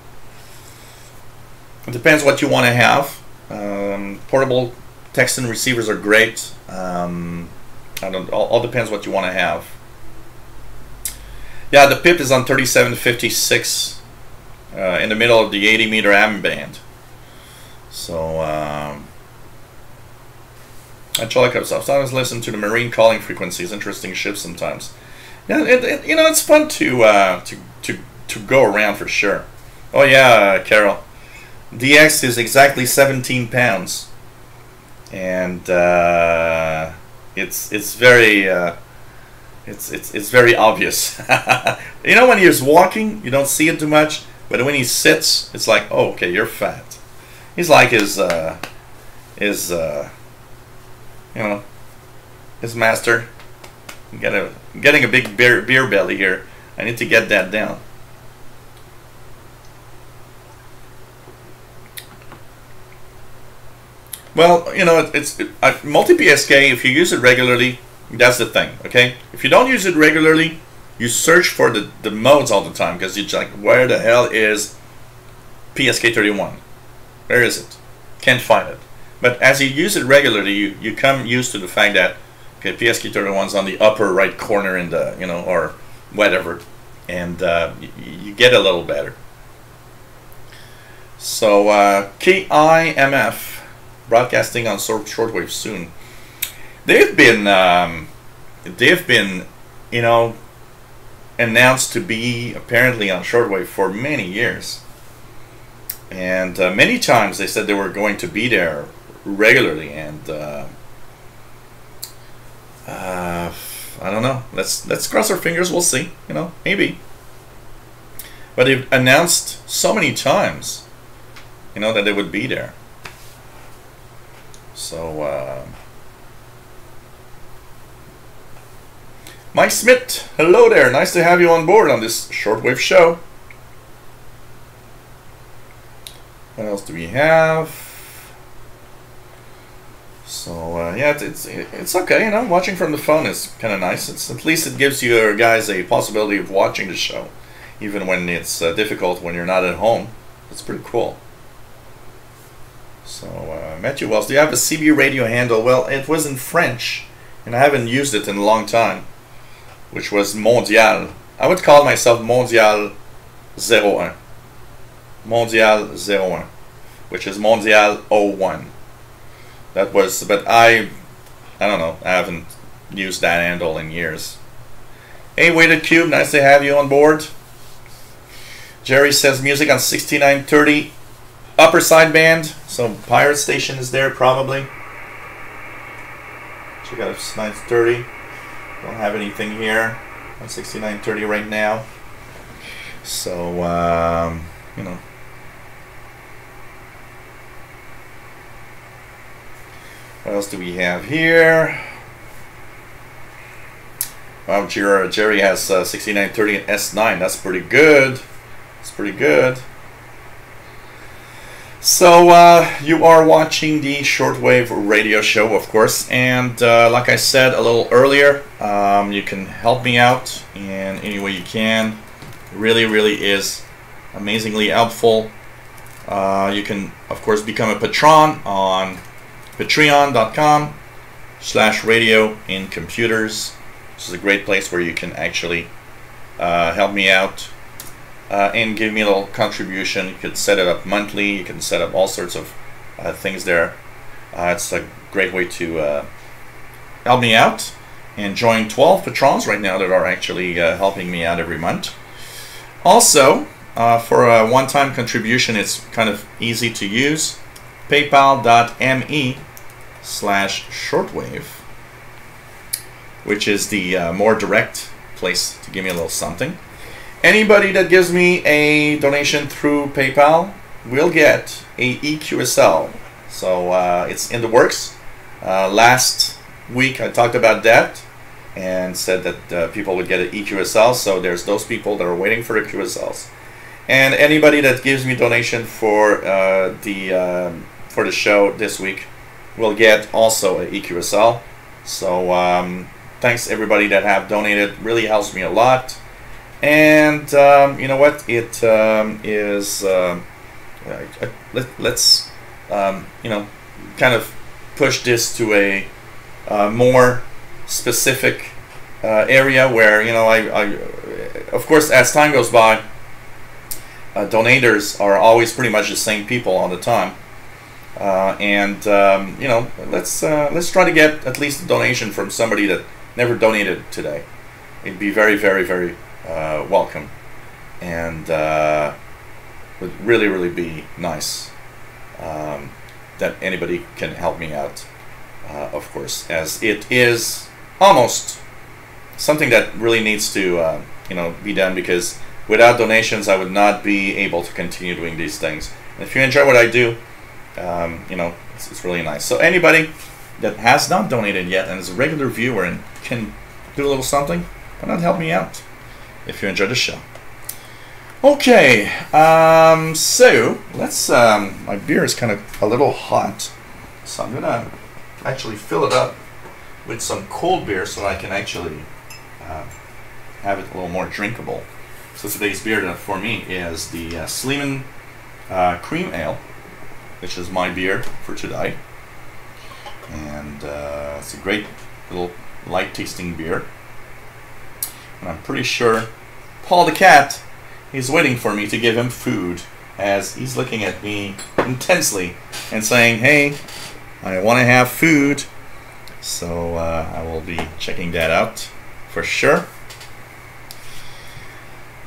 it depends what you want to have. Portable text and receivers are great. All depends what you want to have. Yeah, the PIP is on 3756 in the middle of the 80-meter AM band. So I sometimes listen to the marine calling frequencies. Interesting ships sometimes. Yeah, you know, it's fun to go around for sure. Oh yeah, Carol. DX is exactly 17 pounds, and it's very it's very obvious. You know, when he's walking, you don't see it too much, but when he sits, it's like, oh, okay, you're fat. He's like his you know, his master. Getting a big beer belly here. I need to get that down. Well, you know, multi-PSK, if you use it regularly, that's the thing, okay? If you don't use it regularly, you search for the modes all the time, because you're like, where the hell is PSK31? Where is it? Can't find it. But as you use it regularly, you come used to the fact that, okay, PSK31's on the upper right corner in the, you know, or whatever, and you get a little better. So KIMF, broadcasting on shortwave soon. They've been, you know, announced to be apparently on shortwave for many years. And many times they said they were going to be there regularly, and I don't know. Let's cross our fingers. We'll see. You know, maybe. But they've announced so many times, you know, that they would be there. So, Mike Smith, hello there. Nice to have you on board on this shortwave show. What else do we have? So yeah, it's okay, you know. Watching from the phone is kind of nice. It's at least it gives you guys a possibility of watching the show, even when it's difficult when you're not at home. It's pretty cool. So Matthew Wells, do you have a CB radio handle? Well, it was in French, and I haven't used it in a long time, which was Mondial. I would call myself Mondial 01. Mondial 01, which is Mondial 01. That was, but I don't know, I haven't used that handle in years. Hey, Weighted Cube, nice to have you on board. Jerry says music on 6930 upper sideband, so Pirate Station is there probably. Check out 6930. Don't have anything here on 6930 right now. So, you know. What else do we have here? Wow, Jerry has 6930 and S9. That's pretty good. That's pretty good. So you are watching the shortwave radio show, of course, and like I said a little earlier, you can help me out in any way you can. It really, really is amazingly helpful. You can, of course, become a patron on patreon.com/radio-in-computers. This is a great place where you can actually help me out and give me a little contribution. You could set it up monthly. You can set up all sorts of things there. It's a great way to help me out. And join 12 patrons right now that are actually helping me out every month. Also, for a one-time contribution, it's kind of easy to use. PayPal.me/shortwave, which is the more direct place to give me a little something. Anybody that gives me a donation through PayPal will get a EQSL. So it's in the works. Last week I talked about that and said that people would get an EQSL. So there's those people that are waiting for the QSLs. And anybody that gives me donation for the show this week will get also an EQSL. So thanks everybody that have donated. Really helps me a lot. And you know what? It is. Let's you know, kind of push this to a more specific area where, you know, I of course, as time goes by, donators are always pretty much the same people all the time. And you know, let's try to get at least a donation from somebody that never donated today. It'd be very, very, very welcome, and would really, really be nice that anybody can help me out. Of course, as it is almost something that really needs to you know, be done, because without donations I would not be able to continue doing these things. And if you enjoy what I do, you know, it's really nice. So anybody that has not donated yet and is a regular viewer and can do a little something, why not help me out if you enjoy the show? Okay, so let's, my beer is kind of a little hot, so I'm gonna actually fill it up with some cold beer so I can actually have it a little more drinkable. So today's beer for me is the Sleeman Cream Ale, which is my beer for today. And it's a great little light tasting beer. And I'm pretty sure Paul the cat is waiting for me to give him food, as he's looking at me intensely and saying, hey, I want to have food. So I will be checking that out for sure.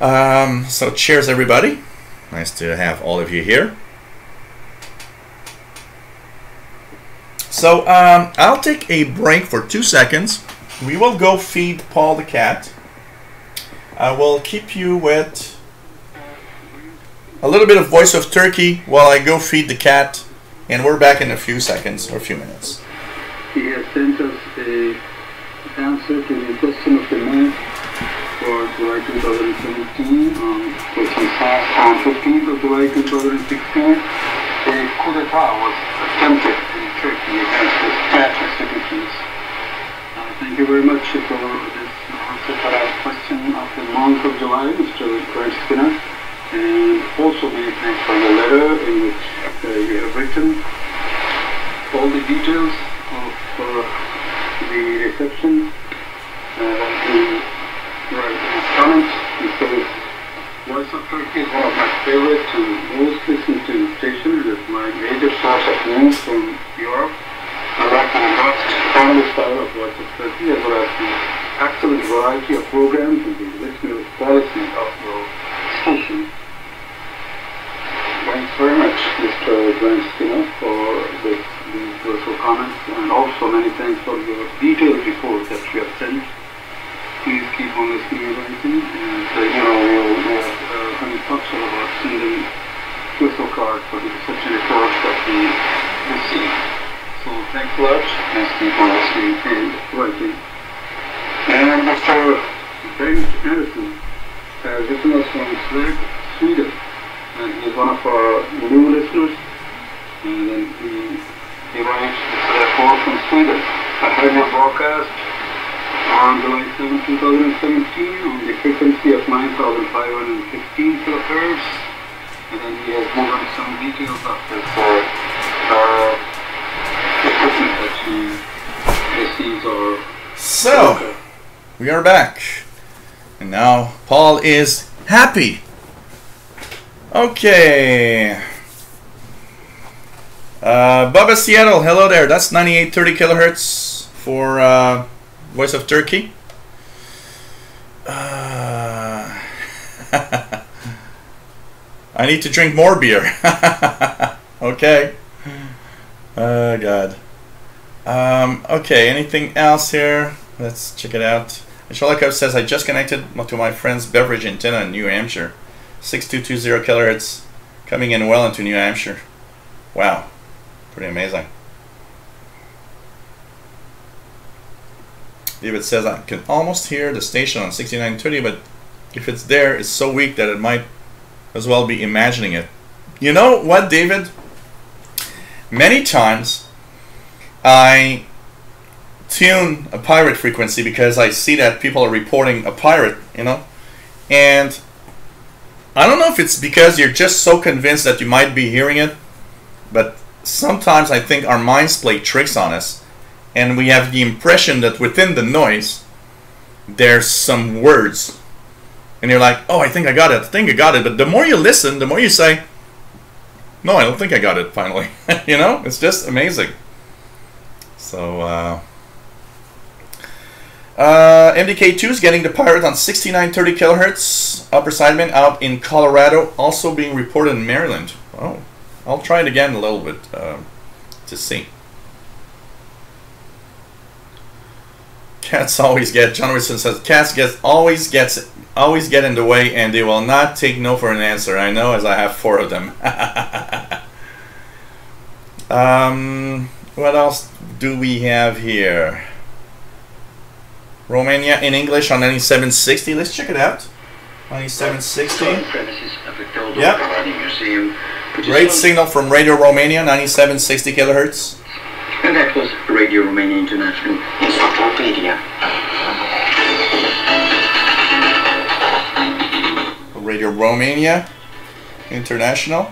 So cheers, everybody. Nice to have all of you here. So I'll take a break for 2 seconds. We will go feed Paul the cat. I will keep you with a little bit of Voice of Turkey while I go feed the cat, and we're back in a few seconds or a few minutes. He has sent us an answer to the question of the month for July 2017, which is on 15th of July 2016. A coup d'etat was attempted in Turkey against the cat institutions. Thank you very much for this answer for our question of the month of July, Mr. Grant Skinner. And also many thanks for your letter in which you have written all the details of the reception. You write in his comments, he says, Voice of Turkey is one of my favorite and most listened to stations. It is my major source of news from Europe. I like the robust family style of Voice of Turkey, as well as the excellent variety of programs and the listener quality of your station. Thanks very much, Mr. Grant Skinner, for these virtual comments, and also many thanks for your detailed report that you have sent. Please keep on listening and writing, and we'll have instruction about sending QSL cards for the reception reports that we receive. So thanks a lot, and keep on listening and writing. And Mr. Bengt Anderson has written us from Sweden, and he's one of our new listeners, and then he writes, report from Sweden. I heard your broadcast on July 7, 2017 on the frequency of 9,515 kilohertz, and then he has given some details of this equipment that he receives or... So, we are back, and now Paul is happy. Okay. Bubba Seattle, hello there. That's 9830 kilohertz for Voice of Turkey. I need to drink more beer. Okay. Oh God. Okay, anything else here? Let's check it out. Shalikov says, I just connected to my friend's beverage antenna in New Hampshire. 6220 kilohertz, coming in well into New Hampshire. Wow, pretty amazing. David says, I can almost hear the station on 6930, but if it's there, it's so weak that it might as well be imagining it. You know what, David? Many times I tune a pirate frequency because I see that people are reporting a pirate, and I don't know if it's because you're just so convinced that you might be hearing it, but sometimes I think our minds play tricks on us, and we have the impression that within the noise there's some words, and you're like, oh, I think I got it, but the more you listen, the more you say, no, I don't think I got it finally. It's just amazing. So MDK2 is getting the pirate on 6930 kilohertz, upper sideband out in Colorado, also being reported in Maryland. Oh, I'll try it again a little bit to see. Cats always get, John Wilson says, cats always get in the way, and they will not take no for an answer. I know, as I have 4 of them. What else do we have here? Romania in English on 9760. Let's check it out. 9760. Yep. Great signal from Radio Romania, 9760 kilohertz. And that was Radio Romania International Encyclopedia. Radio Romania International.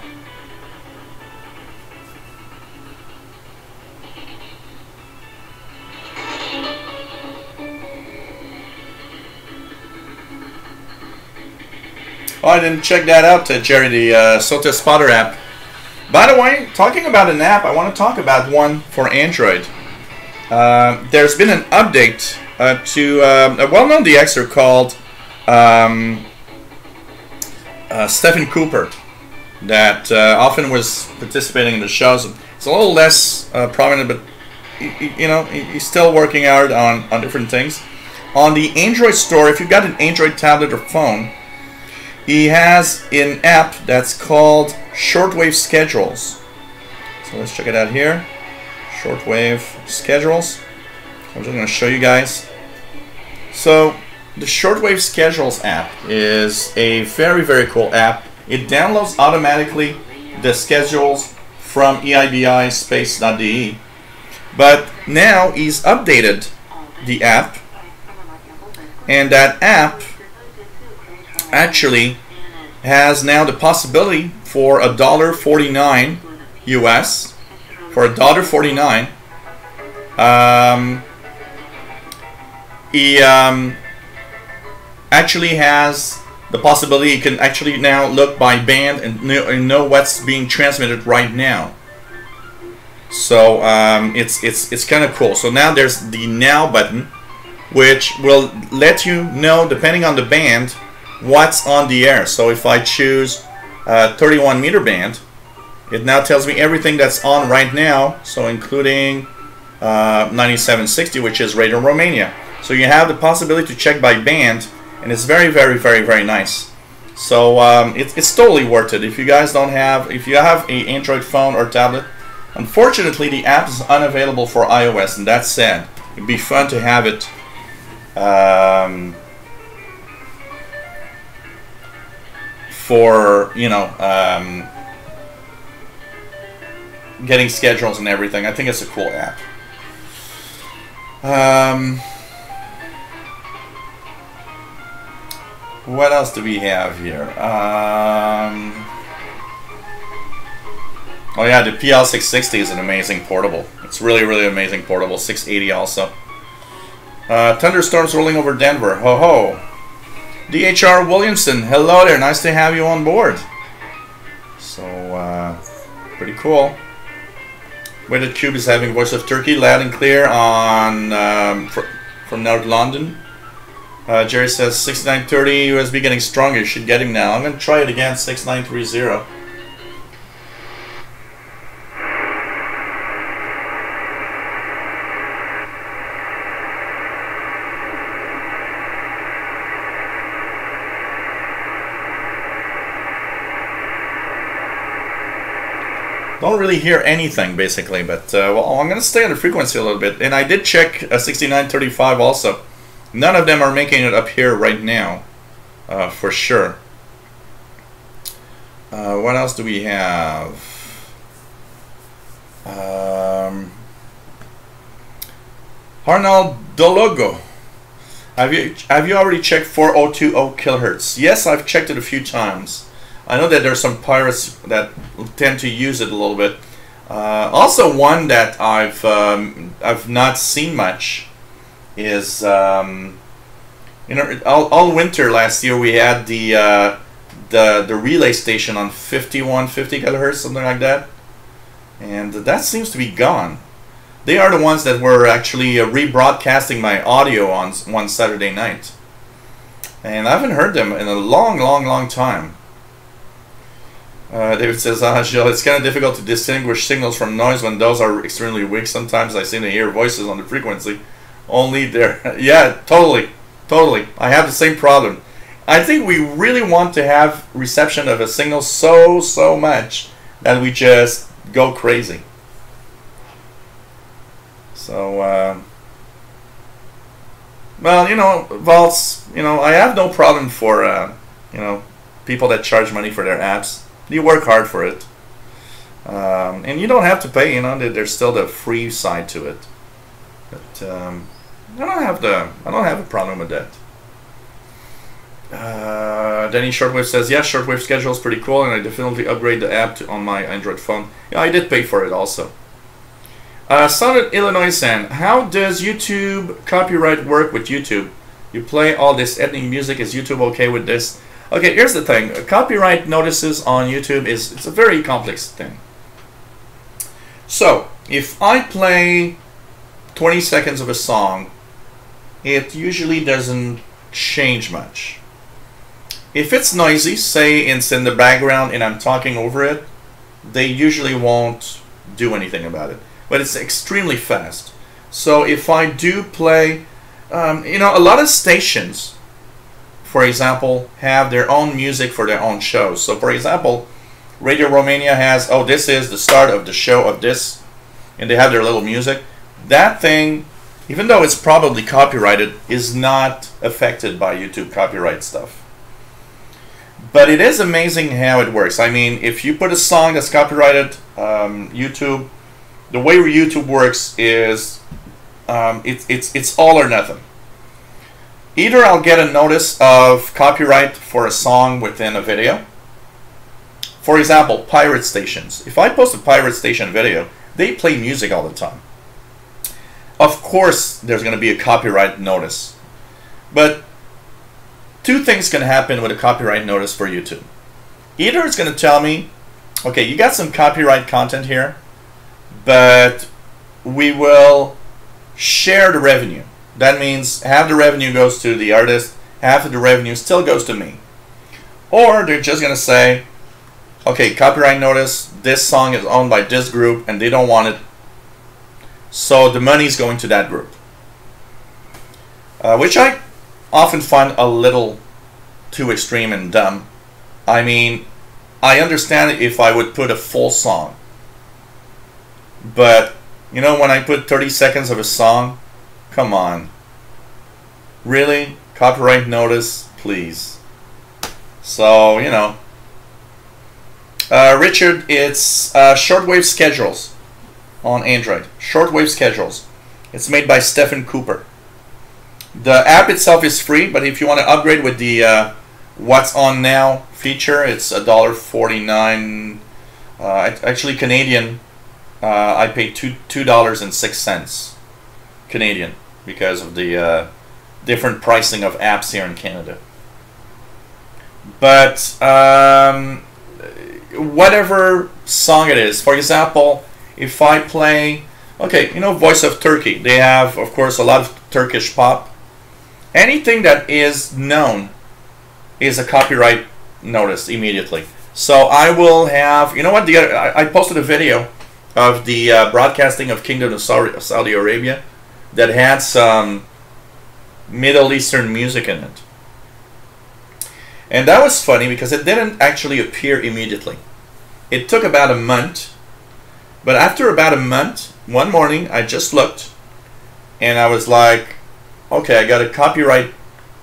Oh, I didn't check that out, Jerry, the SOTA Spotter app. By the way, talking about an app, I want to talk about one for Android. There's been an update to a well-known DXer called Stephen Cooper, that often was participating in the shows. It's a little less prominent, but you know, he's still working out on different things. On the Android store, if you've got an Android tablet or phone, he has an app that's called Shortwave Schedules. So let's check it out here. Shortwave Schedules. I'm just going to show you guys. So the Shortwave Schedules app is a very, very cool app. It downloads automatically the schedules from eibispace.de. But now he's updated the app, and that app actually has now the possibility for $1.49 US. For $1.49, he actually has the possibility you can actually now look by band and know what's being transmitted right now. So it's kind of cool. So now there's the Now button, which will let you know, depending on the band, what's on the air. So if I choose 31 meter band, it now tells me everything that's on right now, so including 9760, which is Radio Romania. So you have the possibility to check by band, and it's very, very, very, very nice. So it's totally worth it. If you guys don't have, if you have an Android phone or tablet, unfortunately the app is unavailable for iOS, and that's sad. It'd be fun to have it for, you know, getting schedules and everything. I think it's a cool app. What else do we have here? Oh yeah, the PL660 is an amazing portable. It's really, really amazing portable. 680 also. Thunderstorms rolling over Denver. Ho ho. DHR Williamson, hello there. Nice to have you on board. So, pretty cool. Weighted Cube is having Voice of Turkey loud and clear on from North London. Jerry says 6930 USB getting stronger. You should get him now. I'm going to try it again. 6930. Don't really hear anything basically, but well, I'm going to stay on the frequency a little bit. And I did check 6935 also. None of them are making it up here right now, for sure. What else do we have? Arnold Dologo. Have you already checked 4020 kilohertz? Yes, I've checked it a few times. I know that there's some pirates that tend to use it a little bit. Also, one that I've not seen much is you know, all winter last year we had the relay station on 5150 kilohertz, something like that, and that seems to be gone. They are the ones that were actually rebroadcasting my audio on one Saturday night, and I haven't heard them in a long time. David says, Jill, it's kind of difficult to distinguish signals from noise when those are extremely weak. Sometimes I seem to hear voices on the frequency. Only there. Yeah, totally. I have the same problem. I think we really want to have reception of a signal so much that we just go crazy. So, well, you know, Vaults, you know, I have no problem for, you know, people that charge money for their apps. You work hard for it, and you don't have to pay. You know, there's still the free side to it. But I don't have a problem with that. Denny Shortwave says, yeah, Shortwave schedule is pretty cool, and I definitely upgrade the app on my Android phone. Yeah, I did pay for it also. Southern Illinois San, how does YouTube copyright work with YouTube? You play all this ethnic music. Is YouTube okay with this? Okay, here's the thing. Copyright notices on YouTube it's a very complex thing. So, if I play 20 seconds of a song, it usually doesn't change much. If it's noisy, say it's in the background and I'm talking over it, they usually won't do anything about it. But it's extremely fast. So if I do play, you know, a lot of stations, for example, have their own music for their own shows. So for example, Radio Romania has, oh, this is the start of the show of this, and they have their little music. That thing, even though it's probably copyrighted, is not affected by YouTube copyright stuff. But it is amazing how it works. I mean, if you put a song that's copyrighted, YouTube, the way YouTube works is it's all or nothing. Either I'll get a notice of copyright for a song within a video. For example, pirate stations. If I post a pirate station video, they play music all the time. Of course, there's going to be a copyright notice. But two things can happen with a copyright notice for YouTube. Either it's going to tell me, okay, you got some copyright content here, but we will share the revenue. That means half the revenue goes to the artist, half of the revenue still goes to me. Or they're just going to say, okay, copyright notice, this song is owned by this group and they don't want it, so the money's going to that group. Which I often find a little too extreme and dumb. I mean, I understand if I would put a full song, but you know, when I put 30 seconds of a song, come on, really? Copyright notice, please. So, you know, Richard, it's Shortwave Schedules on Android. Shortwave Schedules. It's made by Stephen Cooper. The app itself is free, but if you want to upgrade with the What's On Now feature, it's $1.49. Actually, Canadian. I paid $2.06 Canadian because of the different pricing of apps here in Canada. But whatever song it is, for example, if I play, okay, you know, Voice of Turkey, they have, of course, a lot of Turkish pop. Anything that is known is a copyright notice immediately. So I will have, you know what, I posted a video of the broadcasting of Kingdom of Saudi Arabia that had some Middle Eastern music in it. And that was funny because it didn't actually appear immediately. It took about a month, but after about a month, one morning I just looked and I was like, okay, I got a copyright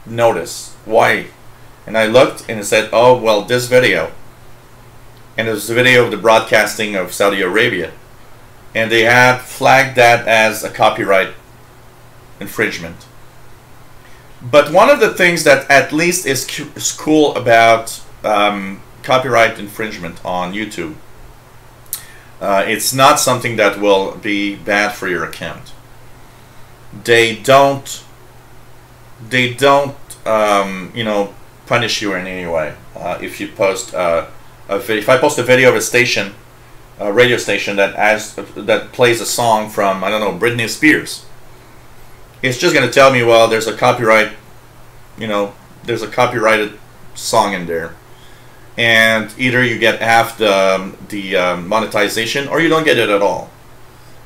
notice. Why? And I looked and it said, oh, well, this video. And it was a video of the broadcasting of Saudi Arabia. And they had flagged that as a copyright infringement. But one of the things that at least is cool about copyright infringement on YouTube, it's not something that will be bad for your account. They don't you know, punish you in any way if you post if I post a video of a station, a radio station that plays a song from, I don't know, Britney Spears. It's just going to tell me, well, there's a copyright, you know, there's a copyrighted song in there, and either you get half the monetization or you don't get it at all.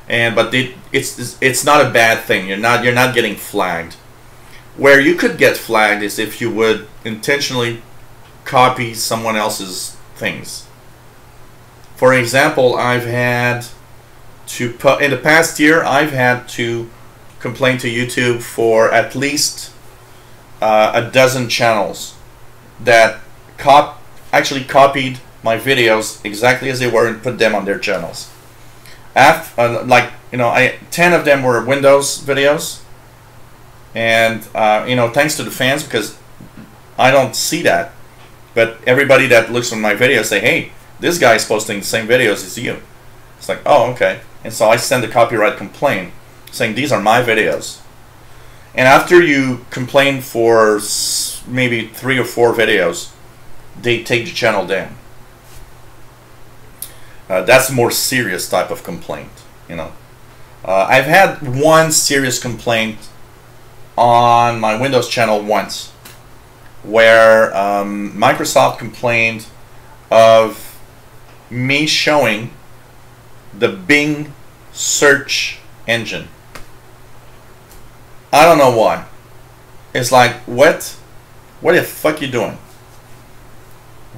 And but it's not a bad thing. You're not getting flagged. Where you could get flagged is if you would intentionally copy someone else's things. For example, I've had to in the past year, I've had to complain to YouTube for at least a dozen channels that actually copied my videos exactly as they were and put them on their channels. Like, you know, 10 of them were Windows videos, and you know, thanks to the fans, because I don't see that, but everybody that looks on my videos say, hey, this guy is posting the same videos as you. It's like, oh, okay. And so I send a copyright complaint saying these are my videos. And after you complain for maybe 3 or 4 videos, they take the channel down. That's a more serious type of complaint, you know. I've had one serious complaint on my Windows channel once, where Microsoft complained of me showing the Bing search engine. I don't know why. It's like, what the fuck you doing?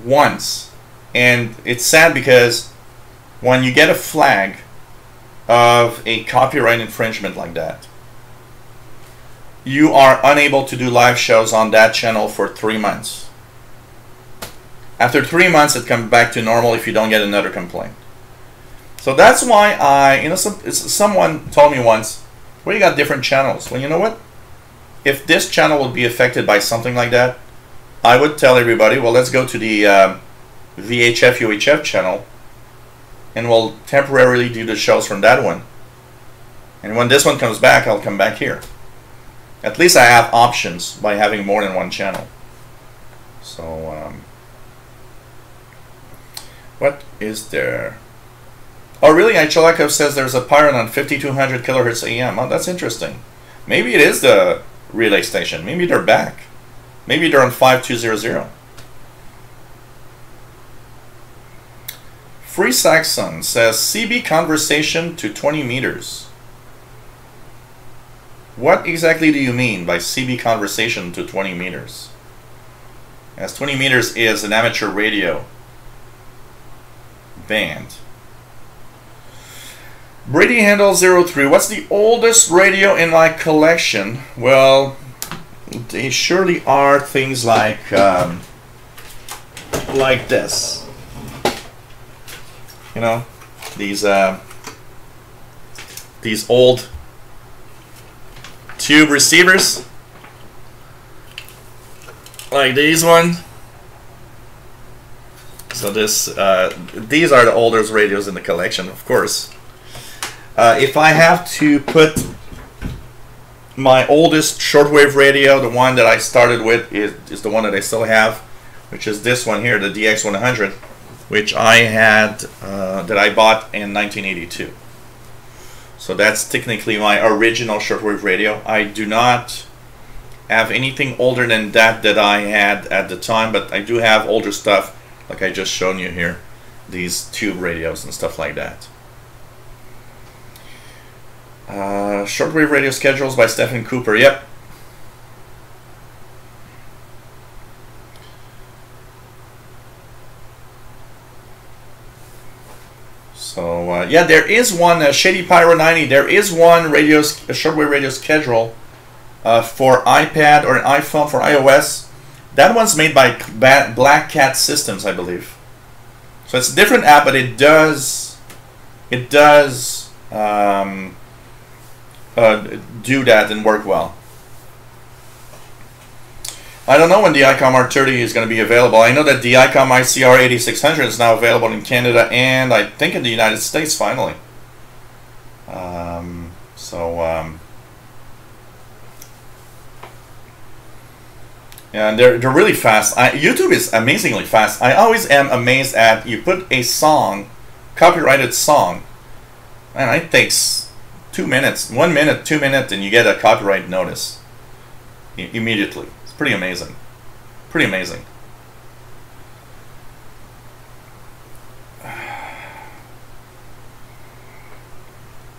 Once. And it's sad because when you get a flag of a copyright infringement like that, you are unable to do live shows on that channel for 3 months. After 3 months, it comes back to normal if you don't get another complaint. So that's why someone told me once, well, you got different channels. Well, you know what? If this channel will be affected by something like that, I would tell everybody, well, let's go to the VHF UHF channel, and we'll temporarily do the shows from that one. And when this one comes back, I'll come back here. At least I have options by having more than one channel. So, what is there? Oh, really? Icholakov says there's a pirate on 5200 kilohertz AM. Oh, that's interesting. Maybe it is the relay station. Maybe they're back. Maybe they're on 5200. Free Saxon says CB conversation to 20 meters. What exactly do you mean by CB conversation to 20 meters? As 20 meters is an amateur radio band. Brady Handle 03. What's the oldest radio in my collection? Well, they surely are things like this. You know, these old tube receivers, like these ones. So these are the oldest radios in the collection, of course. If I have to put my oldest shortwave radio, the one that I started with is the one that I still have, which is this one here, the DX100, which I had that I bought in 1982. So that's technically my original shortwave radio. I do not have anything older than that I had at the time, but I do have older stuff, like I just shown you here, these tube radios and stuff like that. Shortwave radio schedules by Stephen Cooper. Yep. So yeah, there is one Shady Pyro 90. There is one shortwave radio schedule for iPad or an iPhone for iOS. That one's made by Black Cat Systems, I believe. So it's a different app, but it does do that and work well. I don't know when the ICOM R30 is going to be available. I know that the ICOM ICR 8600 is now available in Canada and I think in the United States finally. Yeah, and they're really fast. YouTube is amazingly fast. I always am amazed at, you put a song, copyrighted song, and it takes 2 minutes, 1 minute, 2 minutes, and you get a copyright notice immediately. It's pretty amazing. Pretty amazing.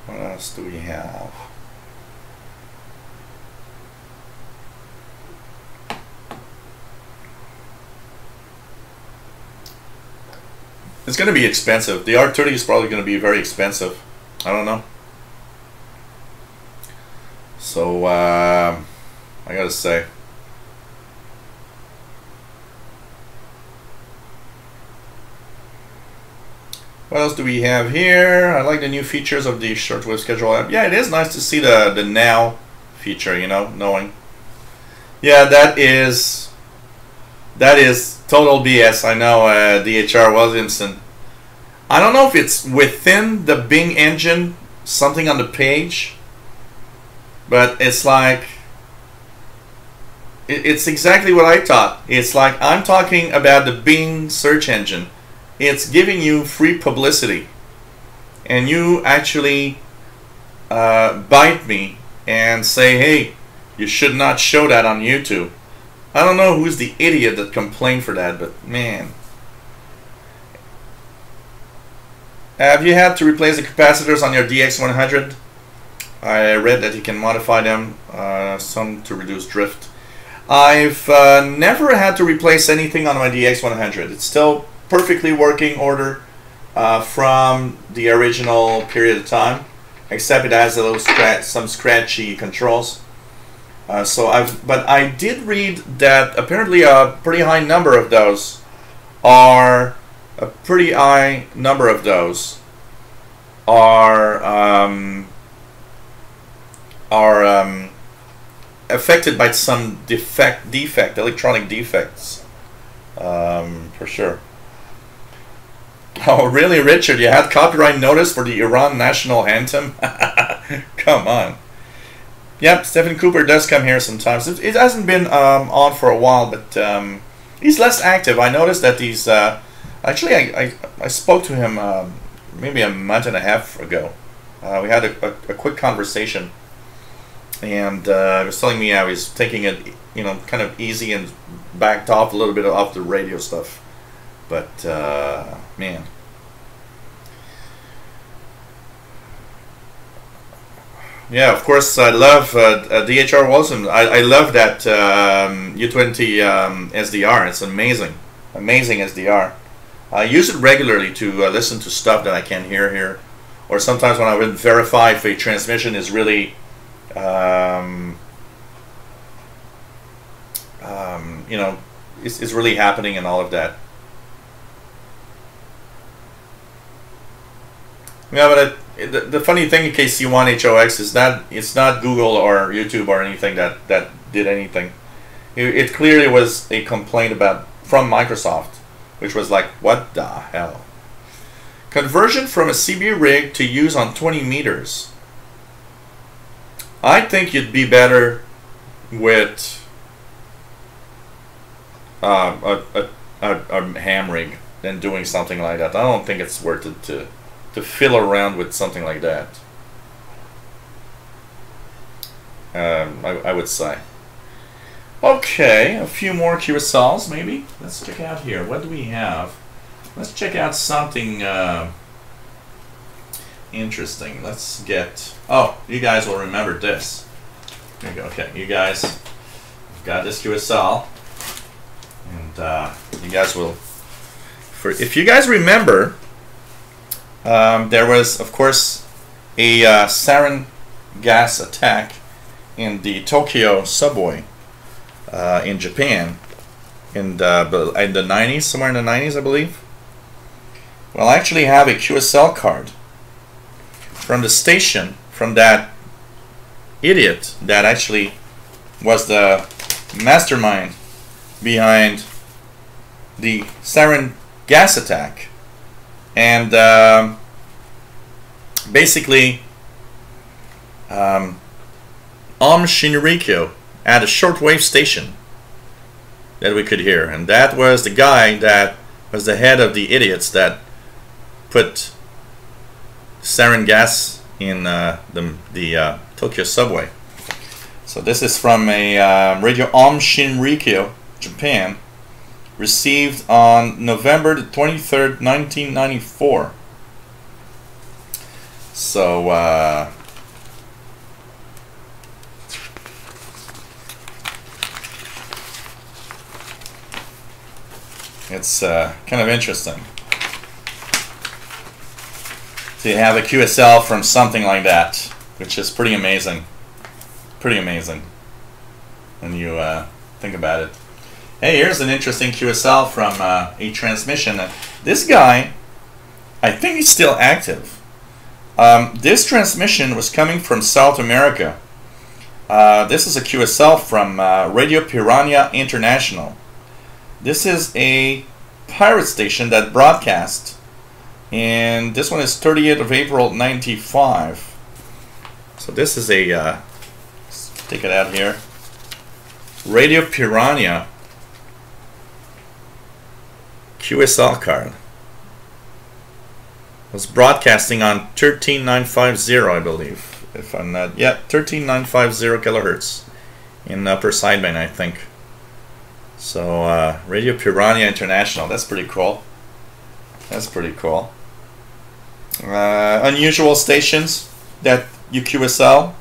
What else do we have? It's going to be expensive. The R30 is probably going to be very expensive. I don't know. So, I gotta say. What else do we have here? I like the new features of the shortwave schedule app. Yeah, it is nice to see the now feature, you know, knowing. Yeah, that is total BS. I know, DHR Williamson. I don't know if it's within the Bing engine, something on the page, but it's like, it's exactly what I thought. It's like, I'm talking about the Bing search engine. It's giving you free publicity, and you actually bite me and say, hey, you should not show that on YouTube. I don't know who's the idiot that complained for that, but man. Have you had to replace the capacitors on your DX100? I read that you can modify them, some to reduce drift. I've never had to replace anything on my DX100. It's still perfectly working order from the original period of time, except it has a little some scratchy controls. But I did read that apparently a pretty high number of those are affected by some electronic defects, for sure. Oh, really, Richard? You had copyright notice for the Iran national anthem? Come on. Yep, Stephen Cooper does come here sometimes. It hasn't been on for a while, but he's less active. I noticed that he's... actually, I spoke to him maybe a month and a half ago. We had a quick conversation. And he was telling me how he's taking it, you know, kind of easy and backed off a little bit off the radio stuff. But, man. Yeah, of course, I love DHR Wilson. I love that U20 SDR. It's amazing. Amazing SDR. I use it regularly to listen to stuff that I can't hear here. Or sometimes when I would verify if a transmission is really... you know, it's really happening and all of that. Yeah, but the funny thing in KC1HOX is that it's not Google or YouTube or anything that did anything. It clearly was a complaint from Microsoft, which was like, what the hell? Conversion from a CB rig to use on 20 meters. I think you'd be better with a ham rig than doing something like that. I don't think it's worth it to fill around with something like that. I would say. Okay, a few more QSLs maybe. Let's check out here. What do we have? Let's check out something interesting. Let's get... Oh, you guys will remember this. There you go. Okay, you guys have got this QSL. And you guys will... If you guys remember, there was, of course, a sarin gas attack in the Tokyo subway in Japan in the 90s, somewhere in the 90s, I believe. Well, I actually have a QSL card from the station, from that idiot that actually was the mastermind behind the sarin gas attack. And basically, Shinrikyo at a shortwave station that we could hear. And that was the guy that was the head of the idiots that put sarin gas in the Tokyo subway. So this is from a radio Shinrikyo, Japan, received on November the 23rd, 1994. So it's kind of interesting to have a QSL from something like that, which is pretty amazing. Pretty amazing when you think about it. Hey, here's an interesting QSL from a transmission. This guy, I think he's still active. This transmission was coming from South America. This is a QSL from Radio Piranha International. This is a pirate station that broadcast, and this one is 30th of April 95. So this is a, let's take it out here, Radio Piranha QSL card. Was broadcasting on 13950, I believe, if I'm not, yeah, 13950 kilohertz in upper sideband, I think. So Radio Piranha International, that's pretty cool. That's pretty cool. Unusual stations that UQSL.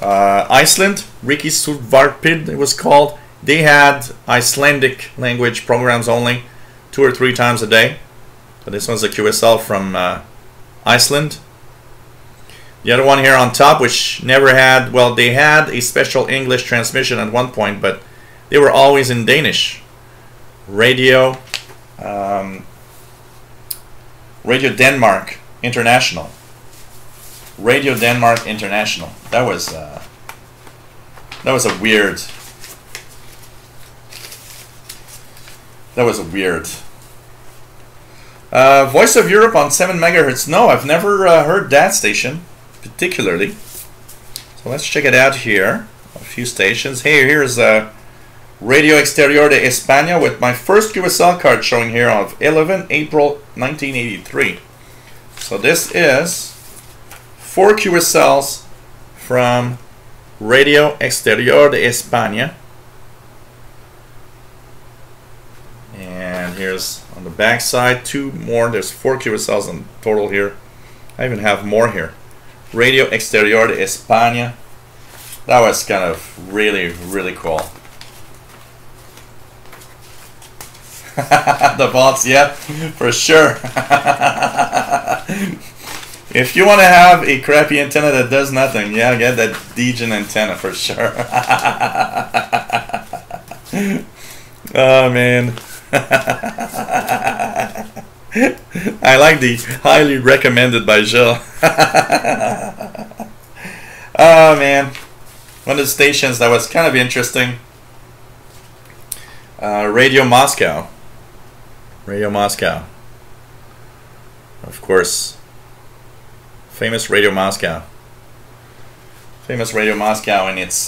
Iceland, Riki Suvarpid it was called. They had Icelandic language programs only 2 or 3 times a day. So this one's a QSL from Iceland. The other one here on top, which never had, well, they had a special English transmission at one point, but they were always in Danish. Radio Denmark International. Radio Denmark International. That was a weird. That was a weird. Voice of Europe on 7 megahertz. No, I've never heard that station particularly. So let's check it out here. A few stations. Hey, here's Radio Exterior de España with my first QSL card showing here of 11 April 1983. So this is 4 QSLs from Radio Exterior de España. And here's on the back side 2 more. There's 4 QSLs in total here. I even have more here. Radio Exterior de España. That was kind of really, really cool. The vaults, yeah, for sure. If you want to have a crappy antenna that does nothing, yeah, get that Degen antenna for sure. Oh man. I like the highly recommended by Jill. Oh man. One of the stations that was kind of interesting. Radio Moscow. Radio Moscow. Of course. Famous Radio Moscow. Famous Radio Moscow, and it's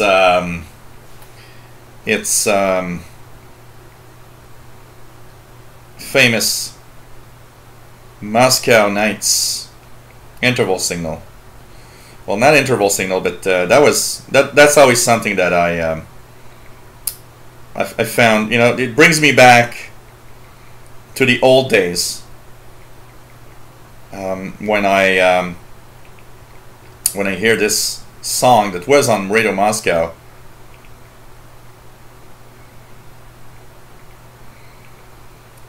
famous Moscow Nights interval signal. Well, not interval signal, but that's always something that I found. You know, it brings me back to the old days when I hear this song that was on Radio Moscow.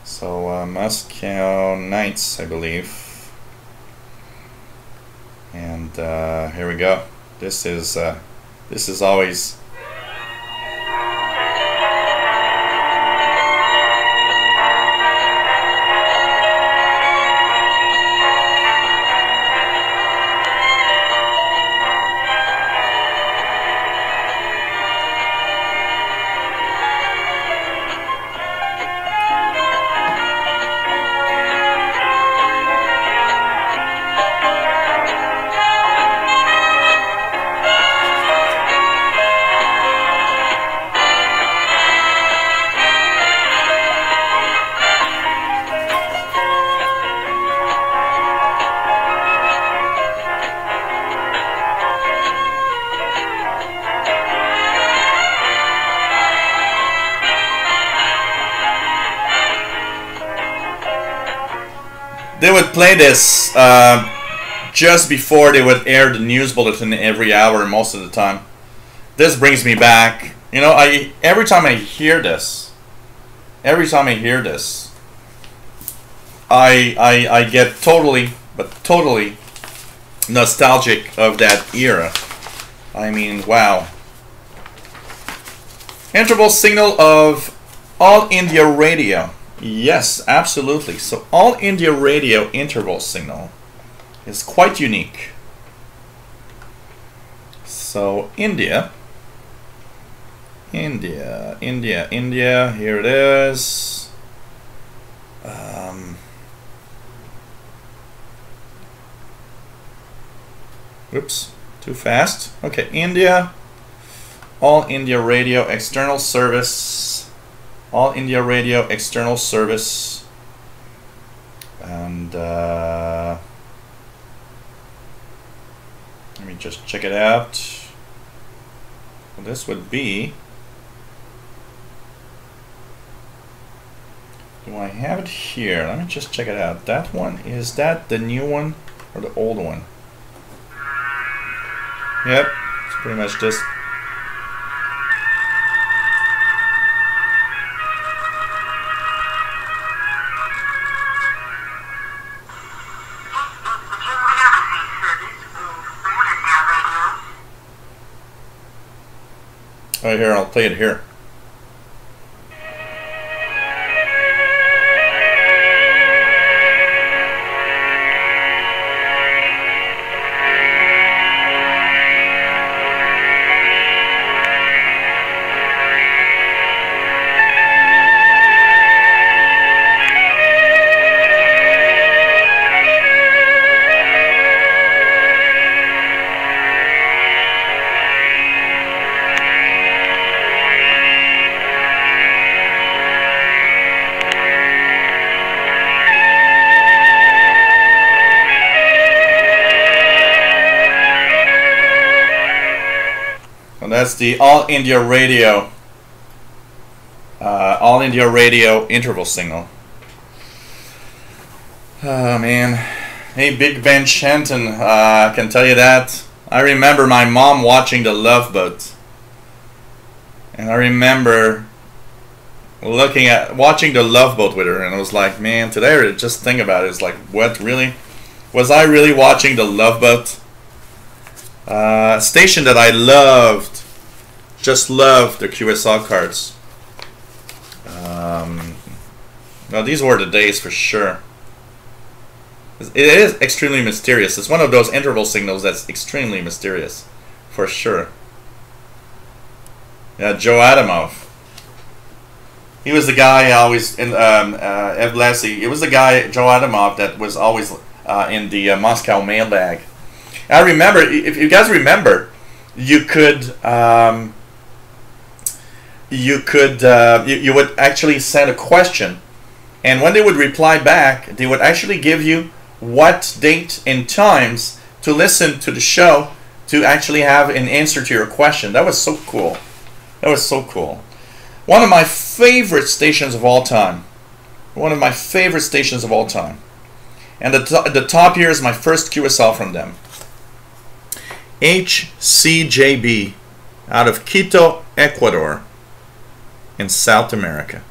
So Moscow Nights, I believe. And here we go. This is always. They would play this just before they would air the news bulletin every hour most of the time. This brings me back. You know, every time I hear this, I get totally nostalgic of that era. I mean, wow. Interval signal of All India Radio. Yes, absolutely. So All India Radio interval signal is quite unique. So India, here it is. Oops, too fast. Okay, India, All India Radio external service. All India Radio external service, and let me just check it out. Well, this would be Do I have it here? Let me just check it out. That one, is that the new one or the old one? Yep, it's pretty much this. Right here, I'll play it here. That's the All India Radio interval signal. Oh man, hey Big Ben Shenton, I can tell you that. I remember my mom watching the Love Boat, and I remember watching the Love Boat with her, and I was like, man, today I just think about it, it's like, what, really? Was I really watching the Love Boat? Station that I loved. Just love the QSL cards. Now these were the days for sure. It is extremely mysterious. It's one of those interval signals that's extremely mysterious, for sure. Yeah, Joe Adamov. He was the guy always in Ev Lassie. It was the guy, Joe Adamov, that was always in the Moscow mailbag. I remember, if you guys remember, you could. You would actually send a question, and when they would reply back, they would actually give you what date and times to listen to the show to actually have an answer to your question. That was so cool. That was so cool. One of my favorite stations of all time. One of my favorite stations of all time. And the top here is my first QSL from them. HCJB out of Quito, Ecuador, in South America.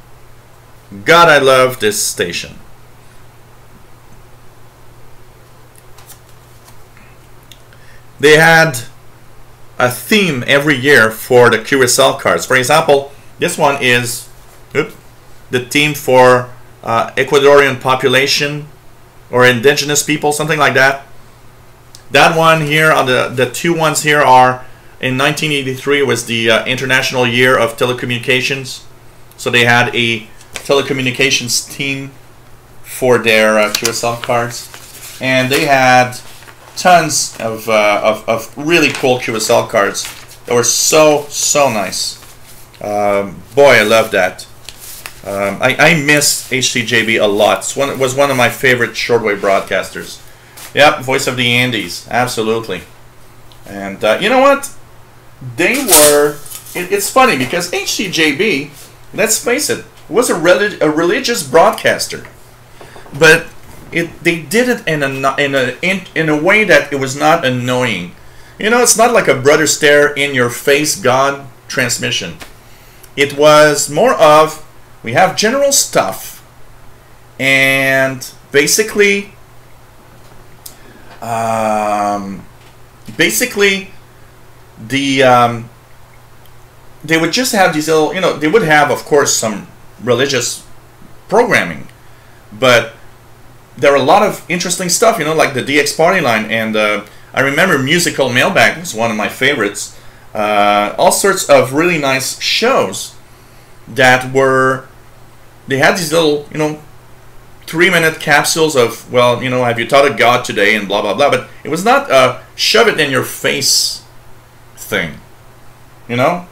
God, I love this station. They had a theme every year for the QSL cards. For example, this one is the theme for Ecuadorian population or indigenous people, something like that. That one here, on the two ones here are, in 1983 was the International Year of Telecommunications. So they had a telecommunications team for their QSL cards. And they had tons of really cool QSL cards that were so nice. Boy, I love that. I miss HCJB a lot. It was one of my favorite shortwave broadcasters. Yep, Voice of the Andes, absolutely. And you know what? They were. It's funny because HCJB, let's face it, was a religious broadcaster, but they did it in a way that it was not annoying. You know, it's not like a brother stare in your face God transmission. It was more of, we have general stuff, and basically they would just have these little, you know, they would have, of course, some religious programming, but there were a lot of interesting stuff, you know, like the DX Party Line, and I remember Musical Mailbag was one of my favorites. All sorts of really nice shows that were, they had these little, you know, 3-minute capsules of, well, you know, have you thought of God today and blah blah blah, but it was not a shove it in your face thing, you know.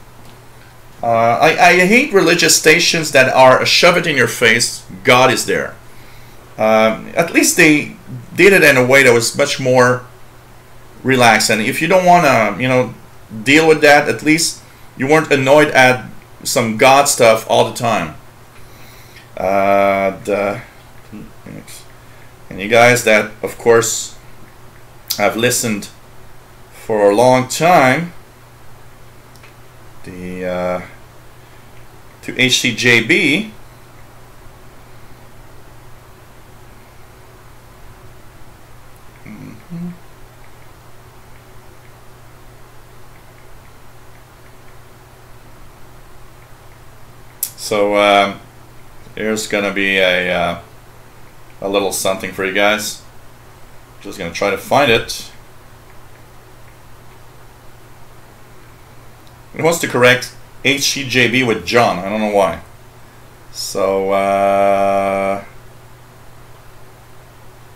I hate religious stations that are a shove it in your face, God is there. At least they did it in a way that was much more relaxed, and if you don't want to, you know, deal with that, at least you weren't annoyed at some God stuff all the time. And you guys that, of course, have listened for a long time to HCJB. So here's gonna be a little something for you guys. Just gonna try to find it. It wants to correct HCJB with John. I don't know why. So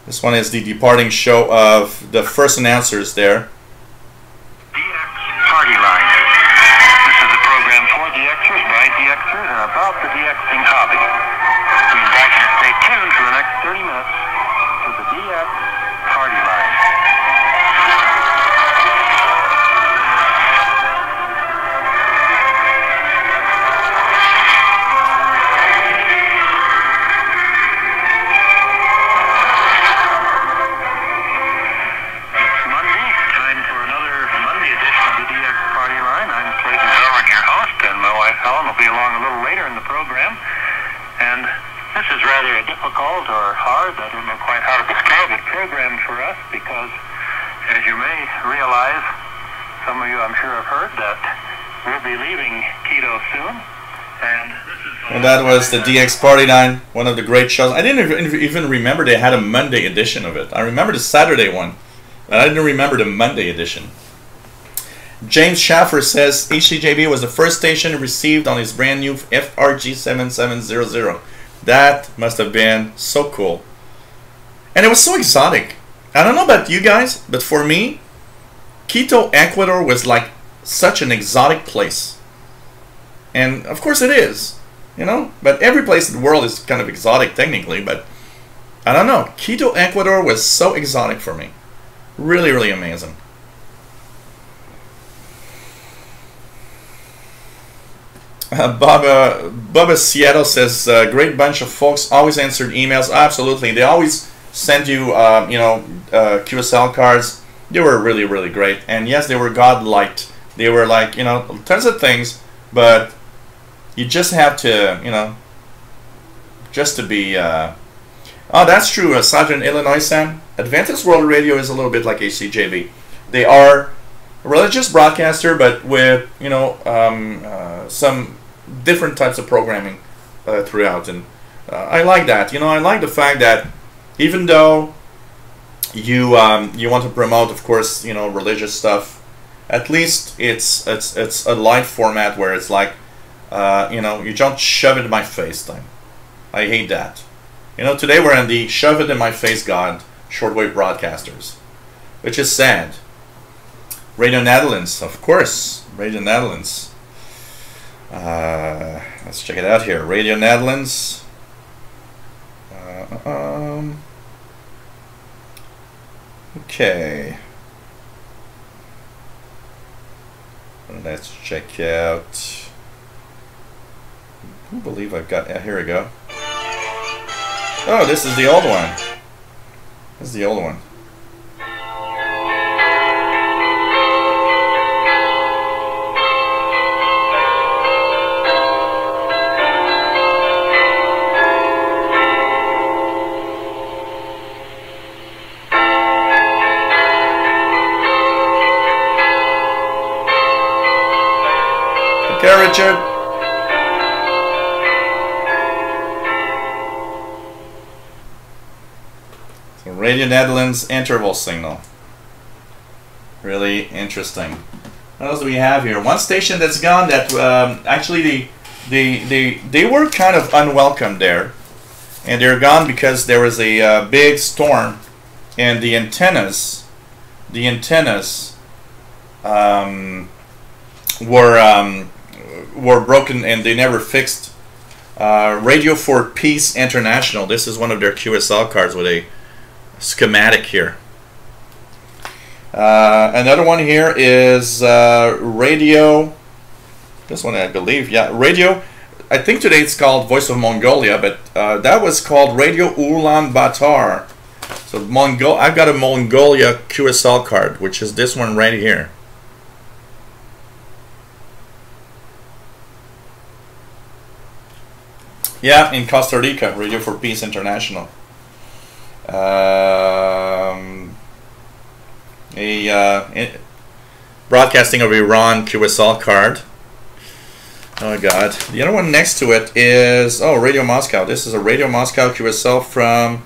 this one is the departing show of the first announcers there. Party line. This is a program for DXers, by DXers, and about the DXing hobby. We invite you to stay tuned for the next 30 minutes to the DX Party line. Helen will be along a little later in the program, and this is rather a difficult or hard, I don't know quite how to describe it, program for us because, as you may realize, some of you I'm sure have heard that we'll be leaving Quito soon, and that was the DX Party Line, one of the great shows. I didn't even remember they had a Monday edition of it. I remember the Saturday one, but I didn't remember the Monday edition. James Schaffer says HCJB was the first station received on his brand new FRG 7700. That must have been so cool. And it was so exotic. I don't know about you guys, but for me, Quito, Ecuador was like such an exotic place. And of course it is, you know, but every place in the world is kind of exotic technically, but I don't know. Quito, Ecuador was so exotic for me. Really, really amazing. Bubba Seattle says, great bunch of folks, always answered emails. Absolutely. They always send you, QSL cards. They were really, really great. And yes, they were God-liked. They were like, you know, tons of things, but you just have to, you know, just to be, oh, that's true, Sergeant Illinois Sam. Adventist World Radio is a little bit like HCJB. They are a religious broadcaster, but with, you know, some different types of programming throughout, and I like that. You know, I like the fact that even though you want to promote, of course, you know, religious stuff, at least it's a live format where it's like, you know, you don't shove it in my face thing. I hate that. You know, today we're in the shove it in my face god shortwave broadcasters, which is sad. Radio Netherlands, of course, Radio Netherlands. Let's check it out here. Radio Netherlands. Okay. Let's check out. I believe I've got. Here we go. Oh, this is the old one. This is the old one. Okay, Richard. So Radio Netherlands interval signal. Really interesting. What else do we have here? One station that's gone that actually they were kind of unwelcome there, and they're gone because there was a big storm, and the antennas were broken and they never fixed. Radio for Peace International. This is one of their QSL cards with a schematic here. Another one here is radio. This one I believe, yeah, Radio I think today it's called Voice of Mongolia, but that was called Radio Ulaanbaatar. So I've got a Mongolia QSL card, which is this one right here. Yeah, in Costa Rica, Radio for Peace International. Broadcasting of Iran QSL card. Oh God. The other one next to it is, oh, Radio Moscow. This is a Radio Moscow QSL from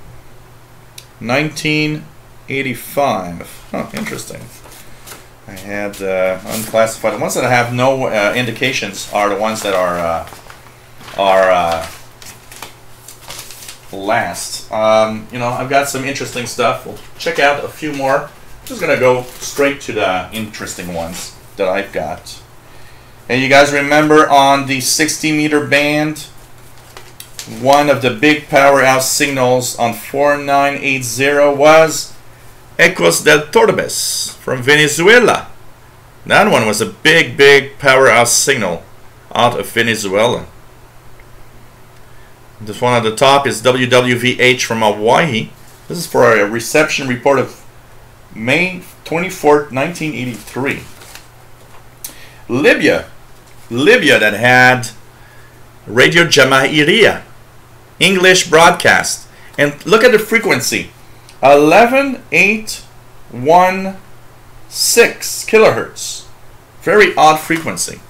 1985. Oh, interesting. I had unclassified. The ones that have no indications are the ones that are last. You know, I've got some interesting stuff. We'll check out a few more. I'm just gonna go straight to the interesting ones that I've got. And you guys remember on the 60-meter band, one of the big powerhouse signals on 4980 was Ecos del Torbes from Venezuela. That one was a big powerhouse signal out of Venezuela. This one at the top is WWVH from Hawaii. This is for a reception report of May 24th, 1983. Libya that had Radio Jamahiriya, English broadcast. And look at the frequency, 11816 kilohertz. Very odd frequency.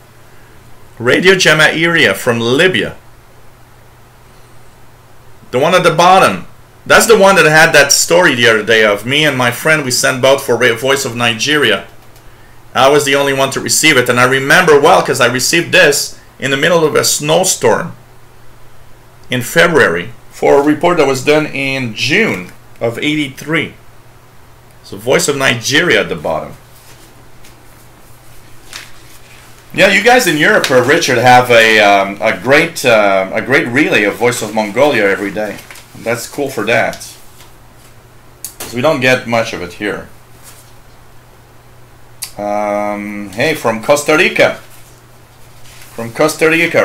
Radio Jamahiriya from Libya. The one at the bottom, that's the one that had that story the other day of me and my friend. We sent both for Voice of Nigeria. I was the only one to receive it, and I remember well because I received this in the middle of a snowstorm in February for a report that was done in June of '83. So Voice of Nigeria at the bottom. Yeah, you guys in Europe, Richard, have a great relay of Voice of Mongolia every day. That's cool for that, because we don't get much of it here. Hey, from Costa Rica,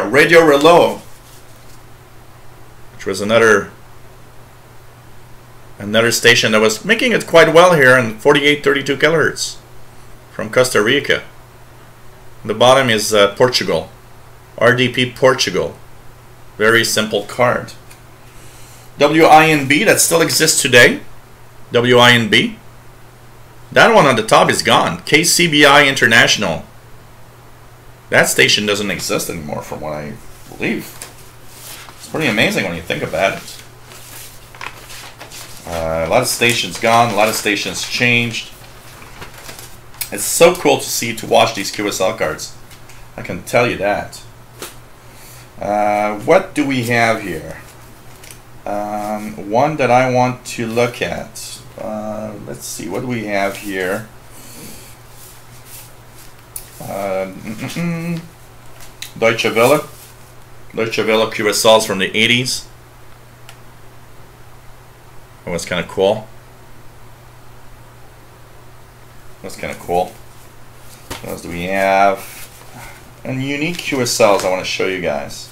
Radio Reloj, which was another station that was making it quite well here on 4832 kilohertz from Costa Rica. The bottom is Portugal, RDP Portugal. Very simple card. WINB, that still exists today. WINB. That one on the top is gone. KCBI International. That station doesn't exist anymore from what I believe. It's pretty amazing when you think about it. A lot of stations gone, a lot of stations changed. It's so cool to watch these QSL cards. I can tell you that. What do we have here? One that I want to look at. Let's see, what do we have here? Deutsche Welle QSLs from the 80s. That was kind of cool. That's kind of cool. What else do we have? And unique QSLs I want to show you guys.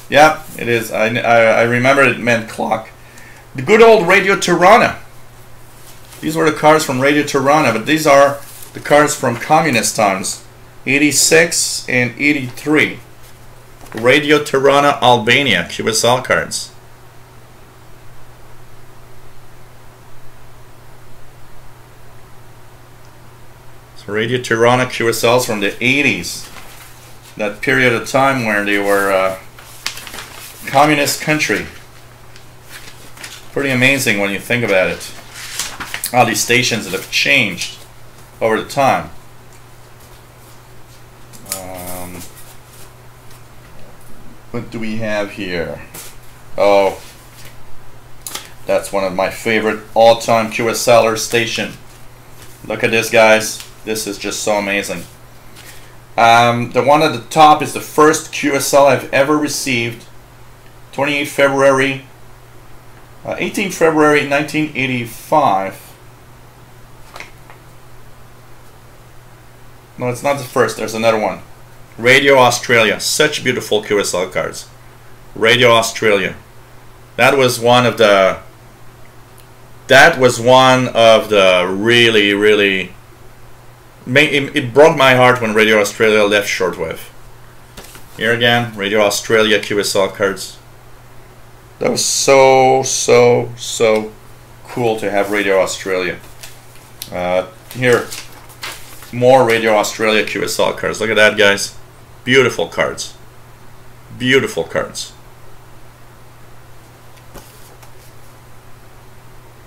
Yeah, it is. I remember it meant clock. The good old Radio Tirana. These were the cards from Radio Tirana, but these are the cards from communist times, 86 and 83. Radio Tirana Albania QSL cards. So Radio Tirana QSLs from the 80s. That period of time where they were a communist country. Pretty amazing when you think about it. All these stations that have changed over the time. What do we have here? Oh, that's one of my favorite all-time QSLer station. Look at this, guys. This is just so amazing. The one at the top is the first QSL I've ever received. 18 February 1985. No, it's not the first. There's another one. Radio Australia, such beautiful QSL cards. Radio Australia. That was one of the really, really, it broke my heart when Radio Australia left Shortwave. Here again, Radio Australia QSL cards. That was so cool to have Radio Australia. Here, more Radio Australia QSL cards. Look at that, guys. Beautiful cards. Beautiful cards.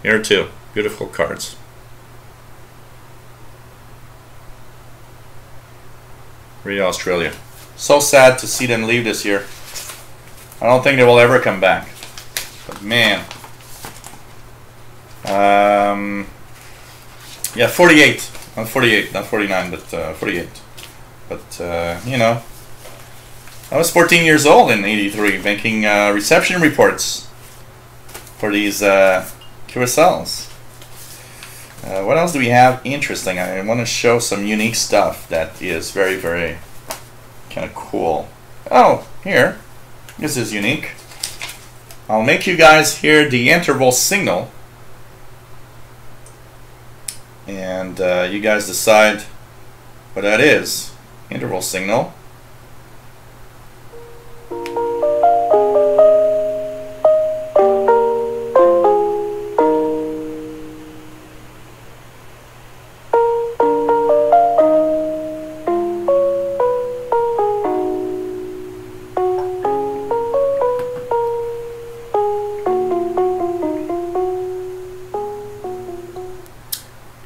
Here too, beautiful cards. Radio Australia. So sad to see them leave this year. I don't think they will ever come back. But man. Yeah, 48. Not 48, not 49, but 48. But, you know, I was 14 years old in '83 making reception reports for these QSLs. What else do we have interesting? I want to show some unique stuff that is very, very kind of cool. Oh, here. This is unique. I'll make you guys hear the interval signal. And you guys decide what that is. Interval signal.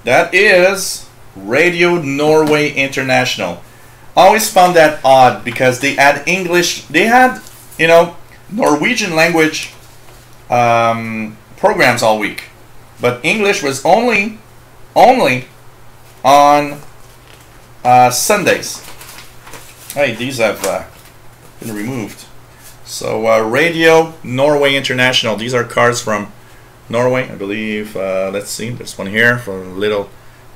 That is Radio Norway International. Always found that odd because they had English, they had, you know, Norwegian language programs all week, but English was only on Sundays. Hey, these have been removed. So Radio Norway International. These are cards from Norway, I believe. Let's see, there's one here for a little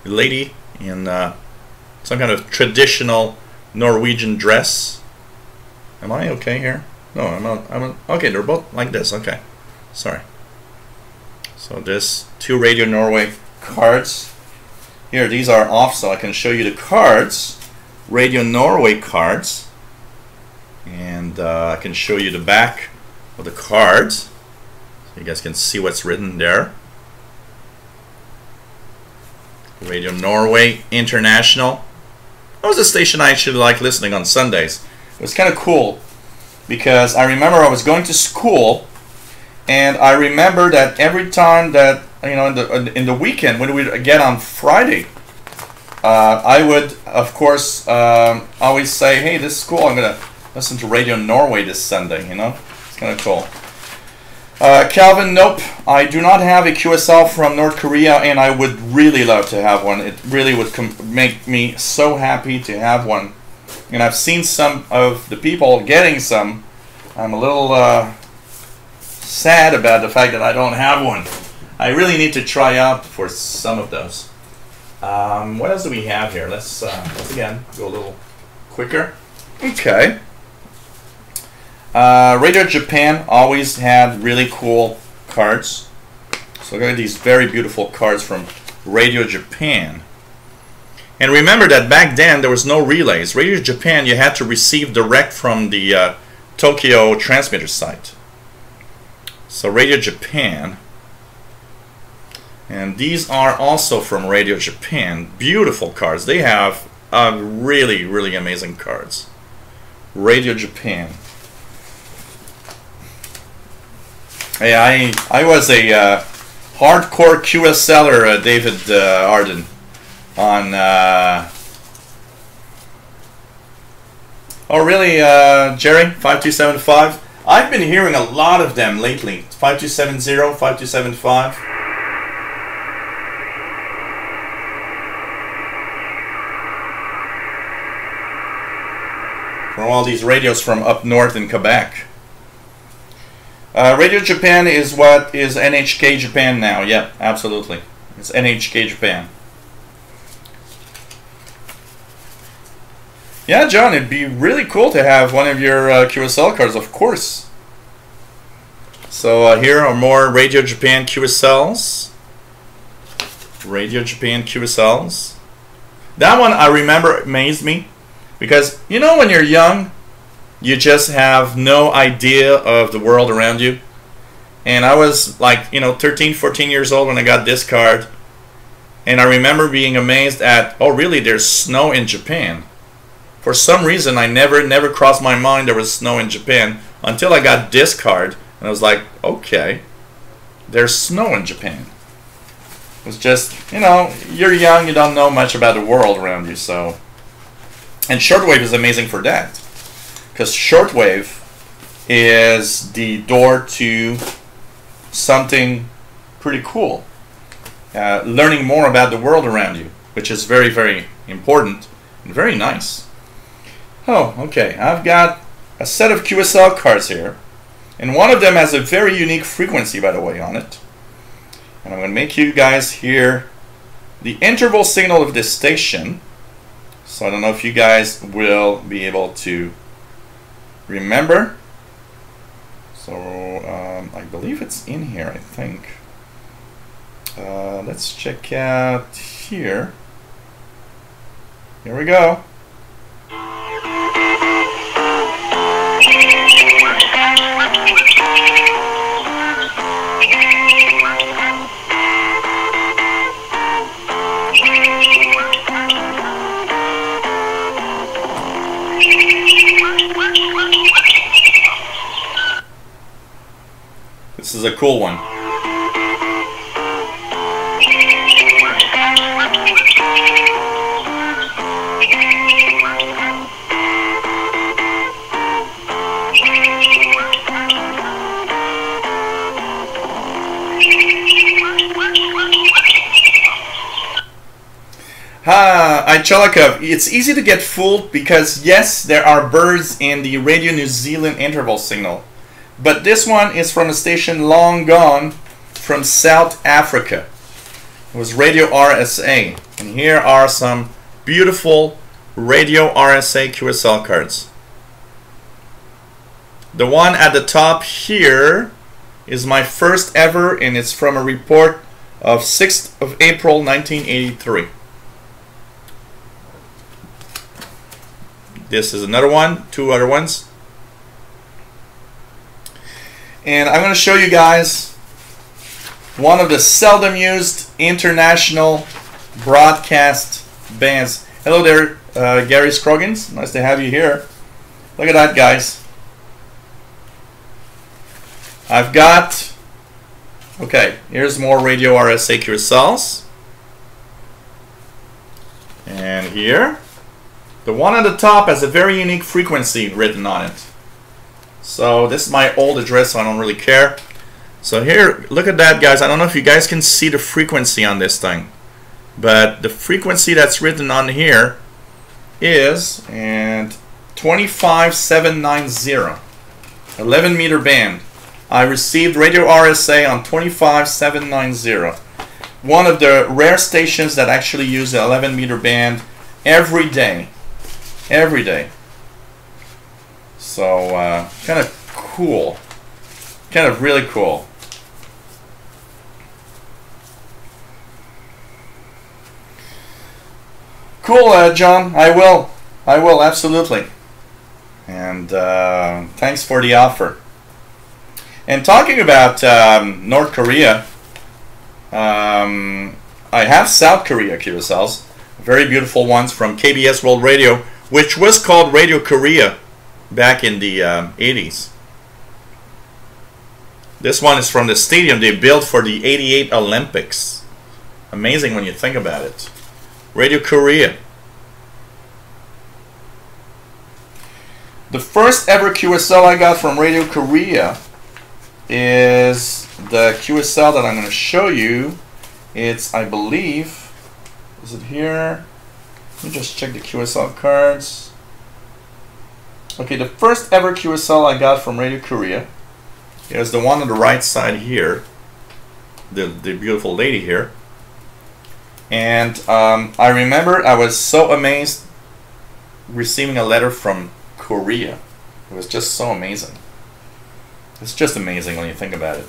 lady in some kind of traditional Norwegian dress. Am I okay here? No, I'm not. Okay, they're both like this. Okay, sorry. So this 2 Radio Norway cards. Here, these are off, so I can show you the cards. Radio Norway cards. And I can show you the back of the cards. You guys can see what's written there. Radio Norway International. That was a station I actually like listening on Sundays. It was kind of cool because I remember I was going to school, and I remember that every time that, you know, in the weekend when we would get on Friday, I would of course always say, hey, this is cool, I'm gonna listen to Radio Norway this Sunday. You know, it's kind of cool. Calvin, nope, I do not have a QSL from North Korea, and I would really love to have one. It really would make me so happy to have one. And I've seen some of the people getting some. I'm a little sad about the fact that I don't have one. I really need to try out for some of those. What else do we have here? Let's again go a little quicker. Okay. Radio Japan always had really cool cards. So look at these very beautiful cards from Radio Japan. And remember that back then there was no relays. Radio Japan, you had to receive direct from the Tokyo transmitter site. So Radio Japan. And these are also from Radio Japan. Beautiful cards. They have really, really amazing cards. Radio Japan. Hey, I was a hardcore QSLer, David Arden, on oh really, Jerry, 5275? I've been hearing a lot of them lately. 5270, 5275. From all these radios from up north in Quebec. Radio Japan is what is NHK Japan now. Yep, absolutely. It's NHK Japan. Yeah, John, it'd be really cool to have one of your QSL cards, of course. So here are more Radio Japan QSLs. Radio Japan QSLs. That one, I remember, amazed me. Because, you know, when you're young, you just have no idea of the world around you. And I was like, you know, 13, 14 years old when I got this card. And I remember being amazed at, oh really, there's snow in Japan. For some reason, I never crossed my mind there was snow in Japan until I got this card. And I was like, okay, there's snow in Japan. It was just, you know, you're young, you don't know much about the world around you, so. And Shortwave is amazing for that. Because Shortwave is the door to something pretty cool. Learning more about the world around you, which is very, very important and very nice. Oh, okay. I've got a set of QSL cards here. And one of them has a very unique frequency, by the way, on it. And I'm going to make you guys hear the interval signal of this station. So I don't know if you guys will be able to remember. So I believe it's in here, I think. Let's check out here. Here we go. This is a cool one. Ichalikov, it's easy to get fooled because yes, there are birds in the Radio New Zealand interval signal. But this one is from a station long gone from South Africa. It was Radio RSA. And here are some beautiful Radio RSA QSL cards. The one at the top here is my first ever, and it's from a report of 6th of April 1983. This is another one, two other ones. And I'm going to show you guys one of the seldom used international broadcast bands. Hello there, Gary Scroggins. Nice to have you here. Look at that, guys. I've got, okay, here's more Radio RSA QSLs. And here, the one on the top has a very unique frequency written on it. So this is my old address, so I don't really care. So here, look at that, guys. I don't know if you guys can see the frequency on this thing, but the frequency that's written on here is and 25790, 11 meter band. I received Radio RSA on 25790, one of the rare stations that actually use the 11 meter band every day. Every day. So kind of cool, kind of really cool. Cool, John. I will absolutely. And thanks for the offer. And talking about North Korea, I have South Korea QSLs, very beautiful ones from KBS World Radio, which was called Radio Korea back in the 80s. This one is from the stadium they built for the '88 Olympics. Amazing when you think about it. Radio Korea. The first ever QSL I got from Radio Korea is the QSL that I'm going to show you. It's, I believe, is it here? Let me just check the QSL cards. Okay, the first ever QSL I got from Radio Korea is the one on the right side here, the beautiful lady here. And I remember I was so amazed receiving a letter from Korea. It was just so amazing. It's just amazing when you think about it.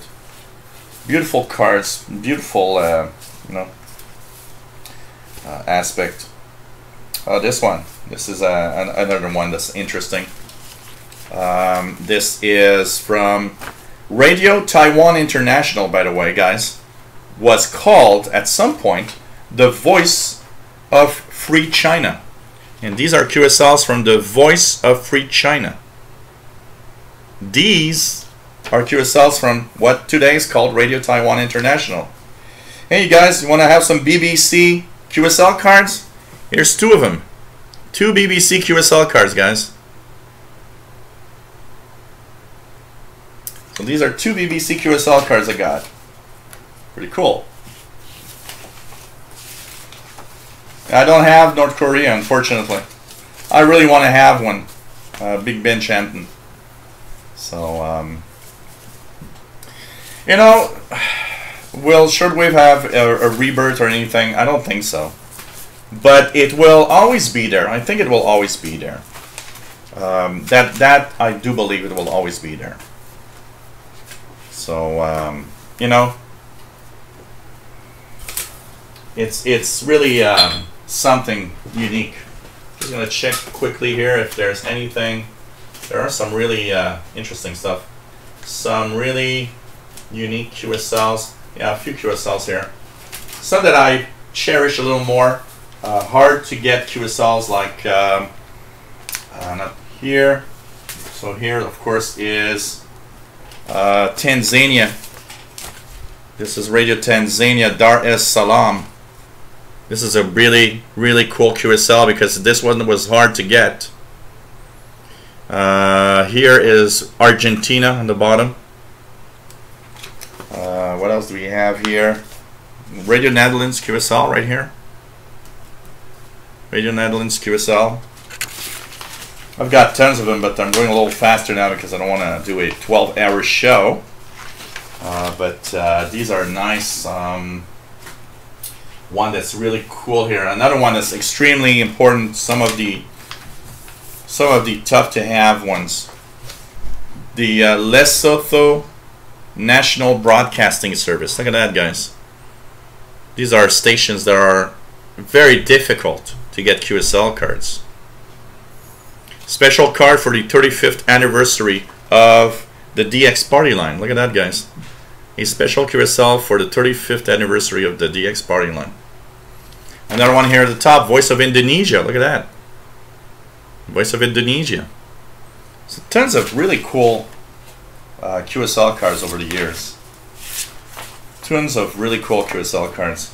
Beautiful cards, beautiful, aspect. This one. This is another one that's interesting. This is from Radio Taiwan International, by the way, guys. Was called at some point the Voice of Free China. And these are QSLs from the Voice of Free China. These are QSLs from what today is called Radio Taiwan International. Hey, you guys, you want to have some BBC QSL cards? Here's two of them. Two BBC QSL cards, guys. So these are two BBC QSL cards I got. Pretty cool. I don't have North Korea, unfortunately. I really want to have one. Big Ben Chanton. So, you know, will Shortwave have a rebirth or anything? I don't think so. But it will always be there. I think it will always be there. That I do believe it will always be there. So, you know, it's really something unique. Just gonna check quickly here if there's anything. There are some really interesting stuff. Some really unique QSLs. Yeah, a few QSLs here. Some that I cherish a little more. Hard to get QSLs like not here. So here, of course, is Tanzania. This is Radio Tanzania Dar es Salaam. This is a really, really cool QSL because this one was hard to get. Here is Argentina on the bottom. What else do we have here? Radio Netherlands QSL right here. Radio Netherlands QSL. I've got tons of them, but I'm going a little faster now because I don't want to do a 12-hour show. But these are nice. One that's really cool here. Another one that's extremely important. Some of the tough to have ones. The Lesotho National Broadcasting Service. Look at that, guys. These are stations that are very difficult to get QSL cards. Special card for the 35th anniversary of the DX party line. Look at that, guys. A special QSL for the 35th anniversary of the DX party line. Another one here at the top, Voice of Indonesia. Look at that. Voice of Indonesia. So tons of really cool QSL cards over the years. Tons of really cool QSL cards.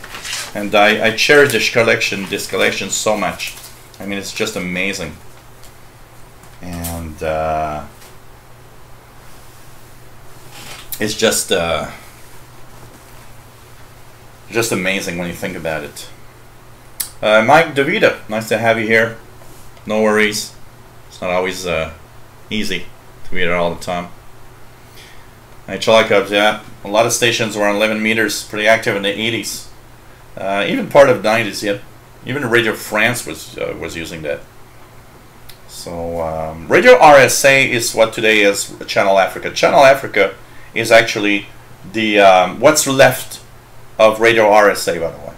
And I cherish this collection so much. I mean, it's just amazing. And it's just amazing when you think about it. Mike DeVita, nice to have you here. No worries. It's not always easy to be there all the time. Hey, Cholikubs, yeah. A lot of stations were on 11 meters, pretty active in the 80s. Even part of 90s, yeah. Even Radio France was using that. So Radio RSA is what today is Channel Africa. Channel Africa is actually the what's left of Radio RSA, by the way.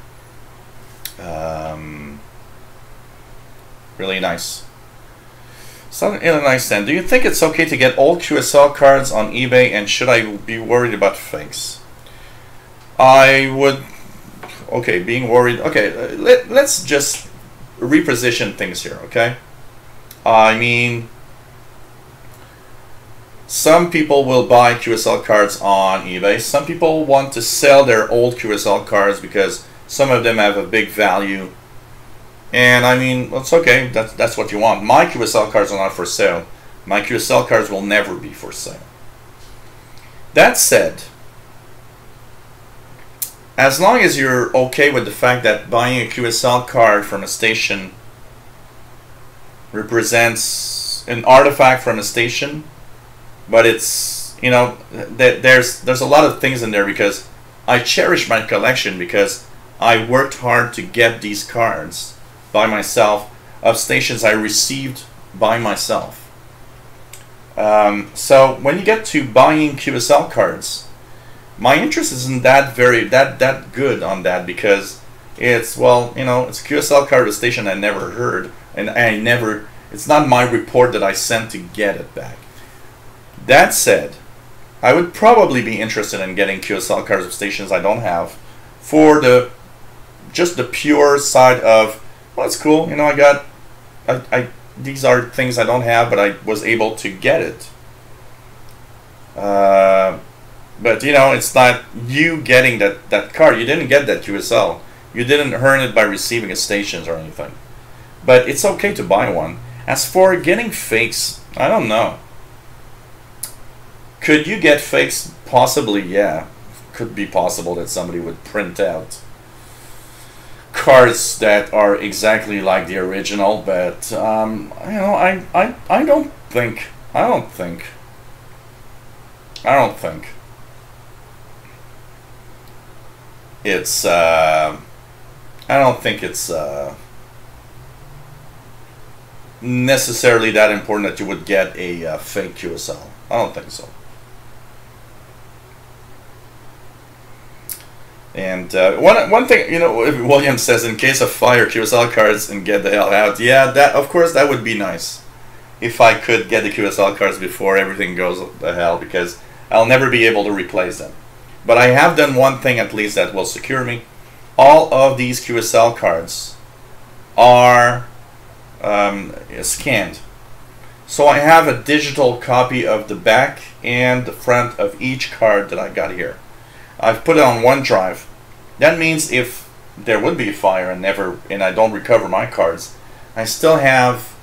Really nice. Southern Illinois then. Do you think it's okay to get old QSL cards on eBay, and should I be worried about fakes? I would. Okay, being worried. Okay, let's just reposition things here, okay? I mean, some people will buy QSL cards on eBay. Some people want to sell their old QSL cards because some of them have a big value. And I mean, it's okay. That's what you want. My QSL cards are not for sale. My QSL cards will never be for sale. That said, as long as you're okay with the fact that buying a QSL card from a station represents an artifact from a station, but it's, you know, there's a lot of things in there because I cherish my collection because I worked hard to get these cards by myself. of stations I received by myself. So when you get to buying QSL cards, my interest isn't that good on that, because it's, well, you know, it's a QSL card of a station I never heard, and it's not my report that I sent to get it back. That said, I would probably be interested in getting QSL cards of stations I don't have, for just the pure side of, well, it's cool, you know, these are things I don't have, but I was able to get it. But you know, it's not you getting that card. You didn't get that QSL. You didn't earn it by receiving a stations or anything. But it's okay to buy one. As for getting fakes, I don't know. Could you get fakes? Possibly, yeah. Could be possible that somebody would print out cards that are exactly like the original, but you know, I don't think it's necessarily that important that you would get a fake QSL. I don't think so. And one thing, you know, William says, in case of fire, QSL cards and get the hell out. Yeah, that, of course, that would be nice if I could get the QSL cards before everything goes to hell, because I'll never be able to replace them. But I have done one thing at least that will secure me. All of these QSL cards are scanned. So I have a digital copy of the back and the front of each card that I got here. I've put it on OneDrive. That means if there would be a fire and I don't recover my cards, I still have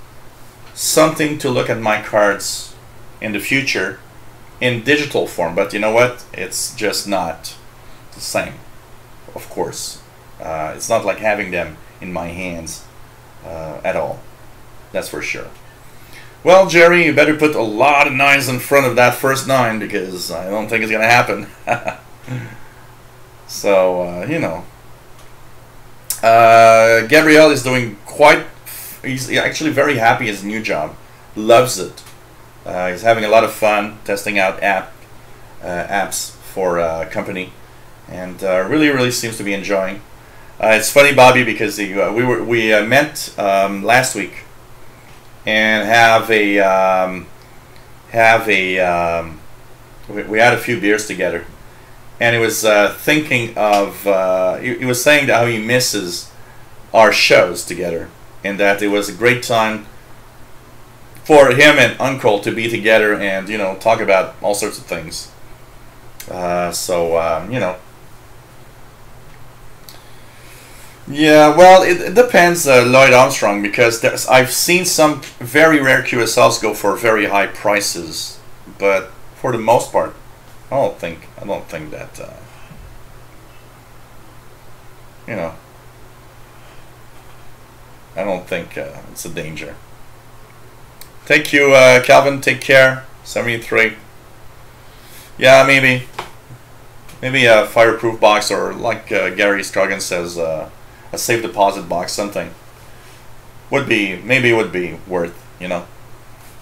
something to look at my cards in the future in digital form. But you know what? It's just not the same, of course. It's not like having them in my hands at all. That's for sure. Well, Jerry, you better put a lot of 9s in front of that first 9, because I don't think it's going to happen. So, you know. Gabriel is doing he's actually very happy at his new job. Loves it. He's having a lot of fun testing out apps for a company, and really seems to be enjoying. It's funny, Bobby, because we met last week and we had a few beers together, and he was thinking of he was saying how he misses our shows together, and that it was a great time for him and Uncle to be together and, you know, talk about all sorts of things. You know. Yeah, well, it depends, Lloyd Armstrong, because I've seen some very rare QSLs go for very high prices, but for the most part, I don't think that you know, I don't think it's a danger. Thank you, Calvin. Take care. 73. Yeah, maybe a fireproof box, or like Gary Scoggin says, a safe deposit box, something would be worth, you know,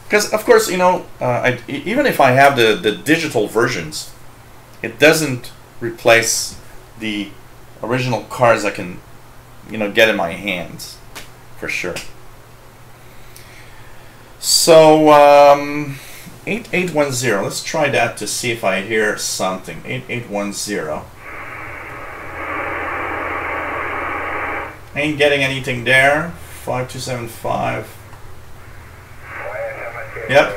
because of course, you know, even if I have the digital versions, it doesn't replace the original cards I can, you know, get in my hands, for sure. So 8810, let's try that to see if I hear something. 8810. Ain't getting anything there. 5275. Yep.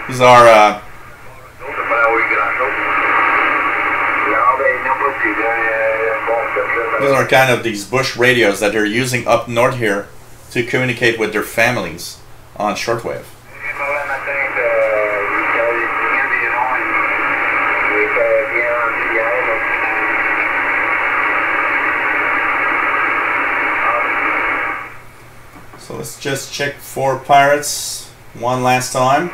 These are kind of these bush radios that they're using up north here to communicate with their families on shortwave. So let's just check for pirates one last time.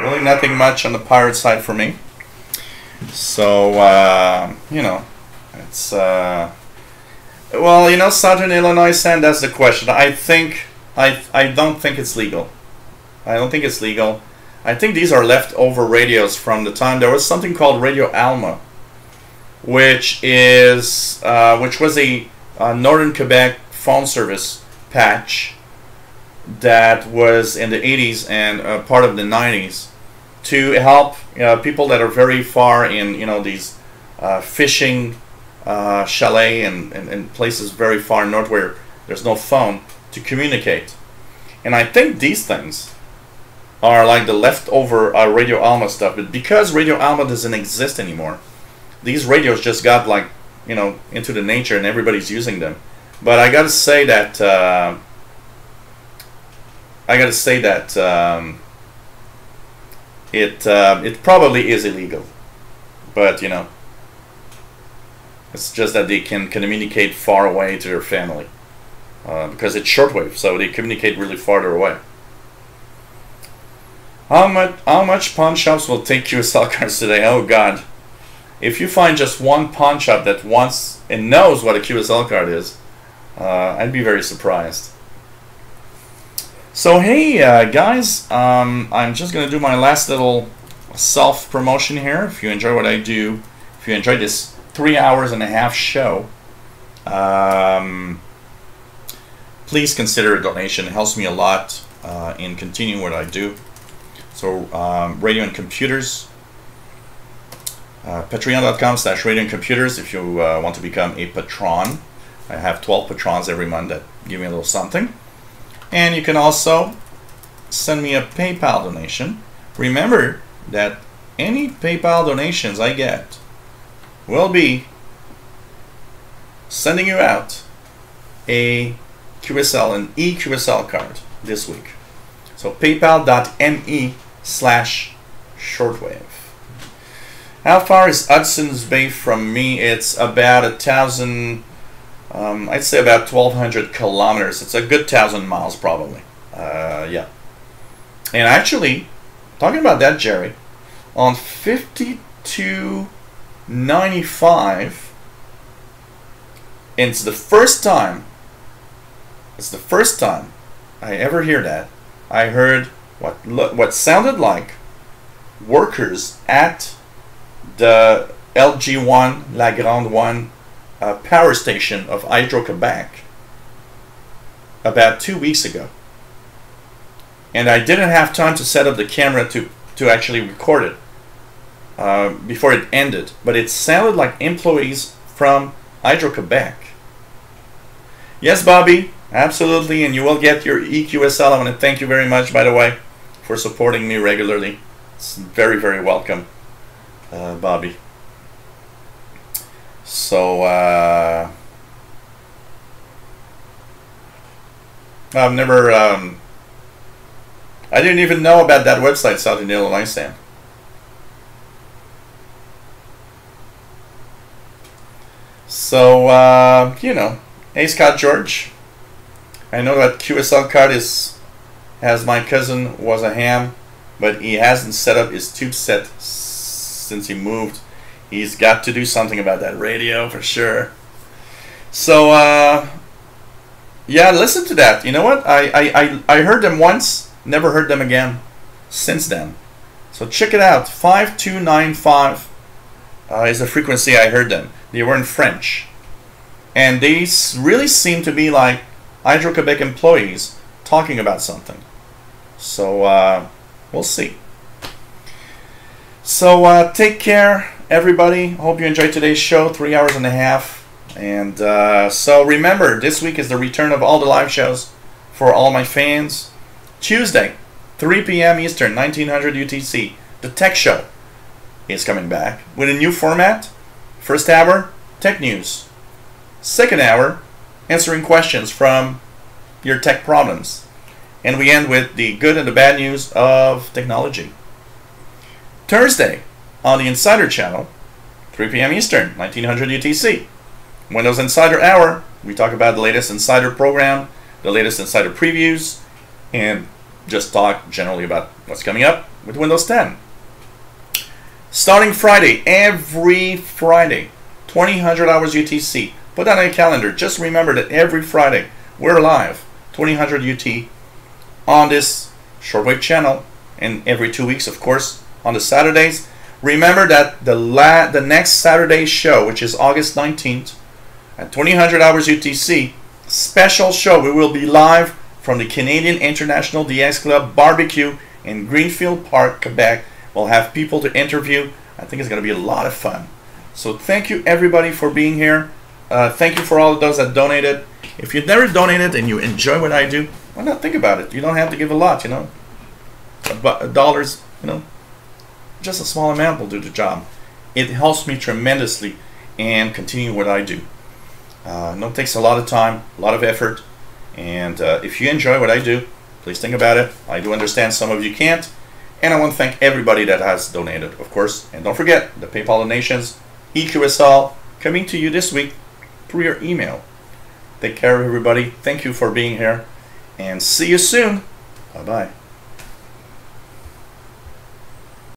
Really nothing much on the pirate side for me. So, you know, it's, well, you know, Southern Illinois Sam, that's the question. I don't think it's legal. I don't think it's legal. I think these are leftover radios from the time there was something called Radio Alma, which was a Northern Quebec phone service patch that was in the 80s and part of the 90s to help people that are very far in, you know, these fishing chalet and places very far north where there's no phone to communicate. And I think these things are like the leftover Radio Alma stuff, but because Radio Alma doesn't exist anymore, these radios just got, like, you know, into the nature and everybody's using them. But I gotta say that it probably is illegal, but you know, it's just that they can communicate far away to their family because it's shortwave, so they communicate really farther away. How much pawn shops will take QSL cards today? Oh God. If you find just one pawn shop that wants and knows what a QSL card is, I'd be very surprised. So hey guys, I'm just going to do my last little self-promotion here. If you enjoy what I do, if you enjoy this 3 hours and a half show, please consider a donation. It helps me a lot in continuing what I do. So Radio and Computers, patreon.com/Radio and Computers if you want to become a patron. I have 12 patrons every month that give me a little something. And you can also send me a PayPal donation. Remember that any PayPal donations I get will be sending you out a QSL, an eQSL card this week. So paypal.me/shortwave. How far is Hudson's Bay from me? It's about 1,000, I'd say about 1,200 kilometers. It's a good 1,000 miles probably. Yeah. And actually, talking about that, Jerry, on 5295, it's the first time I ever hear that. I heard what sounded like workers at the LG1, La Grande 1 power station of Hydro-Quebec about 2 weeks ago. And I didn't have time to set up the camera to actually record it before it ended. But it sounded like employees from Hydro-Quebec. Yes, Bobby, absolutely, and you will get your eQSL. I want to thank you very much, by the way, for supporting me regularly. It's very, very welcome, Bobby. So, I've never, I didn't even know about that website, Southern Illinois Sam. So, you know, hey Scott George, I know that QSL card has my cousin was a ham, but he hasn't set up his tube set since he moved. He's got to do something about that radio for sure. So, yeah, listen to that. You know what? I heard them once, never heard them again since then. So check it out. 5295 is the frequency I heard them. They were in French. And they really seem to be like Hydro-Quebec employees talking about something. So, we'll see. So, take care, everybody. Hope you enjoyed today's show, 3 hours and a half. And so remember, this week is the return of all the live shows for all my fans. Tuesday, 3 p.m. Eastern, 1900 UTC. The Tech Show is coming back with a new format. First hour, tech news. Second hour, answering questions from your tech problems. And we end with the good and the bad news of technology. Thursday, on the Insider Channel, 3 p.m. Eastern, 1900 UTC. Windows Insider Hour, we talk about the latest Insider program, the latest Insider previews, and just talk generally about what's coming up with Windows 10. Starting Friday, every Friday, 2000 hours UTC. Put that on your calendar. Just remember that every Friday we're live, 2000 UT, on this Shortwave channel, and every 2 weeks, of course, on the Saturdays. Remember that the next Saturday show, which is August 19th, at 2000 hours UTC, special show. We will be live from the Canadian International DX Club barbecue in Greenfield Park, Quebec. We'll have people to interview. I think it's going to be a lot of fun. So thank you everybody for being here. Thank you for all of those that donated. If you've never donated and you enjoy what I do, why not think about it? You don't have to give a lot, you know. Dollars, you know, just a small amount will do the job. It helps me tremendously and continue what I do. It takes a lot of time, a lot of effort, and if you enjoy what I do, please think about it. I do understand some of you can't, and I want to thank everybody that has donated, of course. And don't forget the PayPal donations, EQSL, coming to you this week through your email. Take care of everybody. Thank you for being here, and see you soon. Bye-bye.